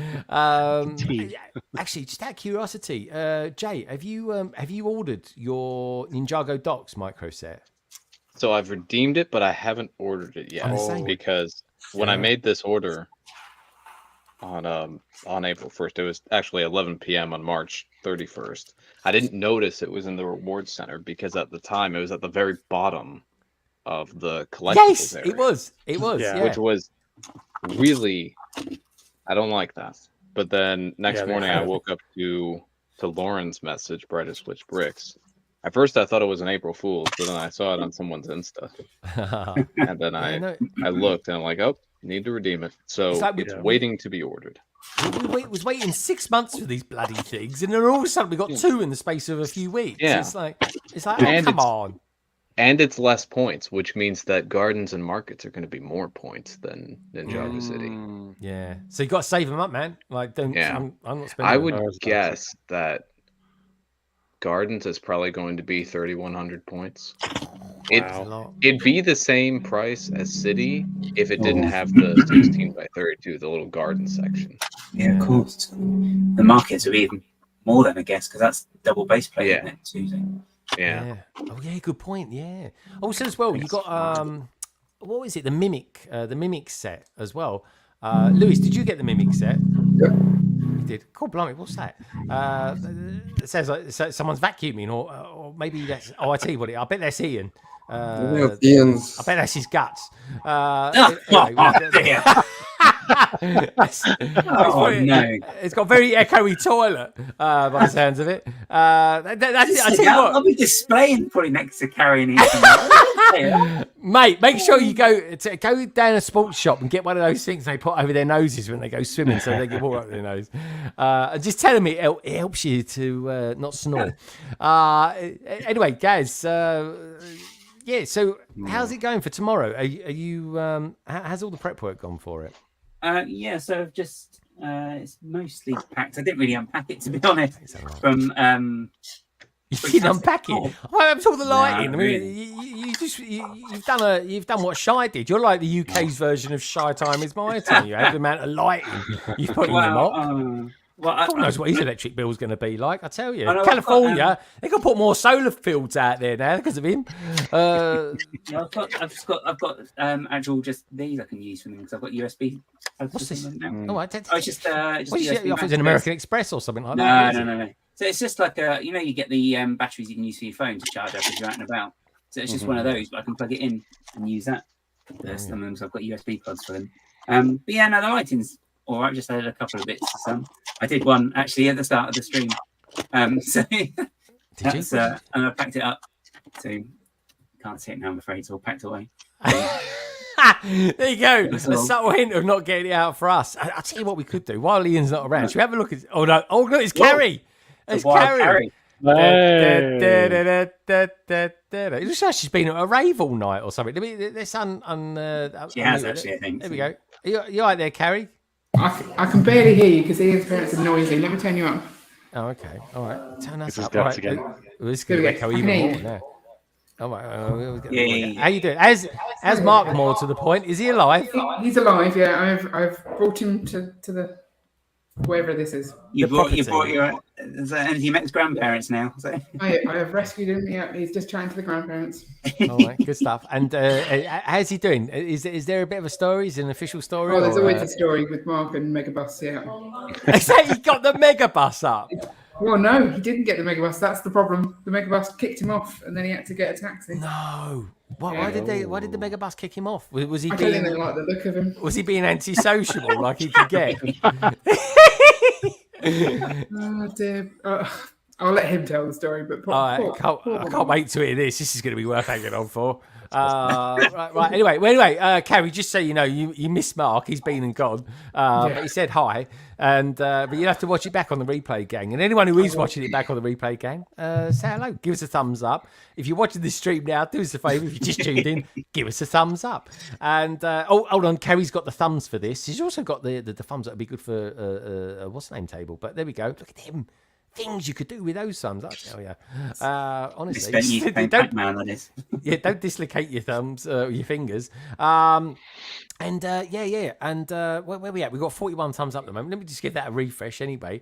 Actually, just out of curiosity, Jay, have you ordered your Ninjago Docs micro set? So I've redeemed it, but I haven't ordered it yet because when I made this order on April 1st, it was actually 11 p.m. on March 31st. I didn't notice it was in the rewards center because at the time it was at the very bottom of the collectibles area. It was, yeah. Which was really, I don't like that. But then next morning I woke up to Lauren's message, Bright Switch Bricks. At first, I thought it was an April Fool's, but then I saw it on someone's Insta. And then I looked, and I'm like, oh, need to redeem it. So it's waiting to be ordered. We was waiting 6 months for these bloody things, and then all of a sudden we got 2 in the space of a few weeks. Yeah. It's like oh, come on. And it's less points, which means that gardens and markets are going to be more points than Ninjago City. Yeah. So you got to save them up, man. Like, don't. Yeah. I'm not spending. I would guess that Gardens is probably going to be 3,100 points. It'd be the same price as City if it didn't have the 16 by 32, the little garden section. Yeah, of course. The markets are even more than, I guess, because that's double base plate, isn't it? Tuesday. Yeah. Oh yeah, good point. Yeah. Also, as well, you got what was it? The Mimic set as well. Lewis, did you get the Mimic set? Yeah. You did. Cool, blimey, what's that? It sounds like someone's vacuuming, or maybe that's. Oh, I tell you what, I bet that's Ian. Ian's. I bet that's his guts. It's got very echoey toilet by the sounds of it. I tell you what, I'll be displaying probably next to Carrie and Ian. Mate, make sure you go down a sports shop and get one of those things they put over their noses when they go swimming, so they get water up their nose. Just tell them it helps you to not snore. Anyway, guys. Yeah, so how's it going for tomorrow? Are you? How's all the prep work gone for it? Yeah, so I've just it's mostly packed. I didn't really unpack it, to be honest. From you didn't unpack it. I was all the lighting. No, I mean, you've done what Shy did. You're like the UK's version of Shy Time Is My Time. You have the amount of lighting you've put in your mock. Who knows what his electric bill's going to be like? I tell you, California, they can put more solar fields out there now because of him. I've got actual just these I can use for them because I've got USB. What's this? Oh, it's just it's an American Express or something like that. No. So it's just like you get the batteries you can use for your phone to charge up as you're out and about. So it's just one of those, but I can plug it in and use that. Some of them, so I've got USB plugs for them. But yeah, no, the lighting's all right. Just added a couple of bits to some. I did one actually at the start of the stream. So Did that's, you? and I packed it up. So can't see it now, I'm afraid. It's all packed away. There you go. That's A all. subtle hint of not getting it out for us. I'll tell you what we could do. While Ian's not around, should we have a look at... Oh, no. Oh, look, it's Carrie. It's Wild Carrie. Hey. It looks like she's been at a rave all night or something. Let's She has actually, I think. There we go. You all right there, Carrie? I can barely hear you because Ian's parents are noisy. Let me turn you up. Oh, okay. All right. Turn us This is up. guts All right. again. This is going to There we go. echo I can even hear more you. now. Oh, right. Yeah. How you doing? As Mark more to the point, is he alive? He's alive. Yeah, I've brought him to the wherever this is. You The brought property. your. And he met his grandparents now. So. I have rescued him. Yeah, he's just chatting to the grandparents. All right, good stuff. And how's he doing? Is there a bit of a story? Is it an official story? Oh, there's or, always a story with Mark and Megabus. Yeah. Is that he got the megabus up? Well, no, he didn't get the Megabus. That's the problem. The Megabus kicked him off, and then he had to get a taxi. No. Why Yeah. Why did the megabus kick him off? Was he I don't being even like the look of him. was he being antisocial like he could get? Oh dear. I'll let him tell the story. But poor, All right, poor I can't wait to hear this. This is going to be worth hanging on for. Right. Anyway, Carrie, just so you know, you missed Mark. He's been and gone, but he said hi, and but you'll have to watch it back on the replay gang. And anyone who is watching it back on the replay gang, say hello. Give us a thumbs up. If you're watching this stream now, do us a favour. If you just tuned in, give us a thumbs up. And hold on, Carrie's got the thumbs for this. She's also got the thumbs that would be good for what's the name table. But there we go. Look at him. Things you could do with those thumbs, I tell you. Honestly, don't dislocate your thumbs, your fingers. And where we at? We've got 41 thumbs up at the moment. Let me just give that a refresh anyway.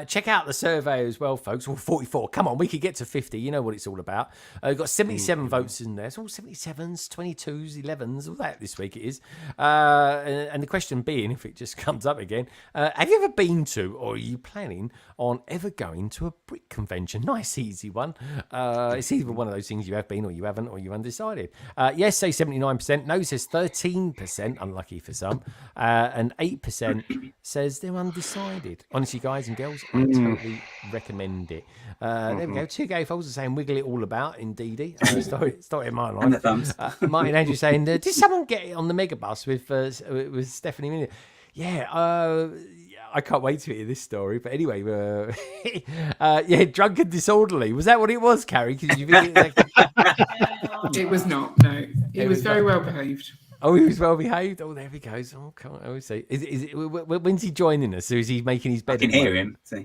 Check out the survey as well, folks. Well, 44. Come on, we could get to 50. You know what it's all about. We've got 77 votes in there. It's all 77s, 22s, 11s, all that this week it is. And the question being, if it just comes up again, have you ever been to, or are you planning on ever going to a brick convention? Nice, easy one. It's either one of those things you have been, or you haven't, or you're undecided. Yes, say 79%. No says 13%. Unlucky for some. And 8% says they're undecided. Honestly, guys and girls, I totally recommend it. There we go. Two gay folks are saying wiggle it all about, indeed. Start in my life. And the thumbs. Martin Andrew saying, did someone get it on the megabus with Stephanie Minion? Yeah, I can't wait to hear this story. But anyway, drunk and disorderly. Was that what it was, Carrie? It was not. No, he was very well behaved. Oh, he was well behaved. Oh, there he goes. Oh, come on. I always say, when's he joining us? So is he making his bed? I can hear him. So.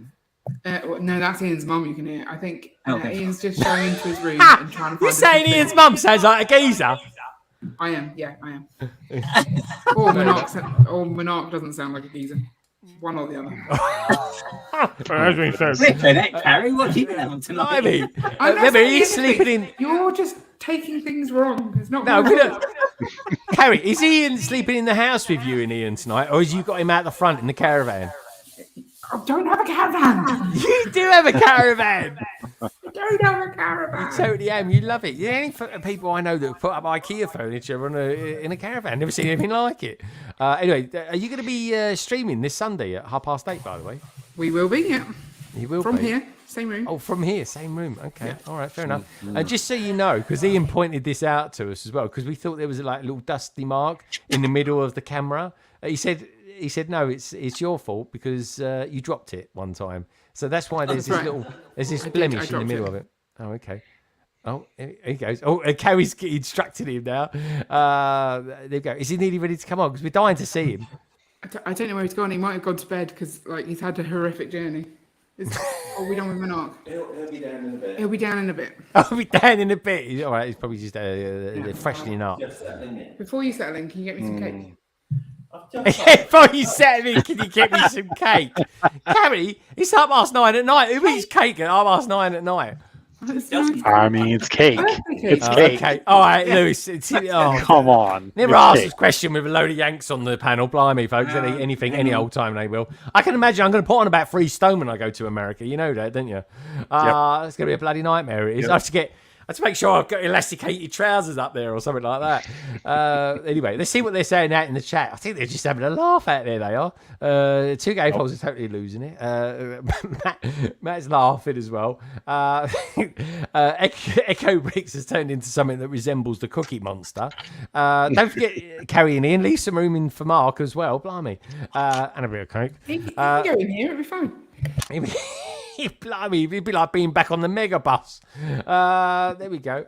No, that's Ian's mum. You can hear. I think Okay. Ian's just going into his room and trying to find. You're saying Ian's mum sounds like a geezer? I am. Yeah, I am. Or Monarch doesn't sound like a geezer. One or the other. Harry, what have you been on tonight? Remember, he's sleeping in. You're just taking things wrong. It's not. No, we don't. Carrie, is Ian sleeping in the house with you and Ian tonight, or has you got him out the front in the caravan? I don't have a caravan. You do have a caravan. I don't have a caravan. You totally am. You love it. You're the only people I know that put up IKEA furniture in a caravan. Never seen anything like it. Anyway, are you going to be streaming this Sunday at 8:30? By the way, We will be. Yeah. you will From be. here, same room. Oh, from here, same room. Okay, all right, fair enough. Just so you know, because Ian pointed this out to us as well, because we thought there was like a little dusty mark in the middle of the camera. He said, no, it's your fault because you dropped it one time. So that's why there's this blemish in the middle of it. Oh, okay. Oh, here he goes. Oh, Carrie's instructing him now. There you go. Is he nearly ready to come on? Because we're dying to see him. I don't know where he's gone. He might have gone to bed because he's had a horrific journey. Are we done with Monarch? He'll be down in a bit. He'll be down in a bit. I'll be down in a bit. All right, he's probably just freshening up. Before you settle in, can you get me some cake? Before you settle in, can you get me some cake? Carrie, it's 9:30 at night. Who eats cake at 9:30 at night? I mean, it's cake. It's cake. Okay. All right, Lewis. Come on. Never It's asked cake. this question with a load of Yanks on the panel. Blimey, folks. Any old time they will. I can imagine I'm going to put on about 3 stone when I go to America. You know that, don't you? It's going to be a bloody nightmare. It is. had to make sure I've got elasticated trousers up there or something like that. Anyway, let's see what they're saying out in the chat. I think they're just having a laugh out there. They are. Two Gay Poles are totally losing it. Matt's laughing as well. Echo Bricks has turned into something that resembles the Cookie Monster. Don't forget Carrie and Ian. Leave some room in for Mark as well. Blimey. And a bit of coke. You can go in here, it'll be fine. Blimey, it'd be like being back on the mega bus. There we go.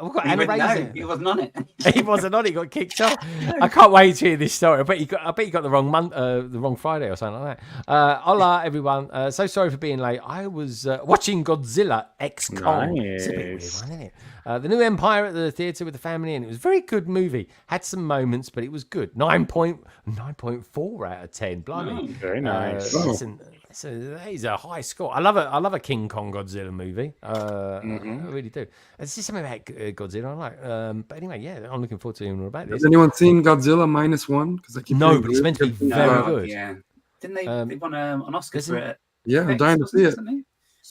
We've got Anna Razor. He wasn't on it. He wasn't on it. He got kicked off. I can't wait to hear this story. I bet you got the wrong month, the wrong Friday or something like that. Hola, everyone. So sorry for being late. I was watching Godzilla X Kong. It's a bit weird one, isn't it? The New Empire at the theatre with the family, and it was a very good movie. Had some moments, but it was good. 9.4 out of 10. Blimey, very nice. Listen, so that is a high score. I love a King Kong Godzilla movie. I really do. It's just something about Godzilla I like. But anyway, yeah, I'm looking forward to hearing more about this. Has anyone seen Godzilla -1? Because I keep no, but it's meant to be very good. Yeah, didn't they? They won an Oscar for it. Yeah, I'm dying to see it.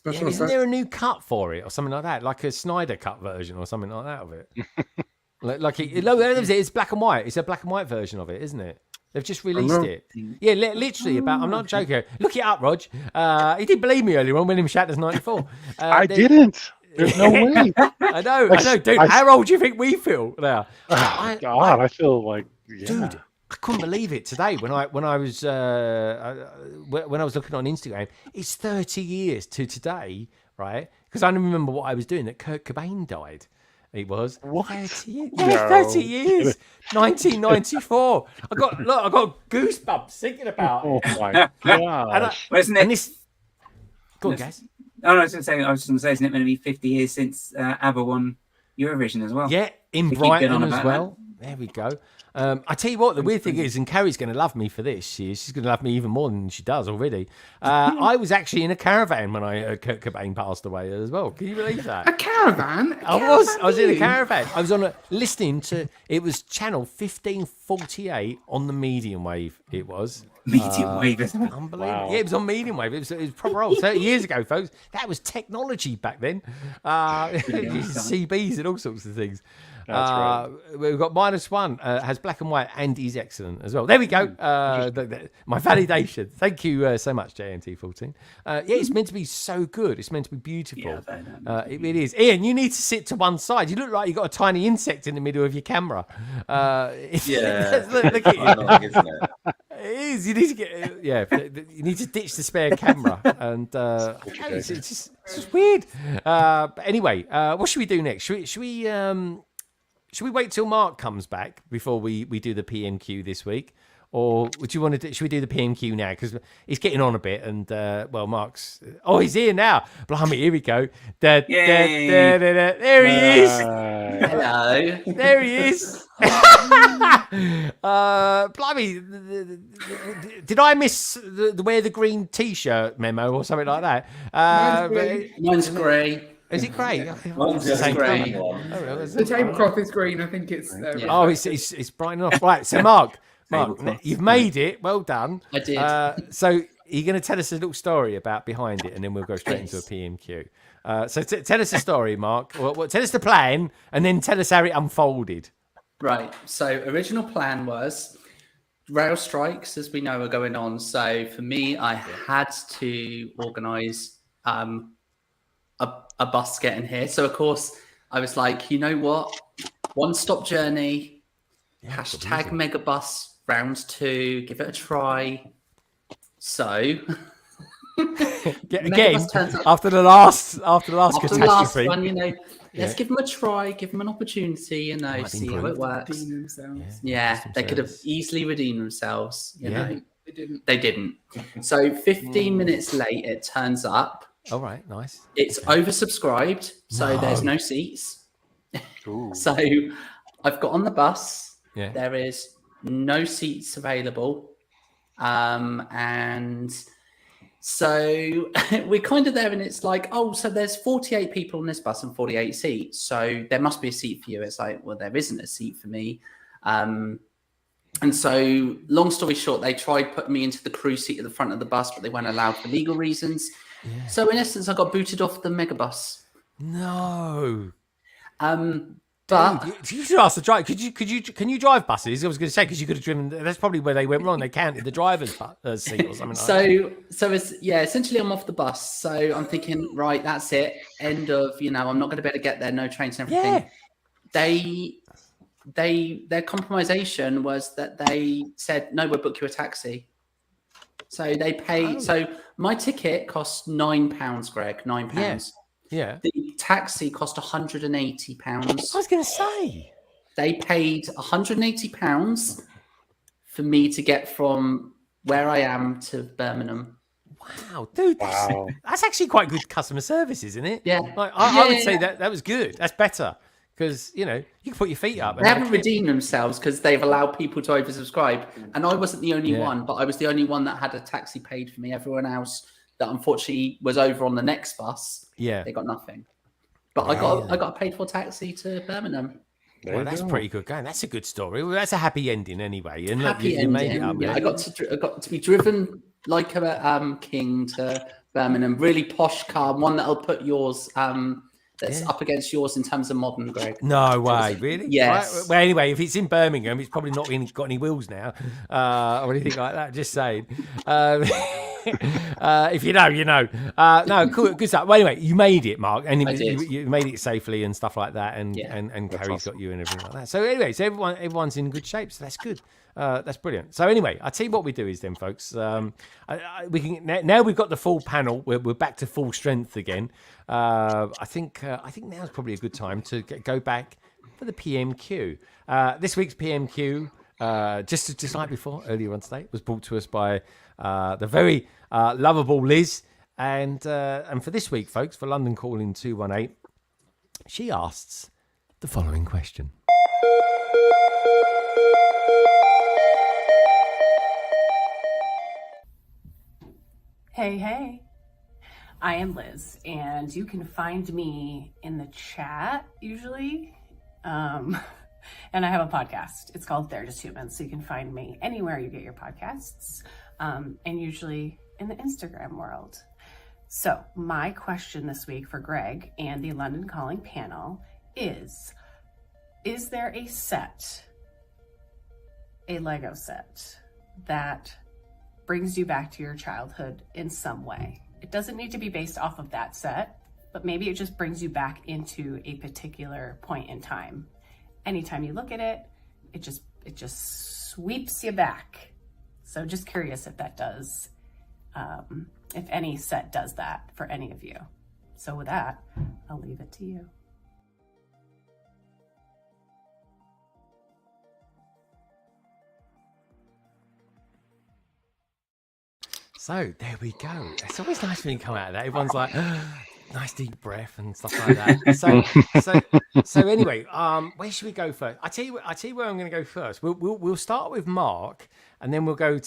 Yeah, isn't there a new cut for it or something like that, like a Snyder cut version or something like that of it? It's black and white. It's a black and white version of it, isn't it? They've just released it. Yeah, literally about. I'm not joking. Look it up, Rog. He didn't believe me earlier on when him Shatters 94. I didn't. There's no way. I know, dude. How old do you think we feel now? I feel like, dude. I couldn't believe it today when I was looking on Instagram. It's 30 years to today, right? Because I don't remember what I was doing that Kurt Cobain died. It was 30 years. Yeah, 30 years. 1994. I got goosebumps thinking about it. Oh my god! Isn't it? Go on, guys. Oh, I was just going to say, isn't it going to be 50 years since ABBA won Eurovision as well? Yeah, in Brighton as well. There we go. I tell you what, the weird thing is, and Carrie's going to love me for this. She's going to love me even more than she does already. I was actually in a caravan when Kurt Cobain passed away as well. Can you believe that? A caravan? I was in a caravan. I was listening to, it was channel 1548 on the medium wave. It was. Medium wave, isn't it? Unbelievable. Wow. Yeah, it was on medium wave. It was proper old. 30 years ago, folks. That was technology back then. CBs and all sorts of things. That's right. We've got -1, has black and white, and is excellent as well. There we go. My validation. Thank you so much, JNT14. It's meant to be so good. It's meant to be beautiful. It is. Ian, you need to sit to one side. You look like you've got a tiny insect in the middle of your camera. Yeah. Look at you. Ironic, isn't it? It is. You need to get. You need to ditch the spare camera, and it's just weird. But anyway, what should we do next? Should we wait till Mark comes back before we do the PMQ this week? Or would you want to should we do the PMQ now? Because he's getting on a bit and, Mark's... Oh, he's here now. Blimey, here we go. There he is. Hello. There he is. Blimey, did I miss the wear the green T-shirt memo or something like that? Mine's grey. Is it grey? grey. The tablecloth is green. I think it's. It's bright enough. Right. So, Mark, you've made it. Well done. I did. So, you're going to tell us a little story about behind it, and then we'll go straight into a PMQ. So, tell us a story, Mark. Tell us the plan, and then tell us how it unfolded. Right. So, original plan was rail strikes, as we know, are going on. So, for me, I had to organise a bus getting here. So, of course, I was like, you know what? One-stop journey, hashtag megabus round 2, give it a try. So, again, after the last catastrophe. One, let's give them a try, give them an opportunity, see how it works. They could have easily redeemed themselves. They didn't. So 15 minutes late, it turns up. All right, nice. It's oversubscribed, so there's no seats. So I've got on the bus. Yeah. There is no seats available. And so we're kind of there, and it's like, so there's 48 people on this bus and 48 seats. So there must be a seat for you. It's like, well, there isn't a seat for me. And so long story short, they tried putting me into the crew seat at the front of the bus, but they weren't allowed for legal reasons. Yeah. So in essence, I got booted off the megabus. No. But Dude, you should ask the driver. Can you drive buses? I was going to say because you could have driven. That's probably where they went wrong. They counted the driver's seat or something like that. So it's essentially I'm off the bus. So I'm thinking, right, that's it. End of, I'm not going to be able to get there. No trains and everything. Yeah. Their compromisation was that they said, no, we'll book you a taxi. So they paid. So my ticket cost £9, Greg. £9. Yeah. The taxi cost £180. I was going to say. They paid £180 for me to get from where I am to Birmingham. Wow, dude. That's actually quite good customer service, isn't it? Yeah. Like, I would say that was good. That's better. Because, you can put your feet up. They haven't redeemed themselves because they've allowed people to oversubscribe. And I wasn't the only one, but I was the only one that had a taxi paid for me. Everyone else that unfortunately was over on the next bus, they got nothing. But I got a paid for taxi to Birmingham. Well, that's pretty good going. That's a good story. Well, that's a happy ending anyway. And happy ending. Made it up, I got to be driven like a king to Birmingham. Really posh car, one that'll put yours that's up against yours in terms of modern, Greg. No way, really? Yes. Right. Well, anyway, if it's in Birmingham, it's probably not really got any wheels now or anything like that. Just saying. If you know, you know. No, cool, good stuff. Well, anyway, you made it, Mark, and you made it safely and stuff like that, and Carrie's got you and everything like that. So anyway, so everyone's in good shape, so that's good. That's brilliant. So anyway, I'll tell you what we do is then, folks. We can now we've got the full panel. We're back to full strength again. I think now's probably a good time to go back for the PMQ. This week's PMQ, just like before, earlier on today, was brought to us by the very lovable Liz. And for this week, folks, for London Calling 218, she asks the following question. Hey. I am Liz, and you can find me in the chat usually. And I have a podcast. It's called They're Just Humans. So you can find me anywhere you get your podcasts, and usually in the Instagram world. So my question this week for Greg and the London Calling panel is there a set, a Lego set, that brings you back to your childhood in some way? It doesn't need to be based off of that set, but maybe it just brings you back into a particular point in time. Anytime you look at it, it just sweeps you back. So just curious if that does, if any set does that for any of you. So with that, I'll leave it to you. So there we go. It's always nice when you come out of that. Everyone's like, nice deep breath and stuff like that. So anyway, where should we go first? I tell you where I'm going to go first. We'll start with Mark, and then we'll go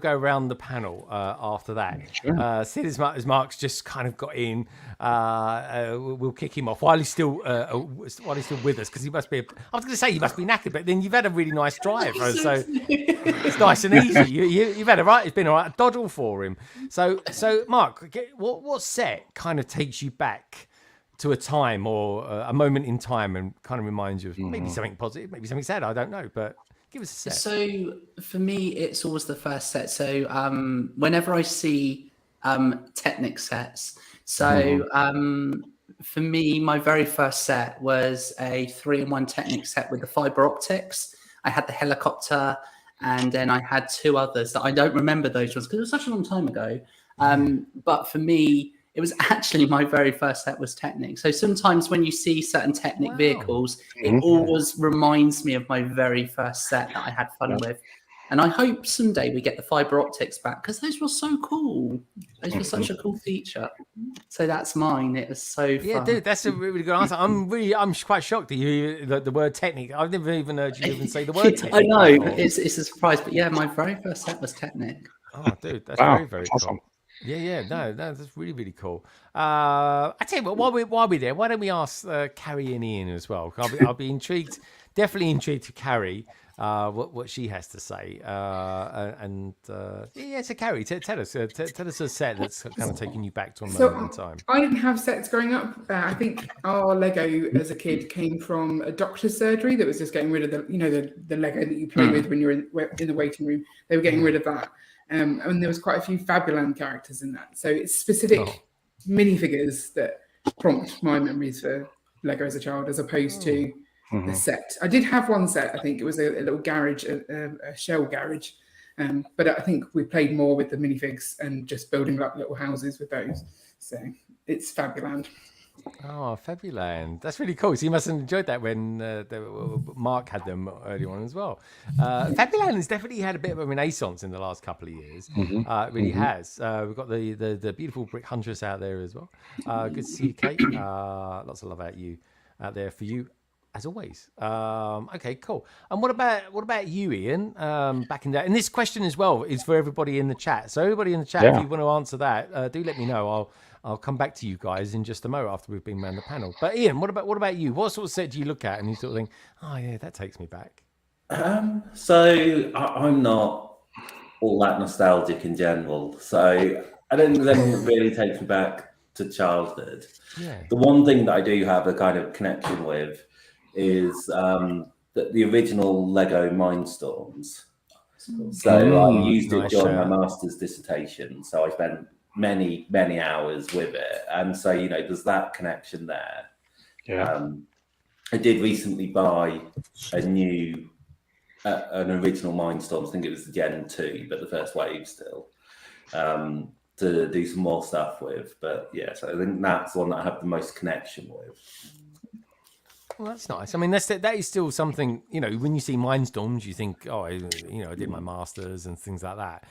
around the panel after that. Sure. See, as Mark's just kind of got in, we'll kick him off while he's still with us, because he must be. I was going to say he must be knackered, but then you've had a really nice drive, so it's nice and easy. You've had it's been all right. Doddle for him. So Mark, what set kind of takes you back to a time or a moment in time and kind of reminds you of maybe something positive, maybe something sad? I don't know, but give us a set. So for me, it's always the first set. So whenever I see Technic sets, so for me, my very first set was a 3-in-1 Technic set with the fiber optics. I had the helicopter, and then I had two others that I don't remember those ones because it was such a long time ago. But for me, it was actually my very first set was Technic. So sometimes when you see certain Technic vehicles, it always reminds me of my very first set that I had fun with. And I hope someday we get the fiber optics back, because those were so cool. Those were such a cool feature. So that's mine. It was so fun. Yeah, dude, that's a really good answer. I'm quite shocked that you the word Technic. I've never even heard you even say the word Technic. I know, it's a surprise, but yeah, my very first set was Technic. Oh, dude, that's very awesome. Cool. Yeah, no, that's really, really cool. I tell you what, while we're there, why don't we ask Carrie and Ian as well? I'll be intrigued, definitely intrigued to Carrie. what she has to say. So Carrie, tell us a set that's kind of taking you back to a moment in time. I didn't have sets growing up. I think our Lego as a kid came from a doctor's surgery that was just getting rid of the Lego that you play with when you're in the waiting room. They were getting rid of that. And there was quite a few Fabuland characters in that. So it's specific minifigures that prompt my memories for Lego as a child, as opposed to the set. I did have one set. I think it was a little garage, a shell garage. But I think we played more with the minifigs and just building up little houses with those. So it's Fabuland. Oh, Fabuland. That's really cool. So you must have enjoyed that when Mark had them early on as well. Fabuland has definitely had a bit of a renaissance in the last couple of years. It really has. We've got the beautiful Brick Huntress out there as well. Good to see you, Kate. Lots of love out there for you, as always. Okay, cool. And what about you, Ian? Back in that, and this question as well is for everybody in the chat. So everybody in the chat, if you want to answer that, do let me know. I'll come back to you guys in just a moment after we've been around the panel. But Ian, what about you? What sort of set do you look at and you sort of think, oh yeah, that takes me back? So I'm not all that nostalgic in general. So I don't really take me back to childhood. Yeah. The one thing that I do have a kind of connection with is the original Lego Mindstorms. So I used it during my master's dissertation. So I spent many hours with it, and so there's that connection there. I did recently buy a new an original Mindstorms. I think it was the Gen 2, but the first wave still, to do some more stuff with. But so I think that's the one that I have the most connection with. Well, that's nice. I mean, that is still something, when you see Mindstorms, you think, oh, I did my masters and things like that.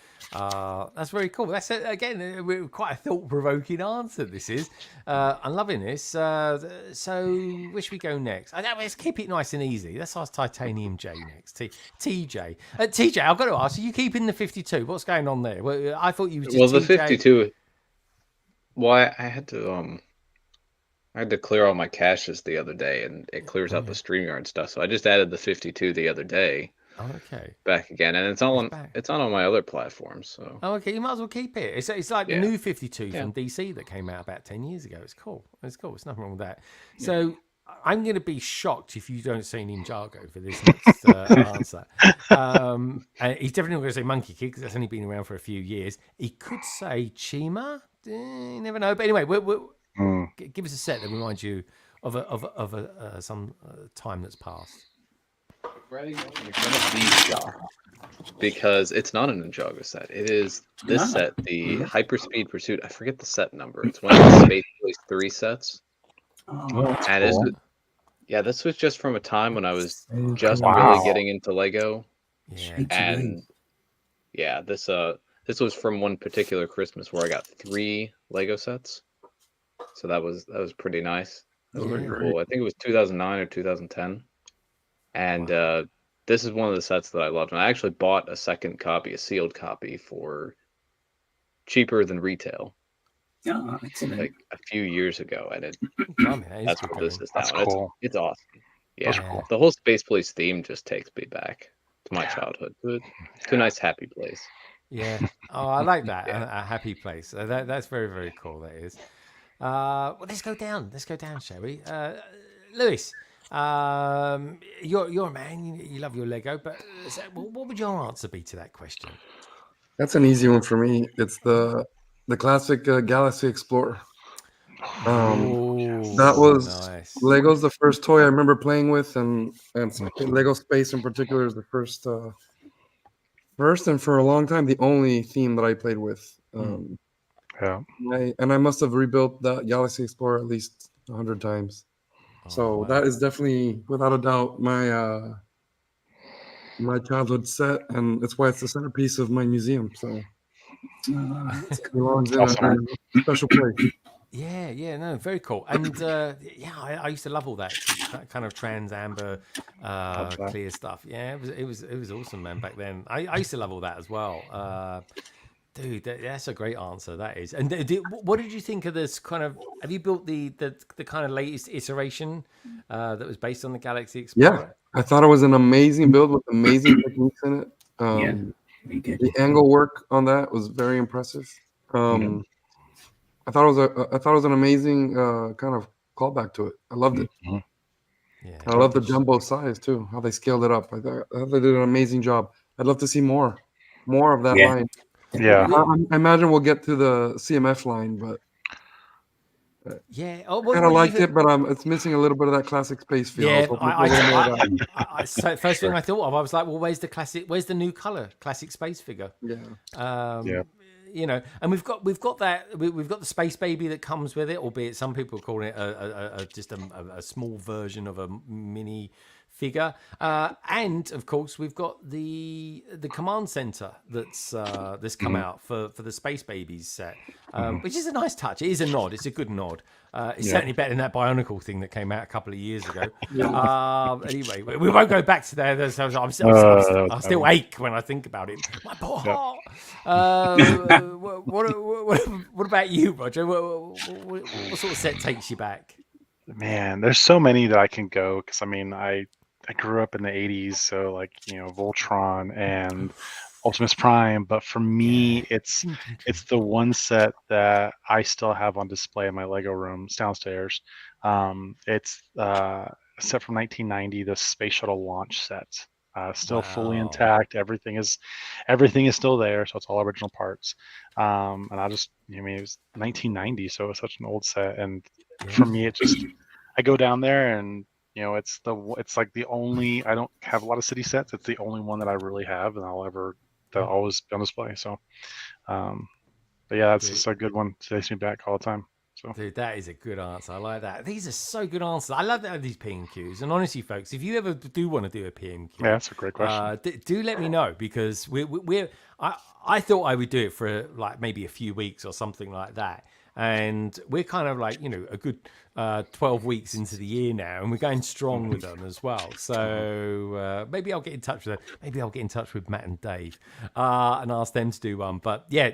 That's very cool. That's, again, quite a thought-provoking answer, this is. I'm loving this. So where should we go next? Let's keep it nice and easy. Let's ask Titanium J next. TJ. TJ, I've got to ask, are you keeping the 52? What's going on there? Well, I thought you were just the TJ. 52... Well, I had to clear all my caches the other day, and it clears out the StreamYard stuff. So I just added the 52 the other day. Okay. Back again, and it's not on my other platforms. So. Oh, okay. You might as well keep it. It's like the new 52 from DC that came out about 10 years ago. It's cool. It's cool. There's nothing wrong with that. Yeah. So I'm going to be shocked if you don't say Ninjago for this next answer. And he's definitely not going to say Monkey Kid because that's only been around for a few years. He could say Chima. You never know. But anyway, give us a set that reminds you of some time that's passed. Because it's not a Ninjago set. It is this set, the Hyperspeed Pursuit. I forget the set number. It's one of the Space Police 3 sets. And this was just from a time when I was just really getting into Lego. Yeah. And this was from one particular Christmas where I got 3 Lego sets. So that was pretty nice. That was pretty cool. I think it was 2009 or 2010. And this is one of the sets that I loved. And I actually bought a second copy, a sealed copy, for cheaper than retail. Oh, excellent. Like a few years ago. And that's what this is now. That's cool. It's awesome. Yeah. That's cool. The whole Space Police theme just takes me back to my childhood. To a nice, happy place. Yeah. Oh, I like that. A happy place. That's very, very cool. That is. Well, let's go down. Shall we? Lewis, you're a man. You love your Lego, but what would your answer be to that question? That's an easy one for me. It's the classic Galaxy Explorer. That was nice. Lego's the first toy I remember playing with, and Lego Space in particular is the first and for a long time the only theme that I played with. I must have rebuilt that Galaxy Explorer at least 100 times. So that is definitely, without a doubt, my my childhood set, and that's why it's the centerpiece of my museum. So it belongs in a special place. Yeah, no, very cool. And I used to love all that kind of trans amber clear stuff. Yeah, it was awesome, man. Back then, I used to love all that as well. Dude, that's a great answer. That is. And what did you think of this kind of? Have you built the kind of latest iteration that was based on the Galaxy Explorer? Yeah, I thought it was an amazing build with amazing techniques in it. The angle work on that was very impressive. I thought it was an amazing kind of callback to it. I loved it. Yeah, I love the jumbo size too. How they scaled it up. I thought they did an amazing job. I'd love to see more of that line. Yeah, I imagine we'll get to the CMF line, but yeah, kind of liked it, but it's missing a little bit of that classic space feel. Yeah, so first thing I thought of, I was like, well, where's the new color classic space figure? Yeah. You know, and we've got the Space Baby that comes with it, albeit some people call it just a small version of a mini figure, and of course we've got the command center that's come out for the Space Babies set, which is a nice touch. It is a nod. It's a good nod. It's certainly better than that Bionicle thing that came out a couple of years ago. Anyway, we won't go back to there. I still ache when I think about it. My poor heart. What about you, Roger? What sort of set takes you back? Man, there's so many that I can go because I grew up in the 80s, so like, Voltron and Optimus Prime, but for me it's the one set that I still have on display in my Lego rooms downstairs. It's a set from 1990, the Space Shuttle launch set. Still fully intact. Everything is still there, so it's all original parts. And it was 1990, so it was such an old set, and for me I go down there and it's like the only, I don't have a lot of city sets. It's the only one that I really have, and that'll always be on display. So, but yeah, that's just a good one. It takes me back all the time. So, dude, that is a good answer. I like that. These are so good answers. I love that of these PMQs. And honestly, folks, if you ever do want to do a PMQ, yeah, that's a great question. Do let me know, because I thought I would do it for like maybe a few weeks or something like that. And we're kind of like, a good 12 weeks into the year now, and we're going strong with them as well. So maybe I'll get in touch with them. Maybe I'll get in touch with Matt and Dave and ask them to do one. But yeah,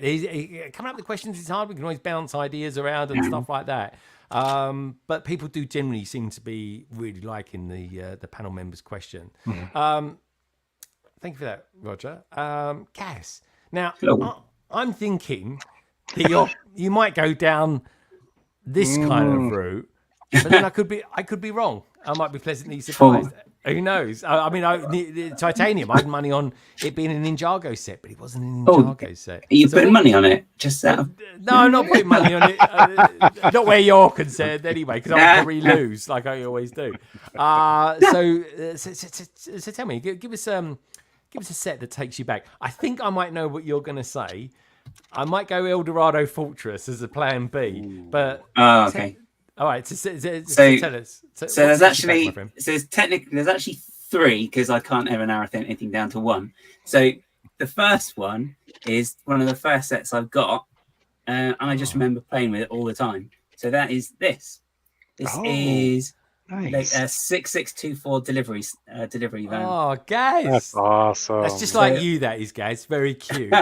coming up with questions is hard. We can always bounce ideas around and stuff like that. But people do generally seem to be really liking the panel members' question. Thank you for that, Roger. Cass, now I'm thinking that you might go down this kind of route, but then I could be wrong. I might be pleasantly surprised. Who knows? Titanium, I had money on it being a Ninjago set, but it wasn't a Ninjago set. Are you putting money on it? Just out? No, I'm not putting money on it. Not where you're concerned, anyway, because I'll probably lose, like I always do. So tell me, give us a set that takes you back. I think I might know what you're going to say. I might go El Dorado Fortress as a plan B, but okay. All right. So tell us. So there's actually there's actually three, because I can't ever narrow anything down to one. So the first one is one of the first sets I've got, and I just remember playing with it all the time. So that is this. This is nice. 6624 delivery van. Oh, guys, that's awesome. That's just like you. That is, guys. Very cute.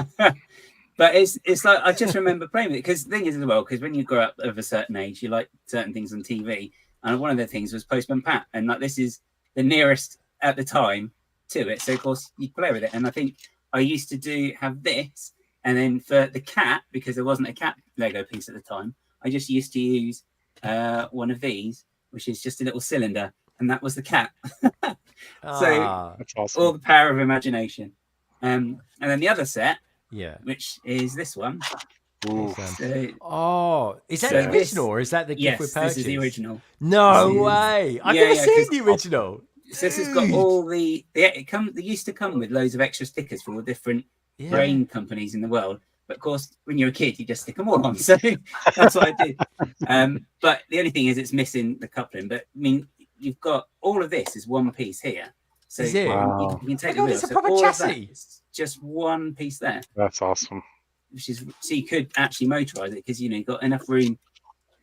But it's like, I just remember playing with it, because the thing is as well, because when you grow up of a certain age, you like certain things on TV, and one of the things was Postman Pat, and like this is the nearest at the time to it, so of course you play with it. And I think I used to have this, and then for the cat, because there wasn't a cat Lego piece at the time, I just used to use one of these, which is just a little cylinder, and that was the cat. So that's awesome. All the power of imagination. And then the other set, which is this one. Is that the original, or is that the gift we purchased? This is the original. No way! I've never seen the original. So this has got all they used to come with loads of extra stickers for all different brain companies in the world. But of course, when you're a kid, you just stick them all on. So that's what I did. But the only thing is, it's missing the coupling. But I mean, you've got all of this is one piece here. So you can take the wheel. It's a so proper all chassis. of that is just one piece there. That's awesome. Which is, so you could actually motorize it, because you've got enough room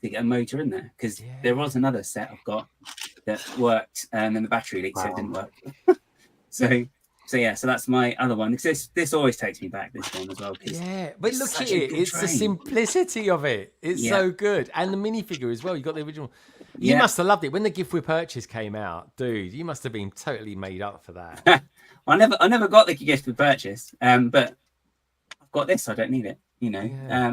to get a motor in there. Because there was another set I've got that worked, and then the battery leaked, so it didn't work. So So yeah, so that's my other one. This always takes me back. This one as well. Yeah, but look at it. It's the simplicity of it. It's so good, and the minifigure as well. You got the original. You must have loved it when the gift with purchase came out, dude. You must have been totally made up for that. I never got the gift with purchase, but I've got this. So I don't need it, you know. Yeah.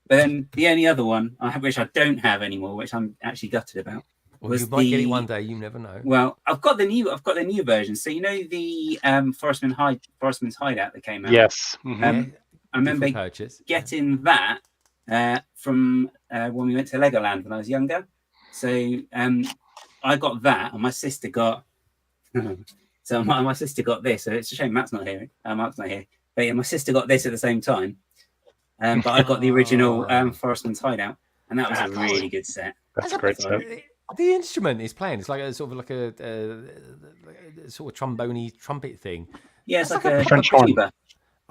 But then the only other one which I don't have anymore, which I'm actually gutted about. Well, you might get it one day. You never know. Well, I've got the new version. So you know the Forestman's Hideout that came out. Yes. I remember getting that from when we went to Legoland when I was younger. So I got that, and my sister got. So my sister got this. So it's a shame Matt's not here. Mark's not here. But yeah, my sister got this at the same time. But I got the original Forestman's Hideout, and that was a really good set. That's a great set. The instrument he's playing, it's like a sort of sort of trombone-y trumpet thing. Yeah, it's like a French horn. A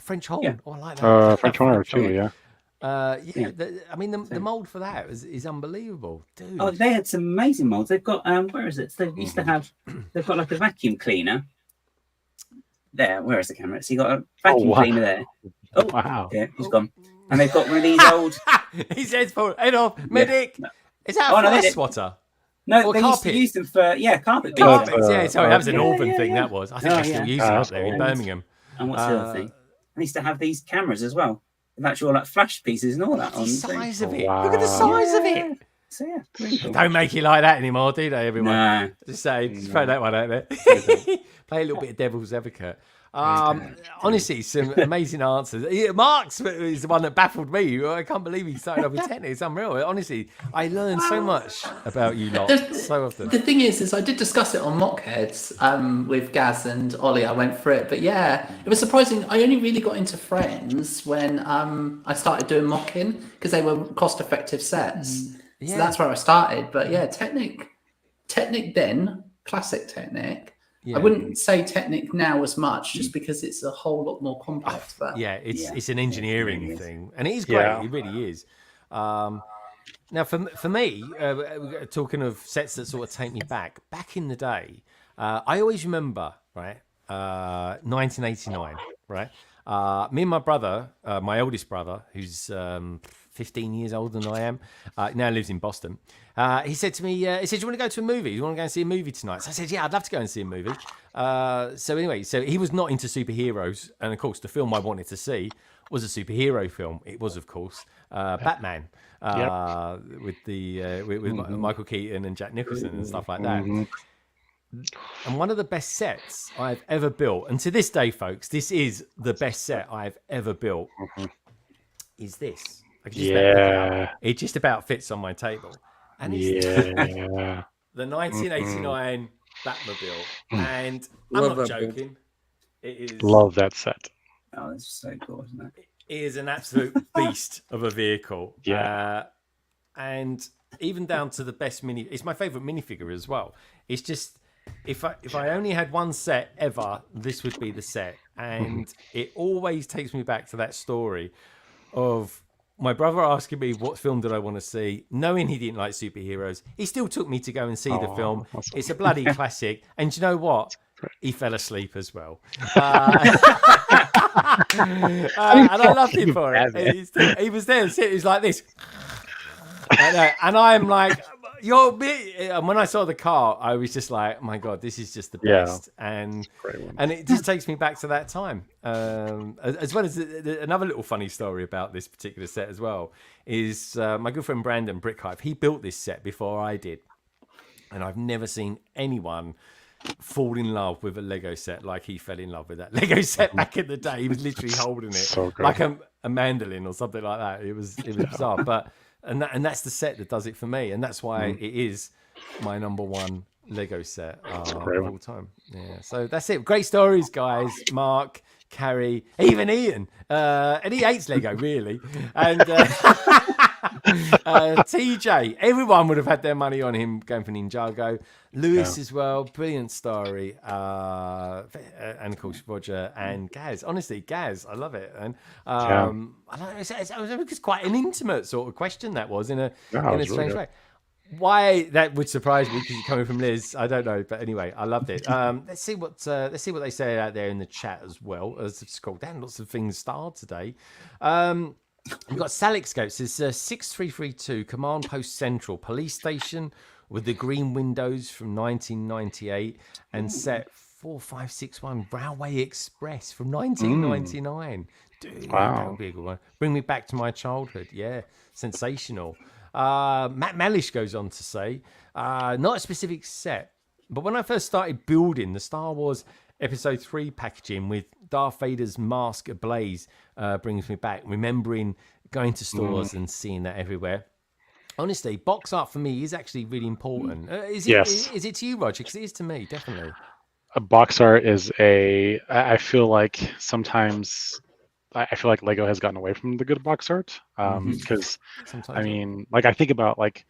French horn. Yeah. Oh, I like that. French horn or two, yeah. I mean, the mold for that is unbelievable, dude. Oh, they had some amazing molds. They've got where is it? So they used to have. They've got like a vacuum cleaner. There, where is the camera? So you got a vacuum cleaner there. Oh wow! Yeah, he's gone. And they've got one of these old. He says, "Head off, medic." Yeah. Is that a fly swatter? No, they used to use them for carpet. Yeah, sorry, that was an Northern thing. That was. I think they still use it up there in Birmingham. And what's the other thing? They used to have these cameras as well, with actual like flash pieces and all that. The size of it. Wow. Look at the size of it. So yeah, really cool. Don't make it like that anymore, do they, everyone? No. Just throw that one out there. Play a little bit of devil's advocate. Honestly, some amazing answers. Mark's is the one that baffled me. I can't believe he started off with technique. It's unreal. Honestly, I learned so much about you lot so often. The thing is I did discuss it on Mockheads with Gaz and Ollie. I went through it, but yeah, it was surprising. I only really got into Friends when I started doing mocking because they were cost-effective sets. So that's where I started. But yeah, Technic then, classic Technic. Yeah. I wouldn't say Technic now as much, just because it's a whole lot more complex. But it's an engineering thing, and it is great. It really is. Now, for me, talking of sets that sort of take me back in the day, I always remember 1989, right? Me and my brother, my oldest brother, who's 15 years older than I am, now lives in Boston. He said to me, do you want to go to a movie? You want to go and see a movie tonight? So I said, yeah, I'd love to go and see a movie. So he was not into superheroes. And of course, the film I wanted to see was a superhero film. It was, of course, Batman with Michael Keaton and Jack Nicholson and stuff like that. And one of the best sets I've ever built, and to this day, folks, this is the best set I've ever built, is this. It just about fits on my table. And it's the 1989 Batmobile. And I'm not joking. It is. Love that set. Oh, it's so cool, isn't it? It is an absolute beast of a vehicle. Yeah. And even down to the best it's my favorite minifigure as well. It's just, if I only had one set ever, this would be the set. And it always takes me back to that story of my brother asking me what film did I want to see, knowing he didn't like superheroes. He still took me to go and see the film. It's a bloody classic. And do you know what? He fell asleep as well. And I loved him for it. He was there, he was like this. And I'm like, and when I saw the car, I was just like, my God, this is just the best. And it just takes me back to that time. As well as another little funny story about this particular set as well is my good friend Brandon Brickhive. He built this set before I did. And I've never seen anyone fall in love with a Lego set like he fell in love with that Lego set back in the day. He was literally holding it like a mandolin or something like that. It was bizarre. But and that's the set that does it for me, and that's why it is my number one Lego set of all time. Yeah, so that's it. Great stories, guys. Mark, Carrie, even Ian, and he hates Lego really, and TJ. Everyone would have had their money on him going for Ninjago. Lewis as well, brilliant story, and of course Roger and Gaz. Honestly, Gaz, I love it, and I don't know, it's quite an intimate sort of question that was in a strange way. Why that would surprise me because you're coming from Liz, I don't know, but anyway, I loved it. Let's see what they say out there in the chat as well. As I've scrolled down, lots of things starred today. We've got Salixscope says 6332 Command Post Central Police Station with the green windows from 1998 and set 4561 Railway Express from 1999. Dude, that would be a good one. Bring me back to my childhood. Yeah, sensational. Matt Mellish goes on to say, not a specific set, but when I first started building the Star Wars Episode 3 packaging with Darth Vader's mask ablaze brings me back, remembering going to stores and seeing that everywhere. Honestly, box art for me is actually really important. Is it to you, Roger? Because it is to me, definitely. A box art is I feel like sometimes I feel like Lego has gotten away from the good box art because I mean, like I think about like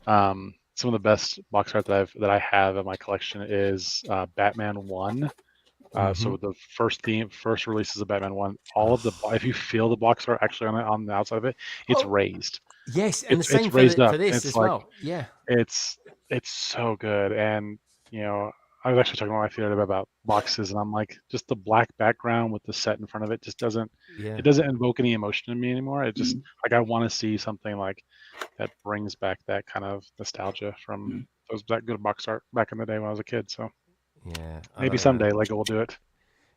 some of the best box art that I have in my collection is Batman 1. So the first releases of Batman 1, all of the if you feel the box art actually on the outside of it, it's raised. Yes, and the same raised up. for this it's as like, well. Yeah, it's so good, and you know. I was actually talking about my theater about boxes, and I'm like, just the black background with the set in front of it just doesn't invoke any emotion in me anymore. It just like I want to see something like that brings back that kind of nostalgia from that good box art back in the day when I was a kid. So yeah, maybe someday Lego will do it.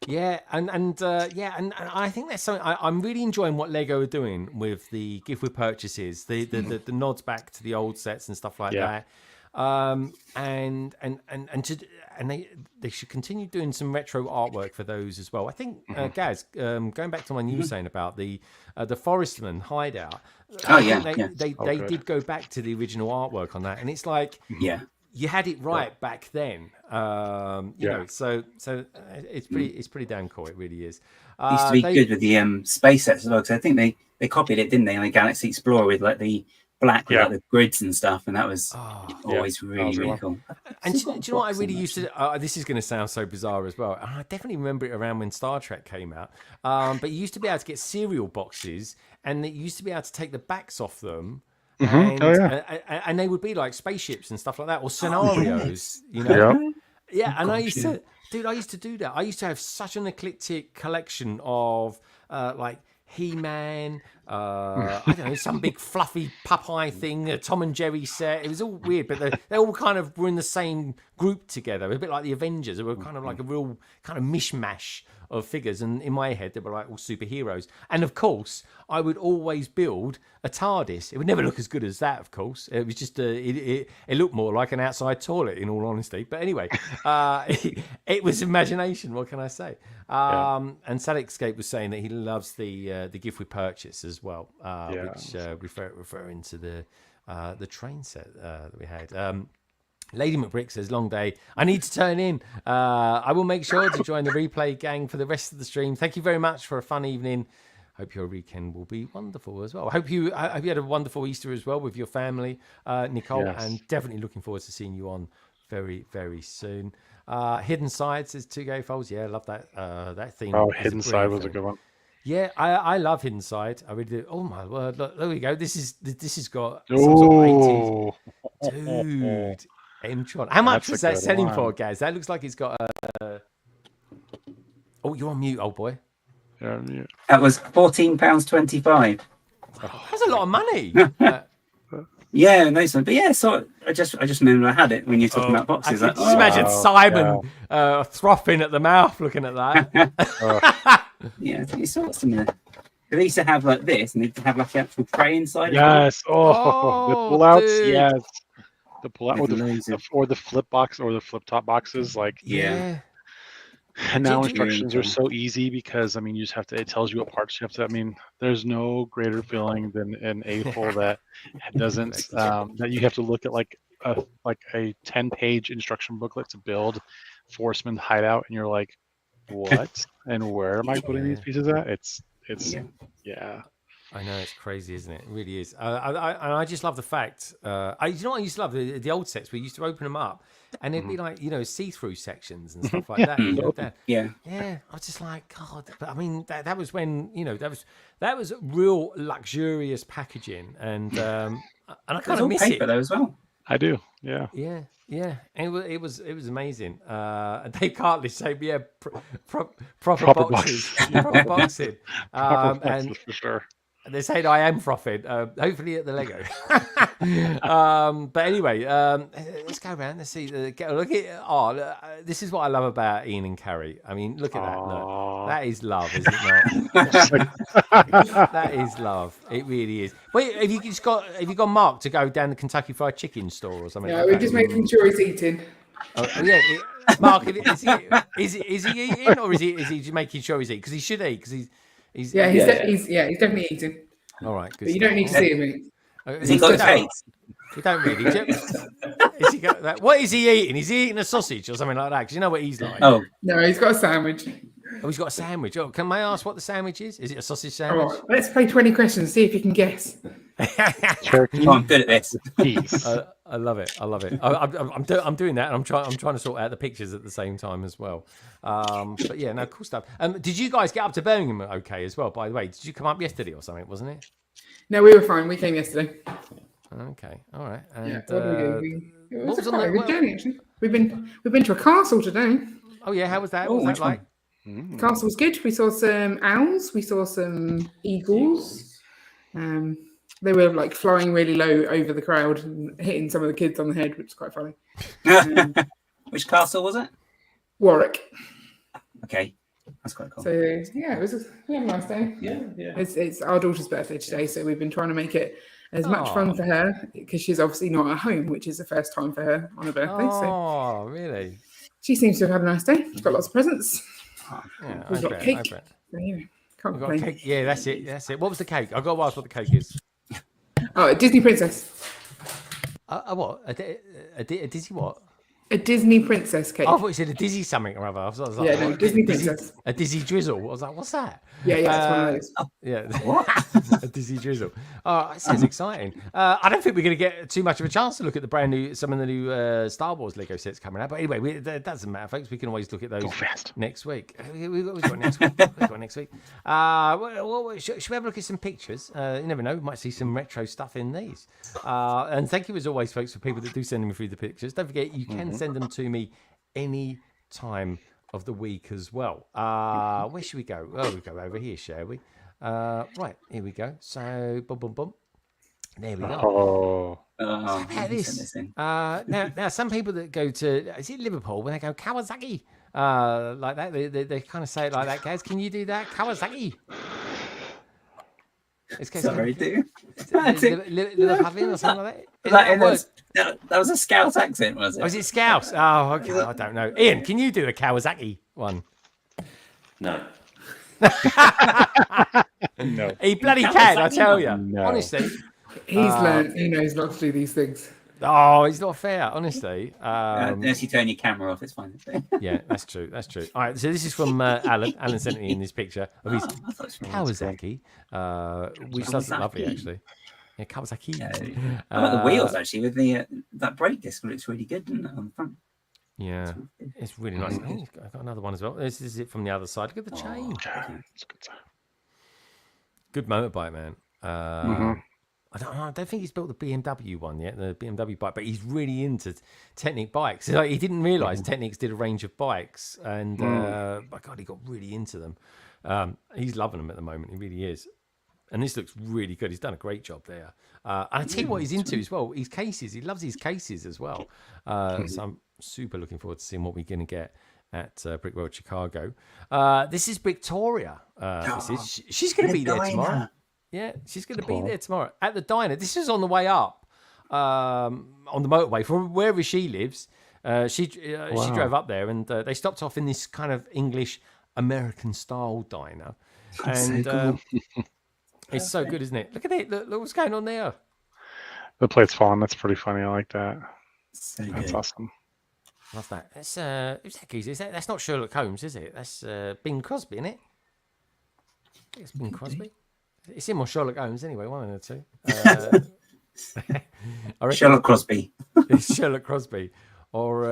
Yeah, and I think that's something I'm really enjoying what Lego are doing with the gift with purchases, the nods back to the old sets and stuff like that. And they should continue doing some retro artwork for those as well. I think Gaz, going back to one you were saying about the Forestman hideout. They did go back to the original artwork on that, and it's like you had it right back then. You know, so it's pretty damn cool. It really is. It used to be good with the space sets as well, because I think they copied it, didn't they, on the Galaxy Explorer with like the black with like the grids and stuff, and that was always really cool. And do you know what I really used to? This is going to sound so bizarre as well. And I definitely remember it around when Star Trek came out. But you used to be able to get cereal boxes, and you used to be able to take the backs off them. And they would be like spaceships and stuff like that, or scenarios, you know. And I used to do that. I used to have such an eclectic collection of like He-Man, I don't know, some big fluffy Popeye thing, a Tom and Jerry set. It was all weird, but they all kind of were in the same group together, a bit like the Avengers. They were kind of like a real kind of mishmash of figures, and in my head they were like all superheroes. And of course I would always build a TARDIS. It would never look as good as that, of course. It was just it looked more like an outside toilet, in all honesty, but anyway, it was imagination, what can I say. And Salixscape was saying that he loves the gift with purchase as well, which referring to the train set that we had. Lady McBrick says, long day. I need to turn in. I will make sure to join the replay gang for the rest of the stream. Thank you very much for a fun evening. Hope your weekend will be wonderful as well. I hope you had a wonderful Easter as well with your family, Nicole, and definitely looking forward to seeing you on very, very soon. Hidden Side says, two gay folds. Yeah, I love that theme. Oh, Hidden Side was a good one. Yeah, I love Hidden Side. I really do. Oh my word! Look, there we go. This has got some sort of 80s. Dude. M-Tron. How much is that selling for, guys? That looks like it's got a... Oh, you're on mute, old boy. Yeah, I'm mute. That was £14.25. That's a lot of money. Yeah, nice one. But yeah, so I just remember I had it when you're talking about boxes. Just imagine Simon frothing at the mouth looking at that. Yeah, you saw something there. They used to have like this, and they'd have like the actual tray inside. Yes. The pullouts. Dude. Yes. The pull out or the flip box or the flip top boxes, like And now instructions are so easy because I mean you just have to. It tells you what parts you have to. I mean, there's no greater feeling than an A-fold that doesn't that you have to look at like a 10-page instruction booklet to build Forceman hideout, and you're like, what and where am I putting these pieces at? It's I know, it's crazy, isn't it? It really is. I just love the fact. You know what I used to love? The old sets. We used to open them up, and it'd be like, you know, see-through sections and stuff like that. You know, yeah. I was just like, God. But I mean, that was when, you know, that was real luxurious packaging, and I kind of miss paper it though as well. I do. Yeah. Yeah. Yeah, it was amazing. Dave Cartley said, "Yeah, proper boxes, proper boxing." Proper And boxes for sure. they said I am frothing. Hopefully at the Lego. But anyway, let's go around. Let's see. Look at this is what I love about Ian and Carrie. I mean, look at that. Look, that is love, is it not? That is love. It really is. Wait, have you got Mark to go down the Kentucky Fried Chicken store or something? Yeah, like we're that? just making sure he's eating. Oh yeah, Mark. Is he eating or is he just making sure he's eating? Because he should eat. Because he's definitely eating. All right, good. But you don't need to see him eat. Has he got a taste? We don't really. Is he got that? What is he eating? Is he eating a sausage or something like that? Because you know what he's like. Oh no, he's got a sandwich. Oh, he's got a sandwich. Oh, can I ask what the sandwich is? Is it a sausage sandwich? All right, let's play 20 questions. See if you can guess. Oh, I'm good at this. I love it. I love it. I'm doing that, and I'm trying to sort out the pictures at the same time as well. But yeah, no, cool stuff. Did you guys get up to Birmingham okay as well? By the way, did you come up yesterday or something? Wasn't it? No, we were fine. We came yesterday. Okay, all right. And, yeah, what did we do? It was quite a good journey actually. We've been to a castle today. Oh yeah, how was that? What was that like? The castle was good. We saw some owls. We saw some eagles. They were like flying really low over the crowd and hitting some of the kids on the head, which is quite funny. Which castle was it? Warwick. Okay, that's quite cool. So yeah, we had a nice day. Yeah. It's our daughter's birthday today, so we've been trying to make it as much fun for her because she's obviously not at home, which is the first time for her on her birthday. Oh, really? She seems to have had a nice day. She's got lots of presents. Yeah, We've got cake. So, yeah, can't complain. Cake. Yeah, that's it. What was the cake? I've got to ask what the cake is. Oh, a Disney princess. What? A Disney what? A Disney princess cake. I thought you said a Dizzy something or other. I was like, yeah, no, Disney princess. A Dizzy drizzle. I was like, what's that? Yeah, it's one of those. Yeah, what? A Dizzy drizzle. Oh, it sounds exciting. I don't think we're going to get too much of a chance to look at some of the new Star Wars Lego sets coming out. But anyway, that doesn't matter, folks. We can always look at those next week. We've got next week. Should we have a look at some pictures? You never know. We might see some retro stuff in these. And thank you as always, folks, for people that do send me through the pictures. Don't forget, you can send them to me any time of the week as well. Where should we go? Well, we go over here, shall we? Right, here we go. So, boom. There we go. How about this? Now, some people that go to, is it Liverpool, when they go Kawasaki, like that, they kind of say it like that, guys. Can you do that? Kawasaki. Sorry, dude. Little Pavilion or something like that? That was a Scouse accent, was it? Was it Scouse? Oh, okay. I don't know. Ian, can you do a Kawasaki one? No. No. He bloody can, I tell you. No. Honestly. He's learned, he knows not to do these things. Oh, it's not fair, honestly. Unless you turn your camera off, it's fine. Yeah, that's true. All right, so this is from Alan. Alan sent me in this picture of his Kawasaki, which does look lovely, actually. Yeah, Kawasaki. Yeah. I like the wheels, actually, with the that brake disc. Looks really good, doesn't it, on the front? Yeah, it's really nice. Oh, I've got another one as well. This is it from the other side. Look at the chain. Good motorbike, man. I don't think he's built the BMW one yet, the BMW bike, but he's really into Technic bikes. Like, he didn't realise Technics did a range of bikes, and my God, he got really into them. He's loving them at the moment. He really is. And this looks really good. He's done a great job there. And I tell you what he's into as well, his cases. He loves his cases as well. So I'm super looking forward to seeing what we're going to get at BrickWorld Chicago. This is Victoria. She's going to be there tomorrow. Yeah, she's going to be there tomorrow at the diner. This is on the way up on the motorway from wherever she lives. She drove up there, and they stopped off in this kind of English American style diner. And so cool. It's so good, isn't it? Look at it. Look what's going on there. The plate's falling. That's pretty funny. I like that. That's good. awesome. Love that. That's who's that geezer? That's not Sherlock Holmes, is it? That's Bing Crosby, isn't it? I think it's Bing Crosby. It's him or Sherlock Holmes anyway, one of the two. Sherlock Crosby. It's Sherlock Crosby. Or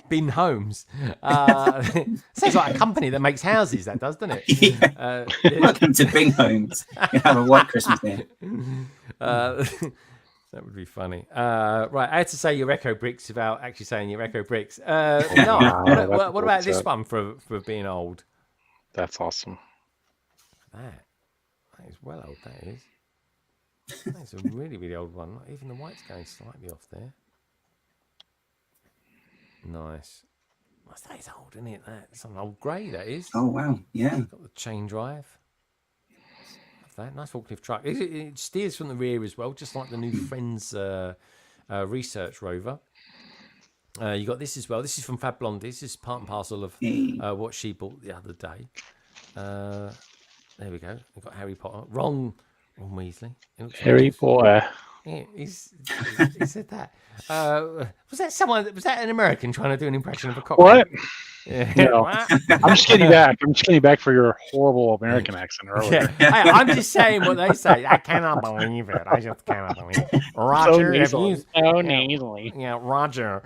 Bin Holmes. Sounds like a company that makes houses, that does, doesn't it? Yeah. Welcome to Bing Holmes. You have a white Christmas here. That would be funny. Right, I had to say your Echo Bricks without actually saying your Echo Bricks. No, what about this one for being old? That's awesome. That is well old, that is. That's a really, really old one. Even the white's going slightly off there. Nice. That is old, isn't it? That's an old grey, that is. Oh, wow. Yeah. Got the chain drive. That nice forklift truck. It steers from the rear as well, just like the new Friends research rover. You got this as well. This is from Fabuland. This is part and parcel of what she bought the other day. There we go. We've got Harry Potter. Ron Weasley. Harry Potter. Yeah, he said that. Was that someone? Was that an American trying to do an impression of a cockney? What? Yeah. No. I'm just getting back. I'm just getting back for your horrible American accent earlier. Yeah. I'm just saying what they say. I cannot believe it. I just cannot believe it. Roger, so nasally. Yeah, Roger.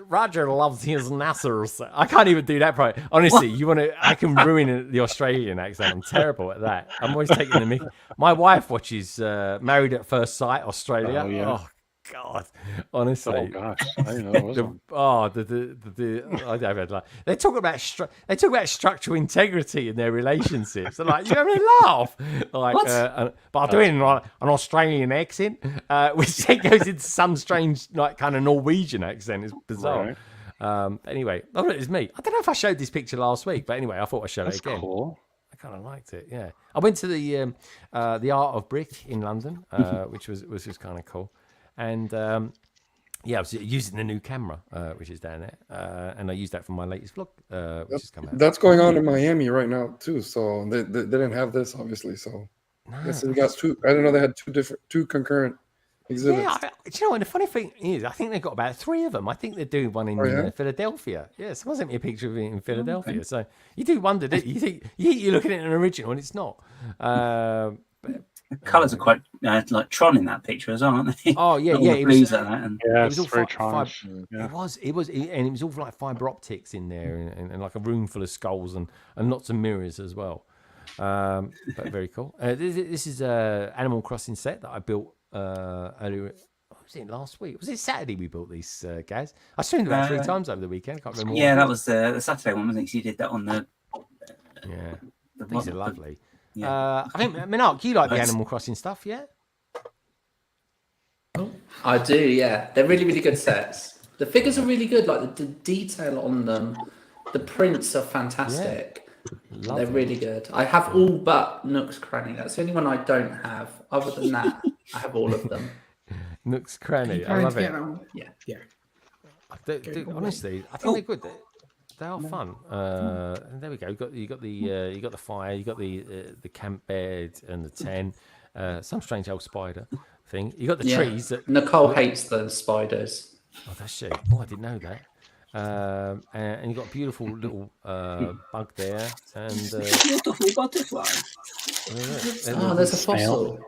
Roger loves his nassers. I can't even do that part. Honestly, I can ruin the Australian accent. I'm terrible at that. I'm always taking the mic. My wife watches Married at First Sight Australia. Oh, yeah. Oh God, honestly. Oh gosh, I didn't know there was one. I don't know. They talk about structural integrity in their relationships. They're like, you only laugh. Like, but I'm doing an Australian accent, which then goes into some strange, like, kind of Norwegian accent. It's bizarre. Right. Anyway, it's me. I don't know if I showed this picture last week, but anyway, I thought I'd show it again. Cool. I kind of liked it. Yeah, I went to the Art of Brick in London, which was just kind of cool. And I was using the new camera, which is down there, and I used that for my latest vlog, which has come out. That's going on in Miami right now too. So they didn't have this, obviously. So yes, they got two. I didn't know they had two concurrent exhibits. Yeah, do you know what? The funny thing is, I think they've got about 3 of them. I think they're doing one in Philadelphia. Yeah, someone sent me a picture of it in Philadelphia. Okay. So you do wonder, don't you? You think you're looking at an original, and it's not. The colours are quite like Tron in that picture as well, aren't they? Oh yeah, it was very Tron. It was, and it was all like fibre optics in there, and like a room full of skulls and lots of mirrors as well. But very cool. This is a Animal Crossing set that I built earlier. What was it last week? Was it Saturday we built these guys? I streamed about 3 times over the weekend. I can't remember. Yeah, that was the Saturday one, wasn't it? You did that on the. These are lovely. Yeah. I think, Mark, you like the Animal Crossing stuff, yeah? I do, yeah. They're really, really good sets. The figures are really good, like the detail on them. The prints are fantastic. Yeah. They're really good. I have all but Nook's Cranny. That's the only one I don't have. Other than that, I have all of them. Nook's Cranny, I love it. Yeah. Honestly, I think they're good. They are fun. And there we go. You got the fire. You got the camp bed and the tent. Some strange old spider thing. You got the trees. Nicole hates the spiders. Oh, that's she. Oh, I didn't know that. And you got a beautiful little bug there. And beautiful butterfly. There's a fossil.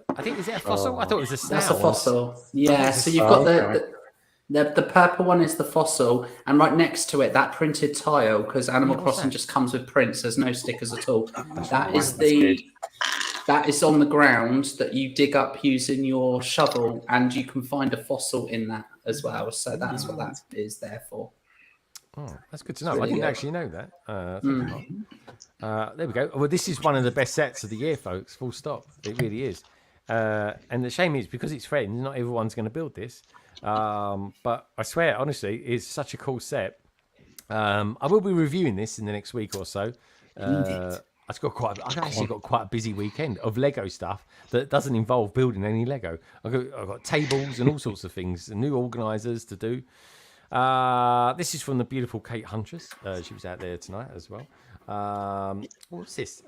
I think is it a fossil? I thought it was a snail. That's a fossil. Yeah. So you've got the purple one is the fossil, and right next to it, that printed tile, because Animal Crossing just comes with prints. There's no stickers at all. That is on the ground that you dig up using your shovel, and you can find a fossil in that as well. So that's what that is there for. Oh, that's good to know. I didn't actually know that. There we go. Well, this is one of the best sets of the year, folks. Full stop. It really is. And the shame is, because it's Friends, not everyone's going to build this. But I swear, honestly, it's such a cool set. I will be reviewing this in the next week or so. I've actually got quite a busy weekend of Lego stuff that doesn't involve building any Lego. I've got tables and all sorts of things, and new organisers to do. This is from the beautiful Kate Huntress. She was out there tonight as well. What's this?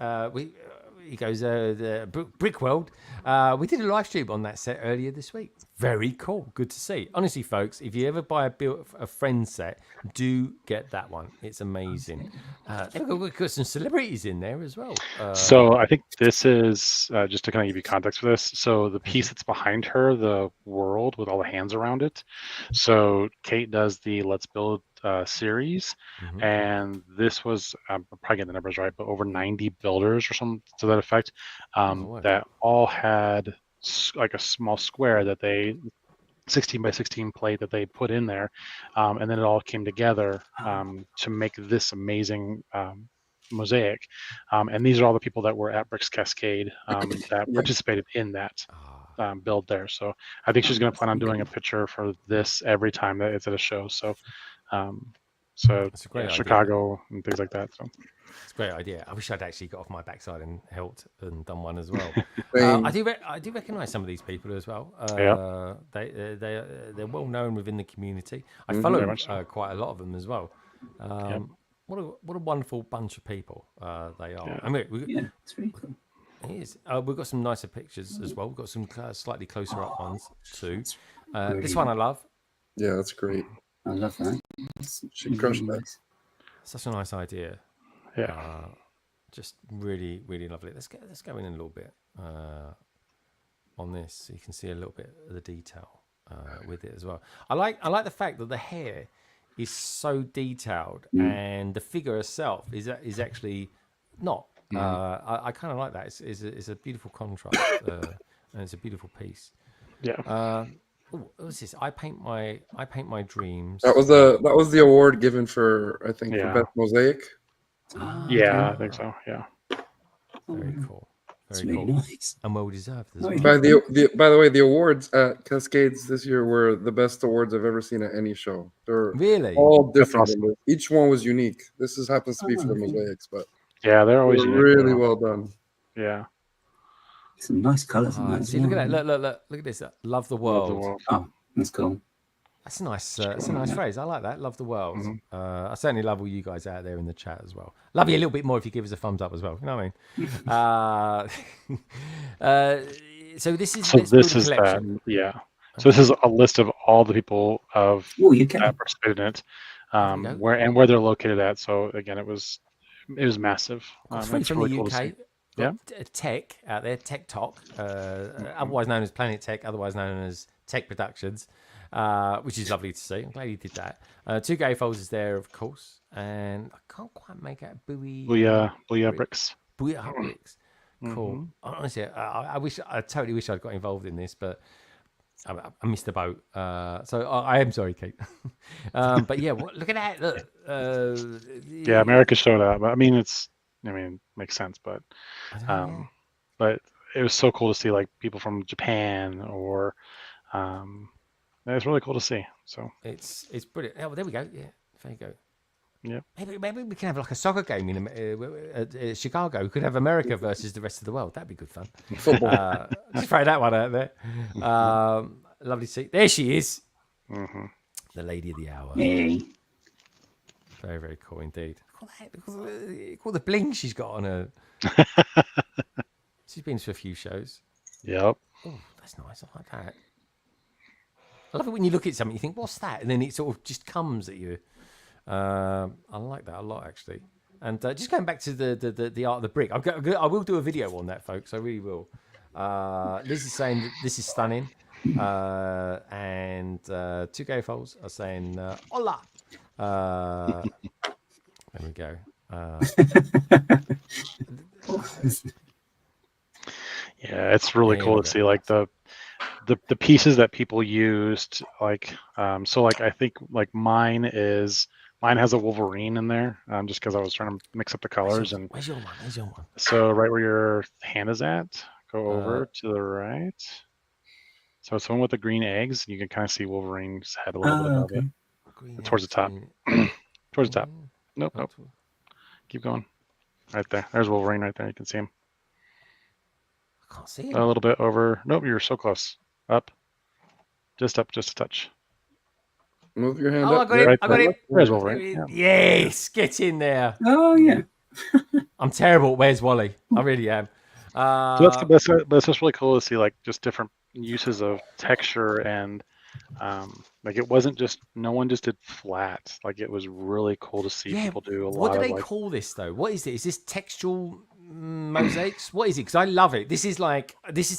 He goes, the BrickWorld. We did a live stream on that set earlier this week. Very cool. Good to see. Honestly, folks, if you ever buy a Friends set, do get that one. It's amazing. We've got some celebrities in there as well. So I think this is, just to kind of give you context for this, so the piece that's behind her, the world with all the hands around it. So Kate does the Let's Build series, and this was, I'm probably getting the numbers right, but over 90 builders or something to that effect, that all had like a small square that they 16 by 16 plate that they put in there, and then it all came together to make this amazing mosaic. And these are all the people that were at Bricks Cascade that participated in that build there. So I think she's going to plan on doing a picture for this every time that it's at a show. So That's a great idea. Chicago and things like that. So it's a great idea. I wish I'd actually got off my backside and helped and done one as well. Same. I do recognise some of these people as well. They're well known within the community. I follow quite a lot of them as well. What a wonderful bunch of people they are. I mean, it's really cool. It is. We've got some nicer pictures as well. We've got some slightly closer up ones too. This one I love. Yeah, that's great. I love that. She crushed that. Such a nice idea. Yeah. Just really, really lovely. Let's go in a little bit on this, so you can see a little bit of the detail with it as well. I like the fact that the hair is so detailed and the figure herself is actually not. I kind of like that. It's a beautiful contrast and it's a beautiful piece. Yeah. What's this? I paint my dreams. That was the award given for, I think, for best mosaic. Yeah, I think so. Yeah. Very cool. Very really cool. Nice. And well deserved as well. By the way, the awards at Cascades this year were the best awards I've ever seen at any show. They're really all different. Awesome. Each one was unique. This happens to be for the mosaics, but they're always really well done. Yeah. Some nice colours in that. See, look at that. Look at this. Love the world. Love the world. Oh, that's cool. That's a nice. It's a nice phrase. I like that. Love the world. I certainly love all you guys out there in the chat as well. Love you a little bit more if you give us a thumbs up as well. You know what I mean? So this is. So this is that. Yeah. So this is a list of all the people that participated in it, where they're located at. So again, it was massive. It's from really the cool UK. Yeah. Tech out there, Tech Talk, otherwise known as Planet Tech, otherwise known as Tech Productions, which is lovely to see. I'm glad you did that. 2 gatefolds is there, of course, and I can't quite make out Booyah Bricks. Booyah Bricks. Cool. Honestly, I totally wish I'd got involved in this, but I missed the boat. So I am sorry, Kate. But yeah, look at that. Look. Yeah, America showed up. I mean, makes sense, but it was so cool to see like people from Japan or it's really cool to see. So it's brilliant. Oh, well, there we go. Yeah, there you go. Yeah. Maybe we can have like a soccer game in Chicago. We could have America versus the rest of the world. That'd be good fun. Football. Just throw that one out there. Lovely to see. There she is. The lady of the hour. Hey. Very, very cool indeed. Look at the bling she's got on her. She's been to a few shows. Yep. Oh, that's nice. I like that. I love it when you look at something, you think, what's that? And then it sort of just comes at you. I like that a lot, actually. And just going back to the art of the brick, I will do a video on that, folks. I really will. Liz is saying that this is stunning. And 2 gatefolds are saying, hola. There we go. Yeah, it's really cool to see like the pieces that people used. Like, so like I think like mine has a Wolverine in there, just because I was trying to mix up the colors. And where's your one? Where's your one? So right where your hand is at, go over to the right. So it's the one with the green eggs. You can kind of see Wolverine's head a little bit above it. Towards the top. Towards the top. Nope. Keep going. Right there. There's Wolverine right there. You can see him. I can't see him. A little bit over. Nope, you're so close. Up. Just a touch. Move your hand up. I got it. Right I got it. There's Wolverine. Yeah. Yes, get in there. Oh, yeah. I'm terrible. Where's Wally? I really am. So that's just really cool to see, like, just different uses of texture and like it wasn't just no one just did flat. Like it was really cool to see people do a lot. What do they like, call this though? What is it? Is this textual mosaics? What is it? Because I love it. This is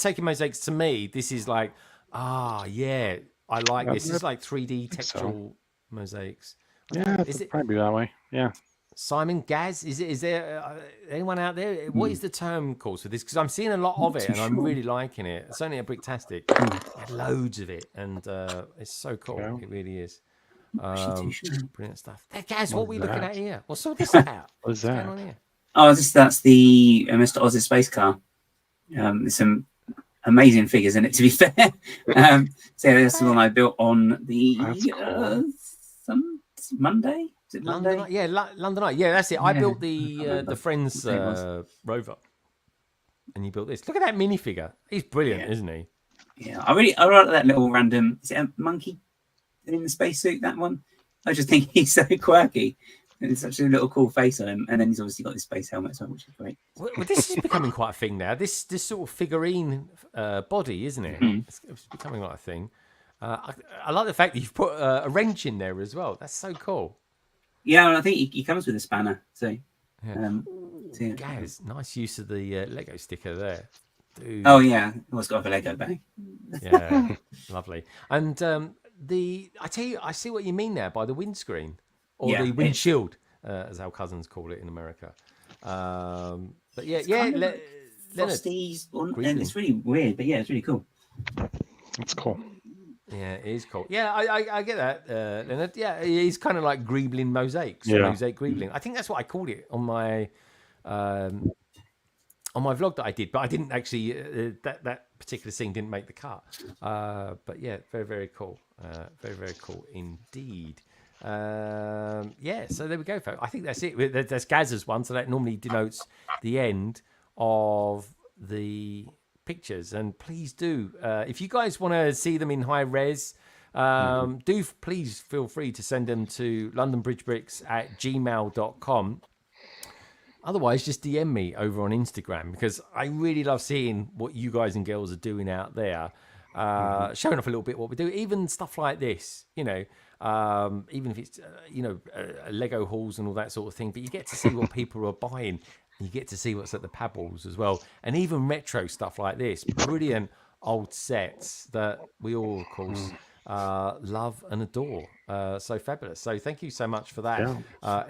taking mosaics to me. This is like, yeah, I like this. It's like 3D textual mosaics. Yeah, it'd probably be that way. Yeah. Simon, Gaz, is there anyone out there? What is the term called for this? Because I'm seeing a lot of it, and I'm really liking it. It's only a Bricktastic. Loads of it, and it's so cool. Yeah. It really is. Brilliant stuff. Hey, Gaz, what are we looking at here? What's all this about? What's that? Going on here? Oh, that's the Mr. Oz's space car. There's some amazing figures in it, to be fair. So that's the one I built on the Monday. Is it Monday? London Night? Yeah, London Night. Yeah, that's it. I built the Friends rover, and you built this. Look at that minifigure. He's brilliant, isn't he? Yeah, I really like that little random. Is it a monkey in the spacesuit? That one. I just think he's so quirky. It's such a little cool face on him, and then he's obviously got this space helmet as well, which is great. Well, this is becoming quite a thing now. This sort of figurine body, isn't it? Mm-hmm. It's becoming like a thing. I like the fact that you've put a wrench in there as well. That's so cool. Yeah, and I think he comes with a spanner. So, Guys, nice use of the Lego sticker there. Dude. Oh yeah, it's got a Lego bag. Yeah, lovely. And I tell you, I see what you mean now by the windscreen or the windshield, as our cousins call it in America. But yeah, Frosty's, and it's really weird, but yeah, it's really cool. That's cool. Yeah, it is cool. Yeah, I get that, Leonard. Yeah, he's kind of like Greebling mosaics. Yeah. Mosaic Greebling. I think that's what I called it on my vlog that I did, but I didn't actually. That particular scene didn't make the cut. But yeah, very, very cool. Very, very cool indeed. Yeah, so there we go, folks. I think that's it. That's Gaz's one, so that normally denotes the end of the pictures. And please do, if you guys want to see them in high res, do please feel free to send them to londonbridgebricks@gmail.com. Otherwise, just DM me over on Instagram, because I really love seeing what you guys and girls are doing out there, showing off a little bit what we do, even stuff like this, even if it's Lego hauls and all that sort of thing. But you get to see what people are buying. You get to see what's at the Pebbles as well, and even retro stuff like this. Brilliant old sets that we all, of course, love and adore. So fabulous. So thank you so much for that,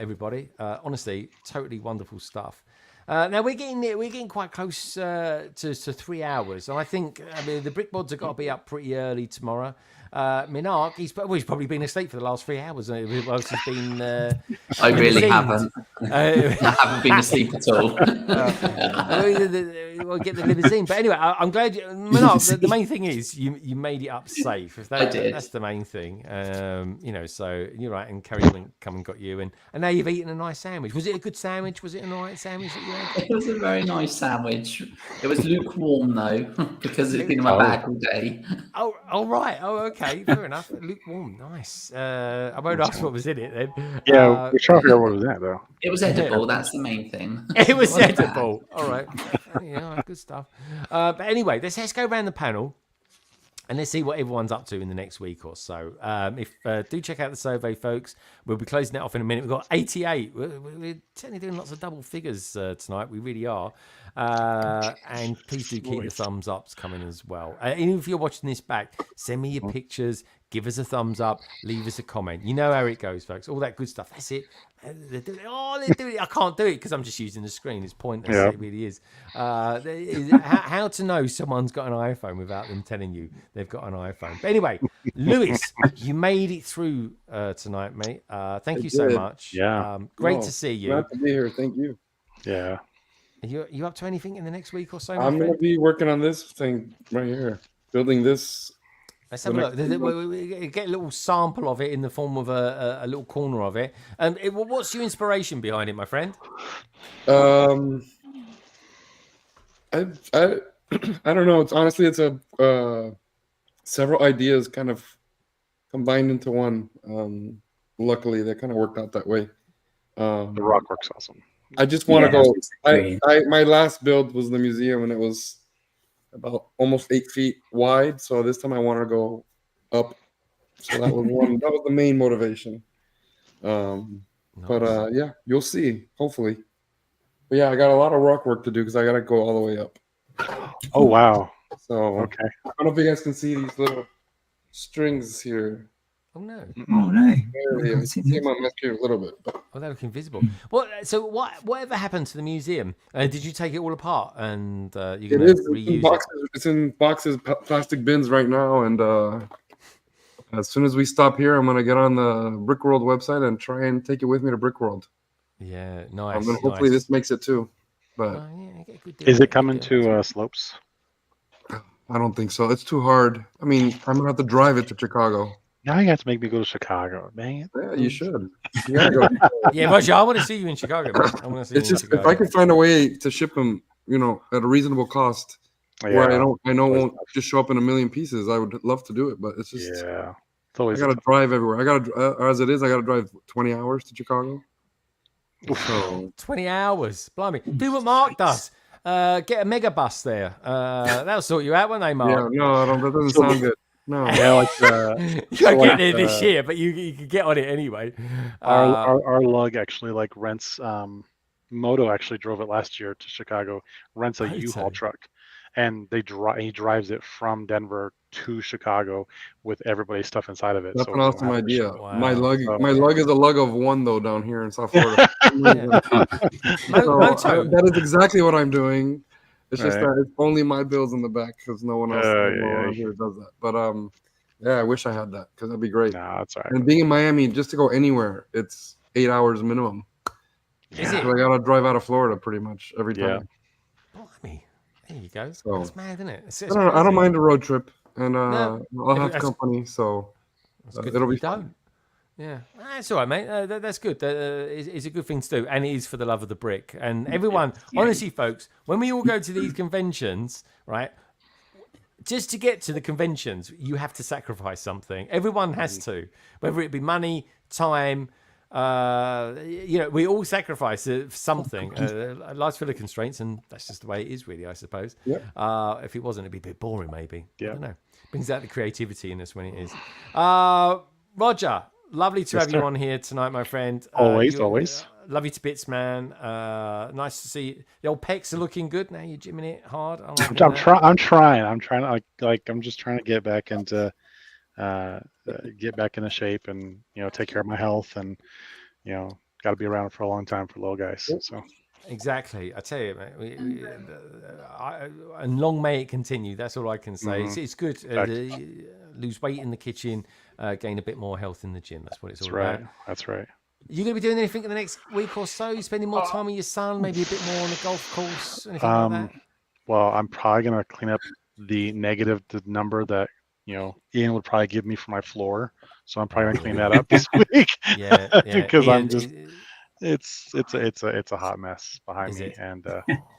everybody. Honestly, totally wonderful stuff. Now we're getting quite close to 3 hours, and I think the brick mods have got to be up pretty early tomorrow. Minark, he's probably been asleep for the last 3 hours. Whilst he's been. I really haven't. I haven't been asleep at all. We'll get the limousine, but anyway, I'm glad. Minark, the main thing is you made it up safe. If that, I did. That's the main thing. So you're right. And Carrie went come and got you, and now you've eaten a nice sandwich. Was it a good sandwich? Was it a nice sandwich that you had? It was a very nice sandwich. It was lukewarm though, because it's been in my bag all day. Oh, right. Oh, okay. Fair enough. Lukewarm. Nice. I won't ask what was in it then. Yeah, we're trying to figure out what was that though. It was edible. That's the main thing. It was edible. All right. Yeah, good stuff. But anyway, let's go around the panel. And let's see what everyone's up to in the next week or so. Do check out the survey, folks. We'll be closing that off in a minute. We've got 88. We're certainly doing lots of double figures tonight. We really are. And please do keep the thumbs ups coming as well. Even if you're watching this back, send me your pictures. Give us a thumbs up. Leave us a comment. You know how it goes, folks. All that good stuff. That's it. They're doing it. I can't do it because I'm just using the screen. It's pointless. Yeah. It really is. How to know someone's got an iPhone without them telling you they've got an iPhone. But anyway, Lewis, you made it through tonight, mate. Thank you so much. Yeah. Great to see you. Glad to be here. Thank you. Yeah. Are you up to anything in the next week or so? I'm going to be working on this thing right here, building this. Let's have a look. We get a little sample of it in the form of a little corner of it. What's your inspiration behind it, my friend? I don't know. It's a several ideas kind of combined into one. Luckily, that kind of worked out that way. The rock works awesome. I just want to go. My last build was the museum, and it was about almost 8 feet wide. So this time I want to go up. So that was one. That was the main motivation. Nice. But yeah, you'll see. Hopefully. But yeah, I got a lot of rock work to do because I got to go all the way up. Oh wow. So okay. I don't know if you guys can see these little strings here. Oh no. Oh no. I see him on my screen a little bit. But... Oh, they look invisible. Well, so whatever happened to the museum? Did you take it all apart and you're going to reuse it? It's in boxes, plastic bins right now, and as soon as we stop here, I'm going to get on the BrickWorld website and try and take it with me to BrickWorld. Yeah, nice. And then hopefully this makes it too. But is it coming to Slopes? I don't think so. It's too hard. I mean, I'm going to have to drive it to Chicago. Now you have to make me go to Chicago. Dang it. Yeah, you should. You gotta go. Yeah, Roger, I want to see you in Chicago, man. I want to see It's you just in Chicago. if I can find a way to ship them, at a reasonable cost, where I know won't just show up in a million pieces, I would love to do it. But it's just it's I always gotta drive everywhere. I gotta as it is, I gotta drive 20 hours to Chicago. So 20 hours, blimey! Do what Mark does. Get a mega bus there. That'll sort you out, won't they, Mark? Yeah, no, that doesn't sound good. No, yeah, like you can't get there this year, but you can get on it anyway. Our lug actually rents. Moto actually drove it last year to Chicago. Rents a U-Haul truck, and he drives it from Denver to Chicago with everybody's stuff inside of it. That's an awesome idea. Wow. My lug is a lug of one though down here in South Florida. That is exactly what I'm doing. It's just that it's only my bills in the back because no one else around here does that. But I wish I had that because that'd be great. Nah, that's all right. And being in Miami, just to go anywhere, it's 8 hours minimum. Is it? So I gotta drive out of Florida pretty much every time. Blimey. There you go. So, that's mad, isn't it? I don't mind a road trip, and No, I'll have company, so it'll be fun. Yeah, that's all right, mate. That's good. It's a good thing to do, and it is for the love of the brick. And everyone, honestly, folks, when we all go to these conventions, right? Just to get to the conventions, you have to sacrifice something. Everyone has to, whether it be money, time. We all sacrifice something. Life's full of constraints, and that's just the way it is, really, I suppose. Yep. If it wasn't, it'd be a bit boring, maybe. Yeah. I don't know. Brings out the creativity in us when it is. Roger, lovely to have you on here tonight, my friend. Always. Love you to bits, man. Nice to see you. The old pecs are looking good now. You're gymming it hard. I'm trying. I'm just trying to get back into. Get back into shape and take care of my health and got to be around for a long time for little guys. So exactly, I tell you, mate. And long may it continue. That's all I can say. Mm-hmm. It's good. Lose weight in the kitchen, gain a bit more health in the gym. That's what it's all about. That's right. You gonna be doing anything in the next week or so? You spending more time with your son, maybe a bit more on the golf course, anything like that? Well, I'm probably gonna clean up the number that Ian would probably give me for my floor, so I'm probably gonna clean that up this week. Yeah. Because Ian, I'm just it's a hot mess behind me, and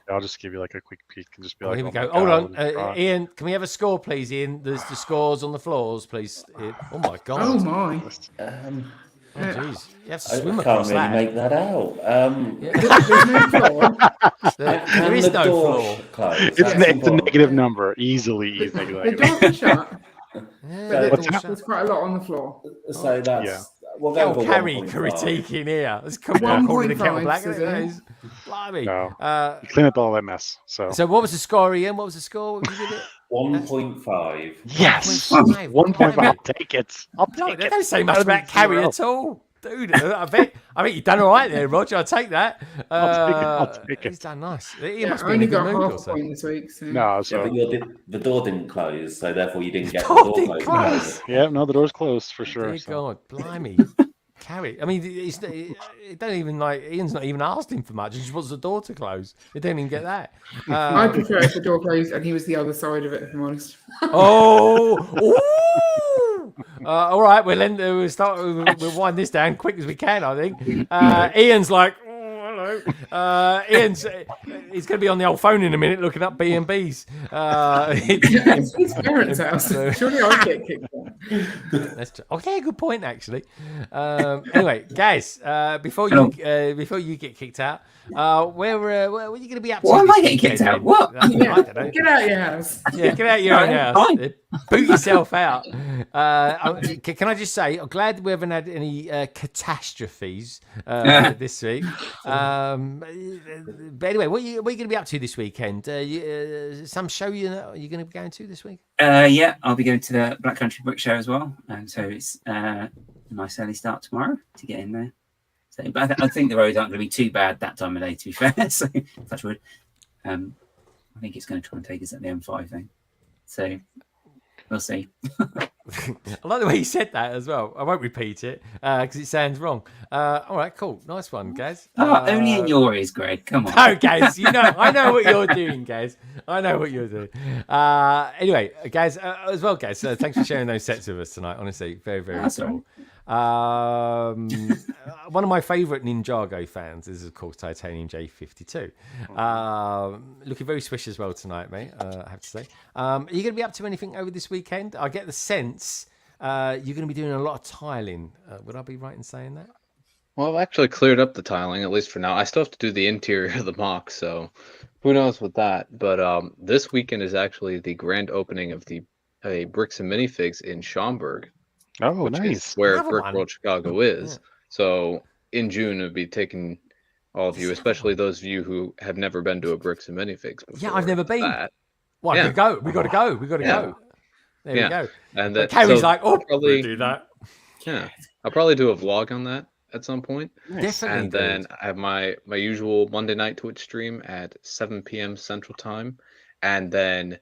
I'll just give you a quick peek and just be here we go. Hold on, Ian. Can we have a score, please, Ian? There's the scores on the floors, please. Oh my God. Oh my. Oh jeez, you have to swim I across can't really that. make that out. There's no floor. There is no floor. It's a negative number, easily negative. The doors are shut. Yeah, There's quite a lot on the floor. So that's we'll go for Carrie 1.5. critiquing here. Let's come on, according to Kettle 1.5, Black. is it? Blimey. No. Clean up all that mess. So what was the score, Ian? What was the score? What did you give it? 1.5. Yes. 1.5. 1.5. I'll take it. They don't say much about Carrie at all. Dude, I bet you've done all right there, Roger. I'll take that. I'll take it. He's done nice. He Yeah, must I be in only a good got mood half or a so. point this week. So. No, so Yeah, but the door didn't close, so therefore you didn't get the door door didn't closed. close. yeah, no, the door's closed for sure. Dear So. God, blimey. Carrie. I mean, it don't even Ian's not even asked him for much. He just wants the door to close. He didn't even get that. I prefer if the door closed and he was the other side of it, if I'm honest. All right, we'll start. We'll wind this down quick as we can. I think. Ian's like, oh, hello. Ian's he's going to be on the old phone in a minute, looking up B&Bs. It's his parents' house. Surely I'll get kicked out. That's true. Okay, good point actually. Anyway, guys, before you get kicked out, where are you going to be up to? Why am this I getting kicked weekend, out? then? What? I don't know. Get out of your house. Yeah, get out of your own house. Fine. Boot yourself out. Can I just say, I'm glad we haven't had any catastrophes this week. But anyway, what are you going to be up to this weekend? Some show you're going to be going to this week? Yeah, I'll be going to the Black Country Book Show show as well, and so it's a nice early start tomorrow to get in there. So, but I think the roads aren't going to be too bad that time of day, to be fair. So touch wood. I think it's going to try and take us at the M5 thing. So we'll see. I like the way you said that as well. I won't repeat it because it sounds wrong. All right, cool. Nice one, guys. Only in your ears, Greg. Come on. No, guys. I know what you're doing, guys. I know what you're doing. Anyway, guys, as well, guys, thanks for sharing those sets with us tonight. Honestly, very, very cool. One of my favourite Ninjago fans is, of course, Titanium J52. Looking very swish as well tonight, mate, I have to say. Are you going to be up to anything over this weekend? I get the sense you're going to be doing a lot of tiling. Would I be right in saying that? Well, I've actually cleared up the tiling, at least for now. I still have to do the interior of the mock, so who knows with that. But this weekend is actually the grand opening of the Bricks and Minifigs in Schaumburg. Oh, which nice. is where BrickWorld Chicago is. Yeah. So in June, it'll be taking all of you, especially those of you who have never been to a Bricks and Minifigs before. Yeah, I've never been. Well, yeah. We got to go. We got to go. There we go. And that, Carrie's like, oh, probably do that. Yeah, I'll probably do a vlog on that at some point. Nice. Definitely. And then I have my usual Monday night Twitch stream at 7 p.m. Central Time. And then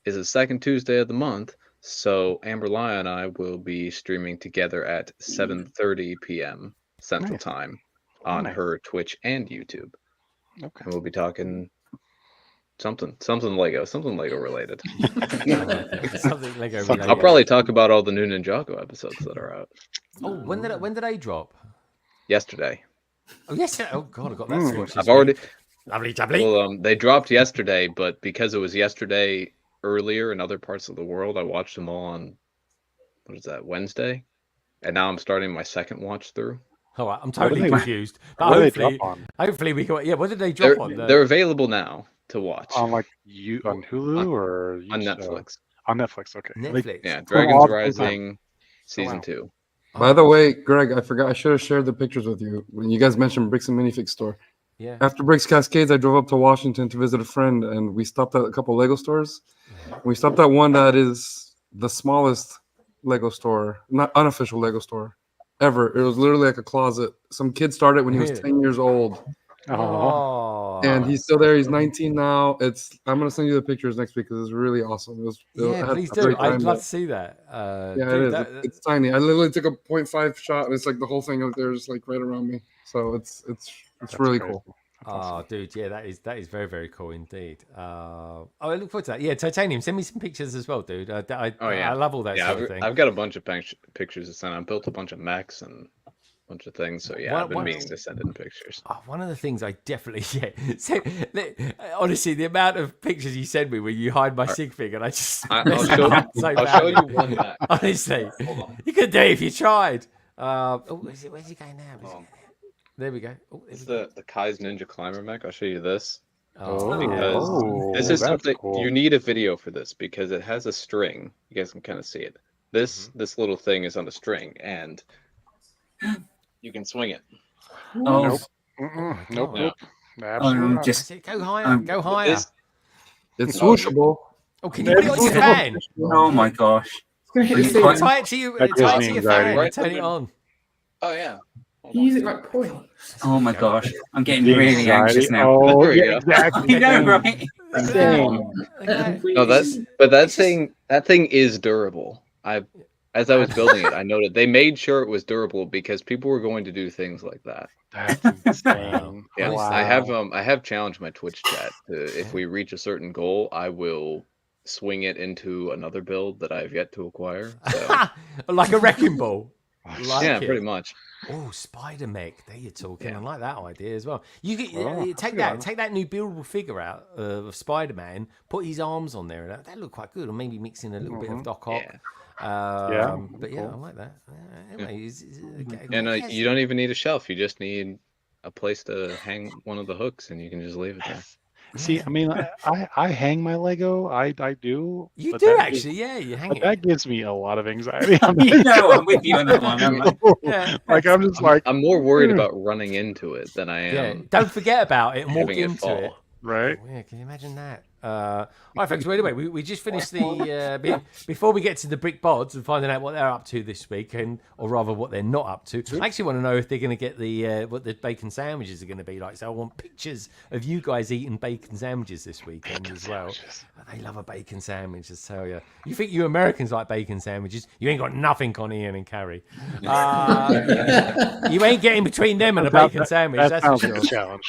is the second Tuesday of the month. So Amber Lyon and I will be streaming together at 7:30 p.m. Central Time on her Twitch and YouTube. Okay. And we'll be talking something Lego related. Something Lego related. I'll probably talk about all the new Ninjago episodes that are out. Oh, when did they drop? Yesterday. Oh, yesterday. Oh God, I got that to watch. I've already. Lovely, jubbly. Well, they dropped yesterday, but because it was yesterday earlier in other parts of the world, I watched them all on Wednesday, and now I'm starting my second watch through. All right, I'm totally confused. But hopefully we can. Yeah, what did they drop on? They're available now to watch on on Hulu or on Netflix. On Netflix, okay. Netflix. Yeah, Dragons Rising season 2. By the way, Greg, I forgot I should have shared the pictures with you when you guys mentioned Bricks and Minifig store. Yeah. After Bricks Cascades, I drove up to Washington to visit a friend, and we stopped at a couple Lego stores. We stopped at one that is the smallest Lego store, not unofficial Lego store ever. It was literally like a closet. Some kid started when he was 10 years old. Oh. And he's still there. He's 19 now. I'm gonna send you the pictures next week because it's really awesome. Please do. I'd love to see that. It is. It's tiny. I literally took a 0.5 shot, and it's like the whole thing out there is like right around me. So it's really cool. Oh, dude, yeah, that is very, very cool indeed. I look forward to that. Yeah, Titanium, send me some pictures as well, dude. I love all that sort of thing. I've got a bunch of pictures to send. I built a bunch of mechs and a bunch of things. So yeah, I've been meaning to send in pictures. One of the things I definitely honestly, the amount of pictures you send me where you hide my sig fig, and I'll show you one mech. Honestly, you could do it if you tried. Where's he going now? There we go. It's the Kai's Ninja Climber mech. I'll show you this. Because this is something you need a video for this because it has a string. You guys can kind of see it. This little thing is on a string and you can swing it. Nope. No. Just go higher. Go higher. It's swooshable. Oh, can you put it on your fan? Oh my gosh. Tie it to your fan and turn it on. Oh yeah. You use it like points. Oh my gosh, I'm getting really anxious now. Oh, there you go. Exactly. You know, right? No, that thing is durable. As I was building it, I noted they made sure it was durable because people were going to do things like that. That's insane. Yes, Wow. I have challenged my Twitch chat to, if we reach a certain goal, I will swing it into another build that I've yet to acquire. So. Like a wrecking ball. Yeah, pretty much. Oh, Spider Mech. There you're talking. I like that idea as well. You could take that new buildable figure out of Spider-Man, put his arms on there, and that look quite good. Or maybe mix in a little bit of Doc Ock. But yeah, I like that. Anyway, you don't even need a shelf. You just need a place to hang one of the hooks, and you can just leave it there. See, I mean, I hang my Lego. I do. You do actually, you hang it. That gives me a lot of anxiety. I'm with you on that one. I'm just like I'm more worried about running into it than I am. Don't forget about it and walk having it into fall. it. Right? Oh, yeah, can you imagine that? All right, folks. Well, anyway, we just finished the before we get to the Brick Bods and finding out what they're up to this weekend, or rather what they're not up to. I actually want to know if they're going to get the what the bacon sandwiches are going to be like. So I want pictures of you guys eating bacon sandwiches this weekend as well. They love a bacon sandwich, I tell you. You think you Americans like bacon sandwiches? You ain't got nothing on Ian and Carrie. You ain't getting between them and a bacon sandwich. That's for sure. Challenge.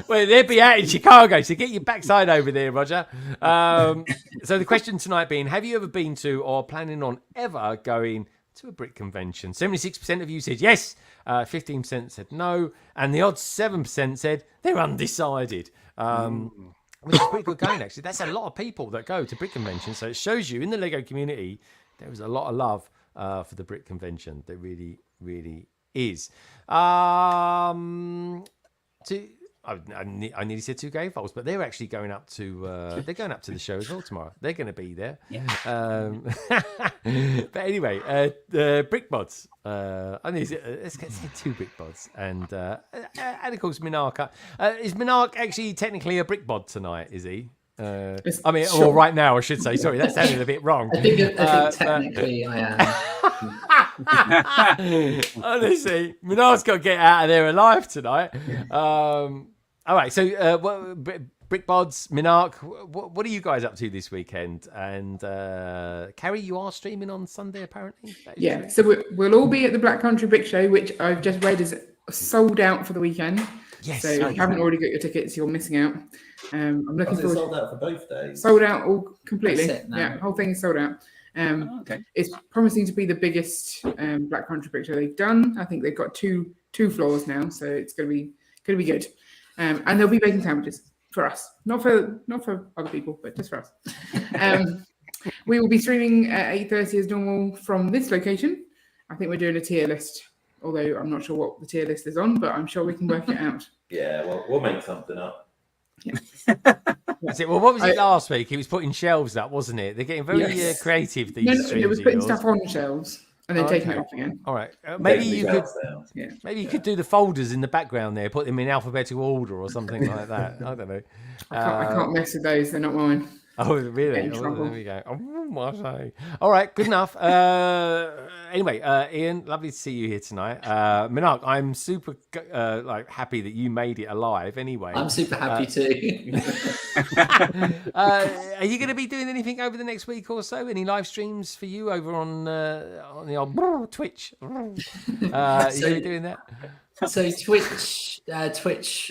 Well, they'd be out in Chicago, so get your backside over there, Roger. So the question tonight being, have you ever been to or planning on ever going to a brick convention? 76% of you said yes, 15% said no, and the odd 7% said they're undecided. Which is pretty good going, actually. That's a lot of people that go to brick conventions, so it shows you in the Lego community there is a lot of love for the brick convention. There really, really is. I nearly said 2K Falls, but they're actually going up to they're going up to the show as well tomorrow. They're going to be there. Yeah. But anyway, the Brick Bods. Let's get 2 Brick Bods, and of course Minark. Is Minark actually technically a Brick Bod tonight? Is he? I mean, sure. or right now, I should say. Sorry, that sounded a bit wrong. I think technically I am. Honestly, Minark's got to get out of there alive tonight. All right, so Brick Bods, Minark, what are you guys up to this weekend? And Carrie, you are streaming on Sunday, apparently? Yeah, so we'll all be at the Black Country Brick Show, which I've just read is sold out for the weekend. Yes. So if you haven't already got your tickets, you're missing out. I'm looking forward. Sold out for both days. Sold out all completely. That's it now. Yeah, whole thing is sold out. Okay. It's promising to be the biggest Black Country Brick Show they've done. I think they've got two floors now, so it's going to be good. And there'll be bacon sandwiches for us, not for other people, but just for us. We will be streaming at 8:30 as normal from this location. I think we're doing a tier list, although I'm not sure what the tier list is on, but I'm sure we can work it out. Yeah, we'll make something up. Yeah. That's it. Well, what was it last week? He was putting shelves up, wasn't it? They're getting very creative. These No, streams it was of putting yours. stuff on shelves and then taking it off again. All right, maybe you could. Yeah. Maybe you could do the folders in the background there, put them in alphabetical order or something like that. I don't know. I can't mess with those; they're not mine. Oh, really? Get in trouble. There we go. Oh, my say. All right, good enough. Anyway, Ian, lovely to see you here tonight. Minark, I'm super happy that you made it alive. Anyway, I'm super happy too. Are you going to be doing anything over the next week or so? Any live streams for you over on the old Twitch? Are you going to be doing that? So Twitch.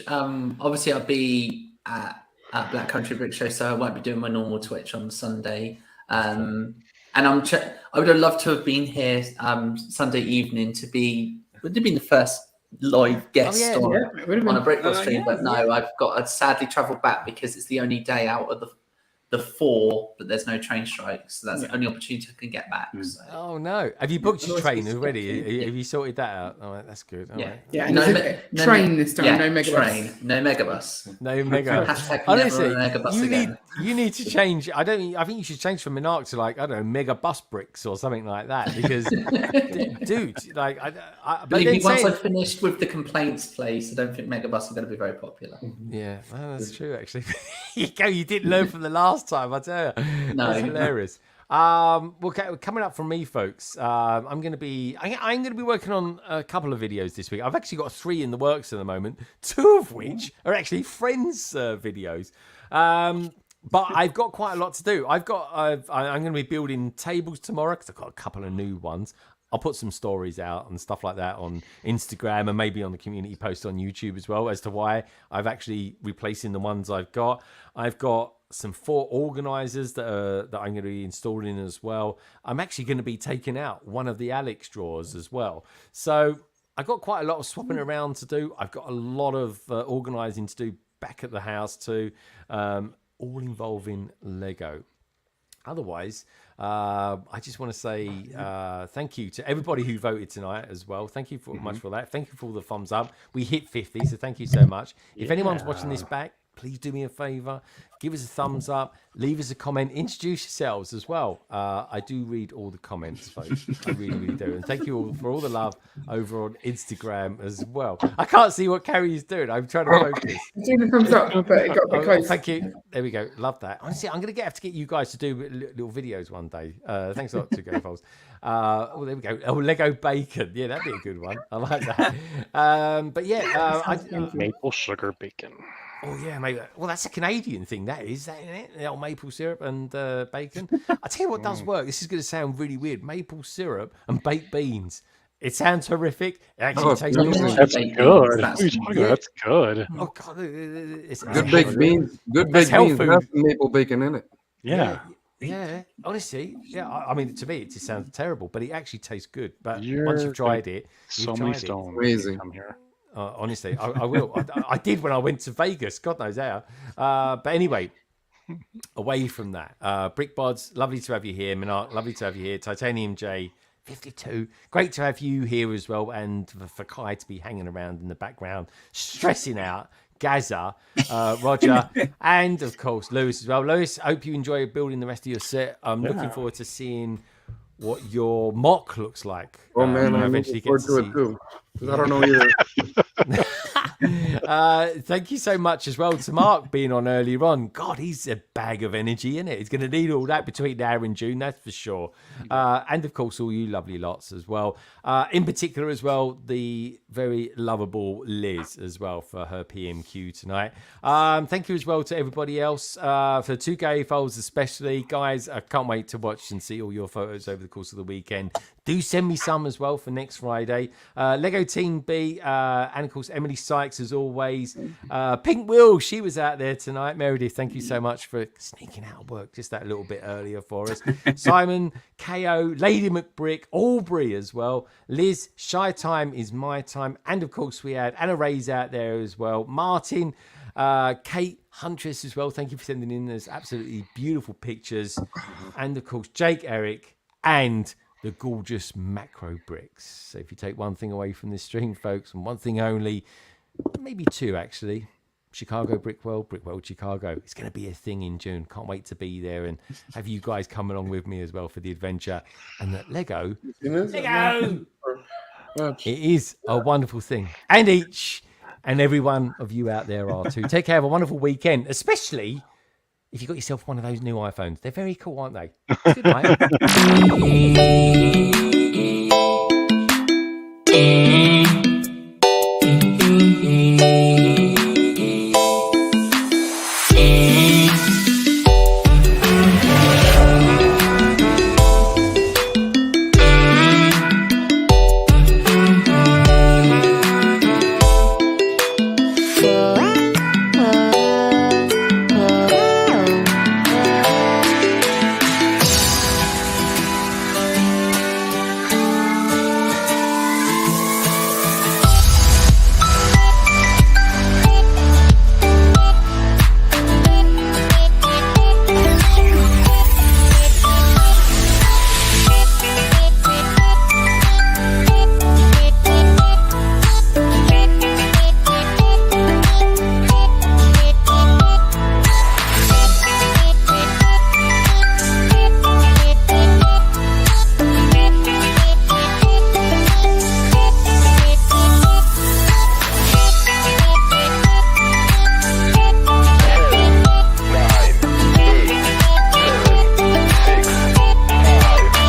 Obviously, I'll be at Black Country Brick Show, so I won't be doing my normal Twitch on Sunday. And I would have loved to have been here Sunday evening would have been the first live guest on a BrickWorld stream, but no, I've got to sadly travel back because it's the only day out of the 4, but there's no train strikes, so that's the only opportunity I can get back. So. Oh no! Have you booked your train already? Have you sorted that out? All right, that's good. All right. Yeah. Train this time, no megabus. No megabus. No megabus. Hashtag Honestly, never a megabus again. You need to change. I think you should change from Minark to mega bus bricks or something like that because, dude, Believe me, once I've finished with the complaints place, I don't think megabus are going to be very popular. Yeah, well, that's true actually. You didn't learn from the last time, I tell you. No, that's hilarious. Well, coming up from me, folks, I'm going to be working on a couple of videos this week. I've actually got 3 in the works at the moment, 2 of which are actually friends' videos. But I've got quite a lot to do. I'm going to be building tables tomorrow because I've got a couple of new ones. I'll put some stories out and stuff like that on Instagram and maybe on the community post on YouTube as well as to why I've actually replacing the ones I've got. I've got some 4 organizers that I'm going to be installing as well. I'm actually going to be taking out one of the Alex drawers as well. So I've got quite a lot of swapping around to do. I've got a lot of organizing to do back at the house too, all involving Lego. Otherwise, I just want to say thank you to everybody who voted tonight as well. Thank you much for that. Thank you for all the thumbs up. We hit 50, so thank you so much. If anyone's watching this back, please do me a favor, give us a thumbs up, leave us a comment, introduce yourselves as well. I do read all the comments, folks. I really, really do. And thank you all for all the love over on Instagram as well. I can't see what Carrie is doing. I'm trying to focus. Do the thumbs up, but it got a bit close. Thank you. There we go. Love that. Honestly, I'm going to have to get you guys to do little videos one day. Thanks a lot to Go Foles. Oh, there we go. Oh, Lego bacon. Yeah, that'd be a good one. I like that. But yeah, maple sugar bacon. Oh yeah, maybe. Well, that's a Canadian thing. That is, isn't it? The old maple syrup and bacon. I tell you what does work. This is going to sound really weird. Maple syrup and baked beans. It sounds horrific. It actually tastes good. That's good. That's good. Oh god, it's good baked beans. Good baked beans has maple bacon in it. Yeah. Yeah, honestly, yeah. I mean, to me, it just sounds terrible, but it actually tastes good. But once you've tried it, so many stones. Amazing. Come here. Honestly, I will. I did when I went to Vegas. God knows how. But anyway, away from that, BrickBods, lovely to have you here. Minark, lovely to have you here. Titanium J, 52, great to have you here as well, and for Kai to be hanging around in the background, stressing out. Gaza, Roger, and of course Lewis as well. Lewis, I hope you enjoy building the rest of your set. I'm looking forward to seeing what your mock looks like. Oh man, I'm looking forward to it too. Because I don't know either. Thank you so much as well to Mark being on earlier on. God, he's a bag of energy, isn't it? He's going to need all that between now and June, that's for sure. And of course, all you lovely lots as well. In particular as well, the very lovable Liz as well for her PMQ tonight. Thank you as well to everybody else for 2 Gay Foles especially. Guys, I can't wait to watch and see all your photos over the course of the weekend. Do send me some as well for next Friday. Lego Team B, and of course Emily Sykes as always. Pink Will, she was out there tonight. Meredith, thank you so much for sneaking out of work just that little bit earlier for us. Simon, KO, Lady McBrick, Aubrey as well. Liz, Shy Time is my time. And of course we had Anna Ray's out there as well. Martin, Kate Huntress as well. Thank you for sending in those absolutely beautiful pictures. And of course Jake, Eric, and the gorgeous macro bricks. So if you take one thing away from this stream, folks, and one thing only, maybe 2 actually, Chicago BrickWorld Chicago. It's going to be a thing in June. Can't wait to be there and have you guys come along with me as well for the adventure. And that Lego, it is a wonderful thing. And each and every one of you out there are too. Take care, have a wonderful weekend, especially if you got yourself one of those new iPhones. They're very cool, aren't they? Good night.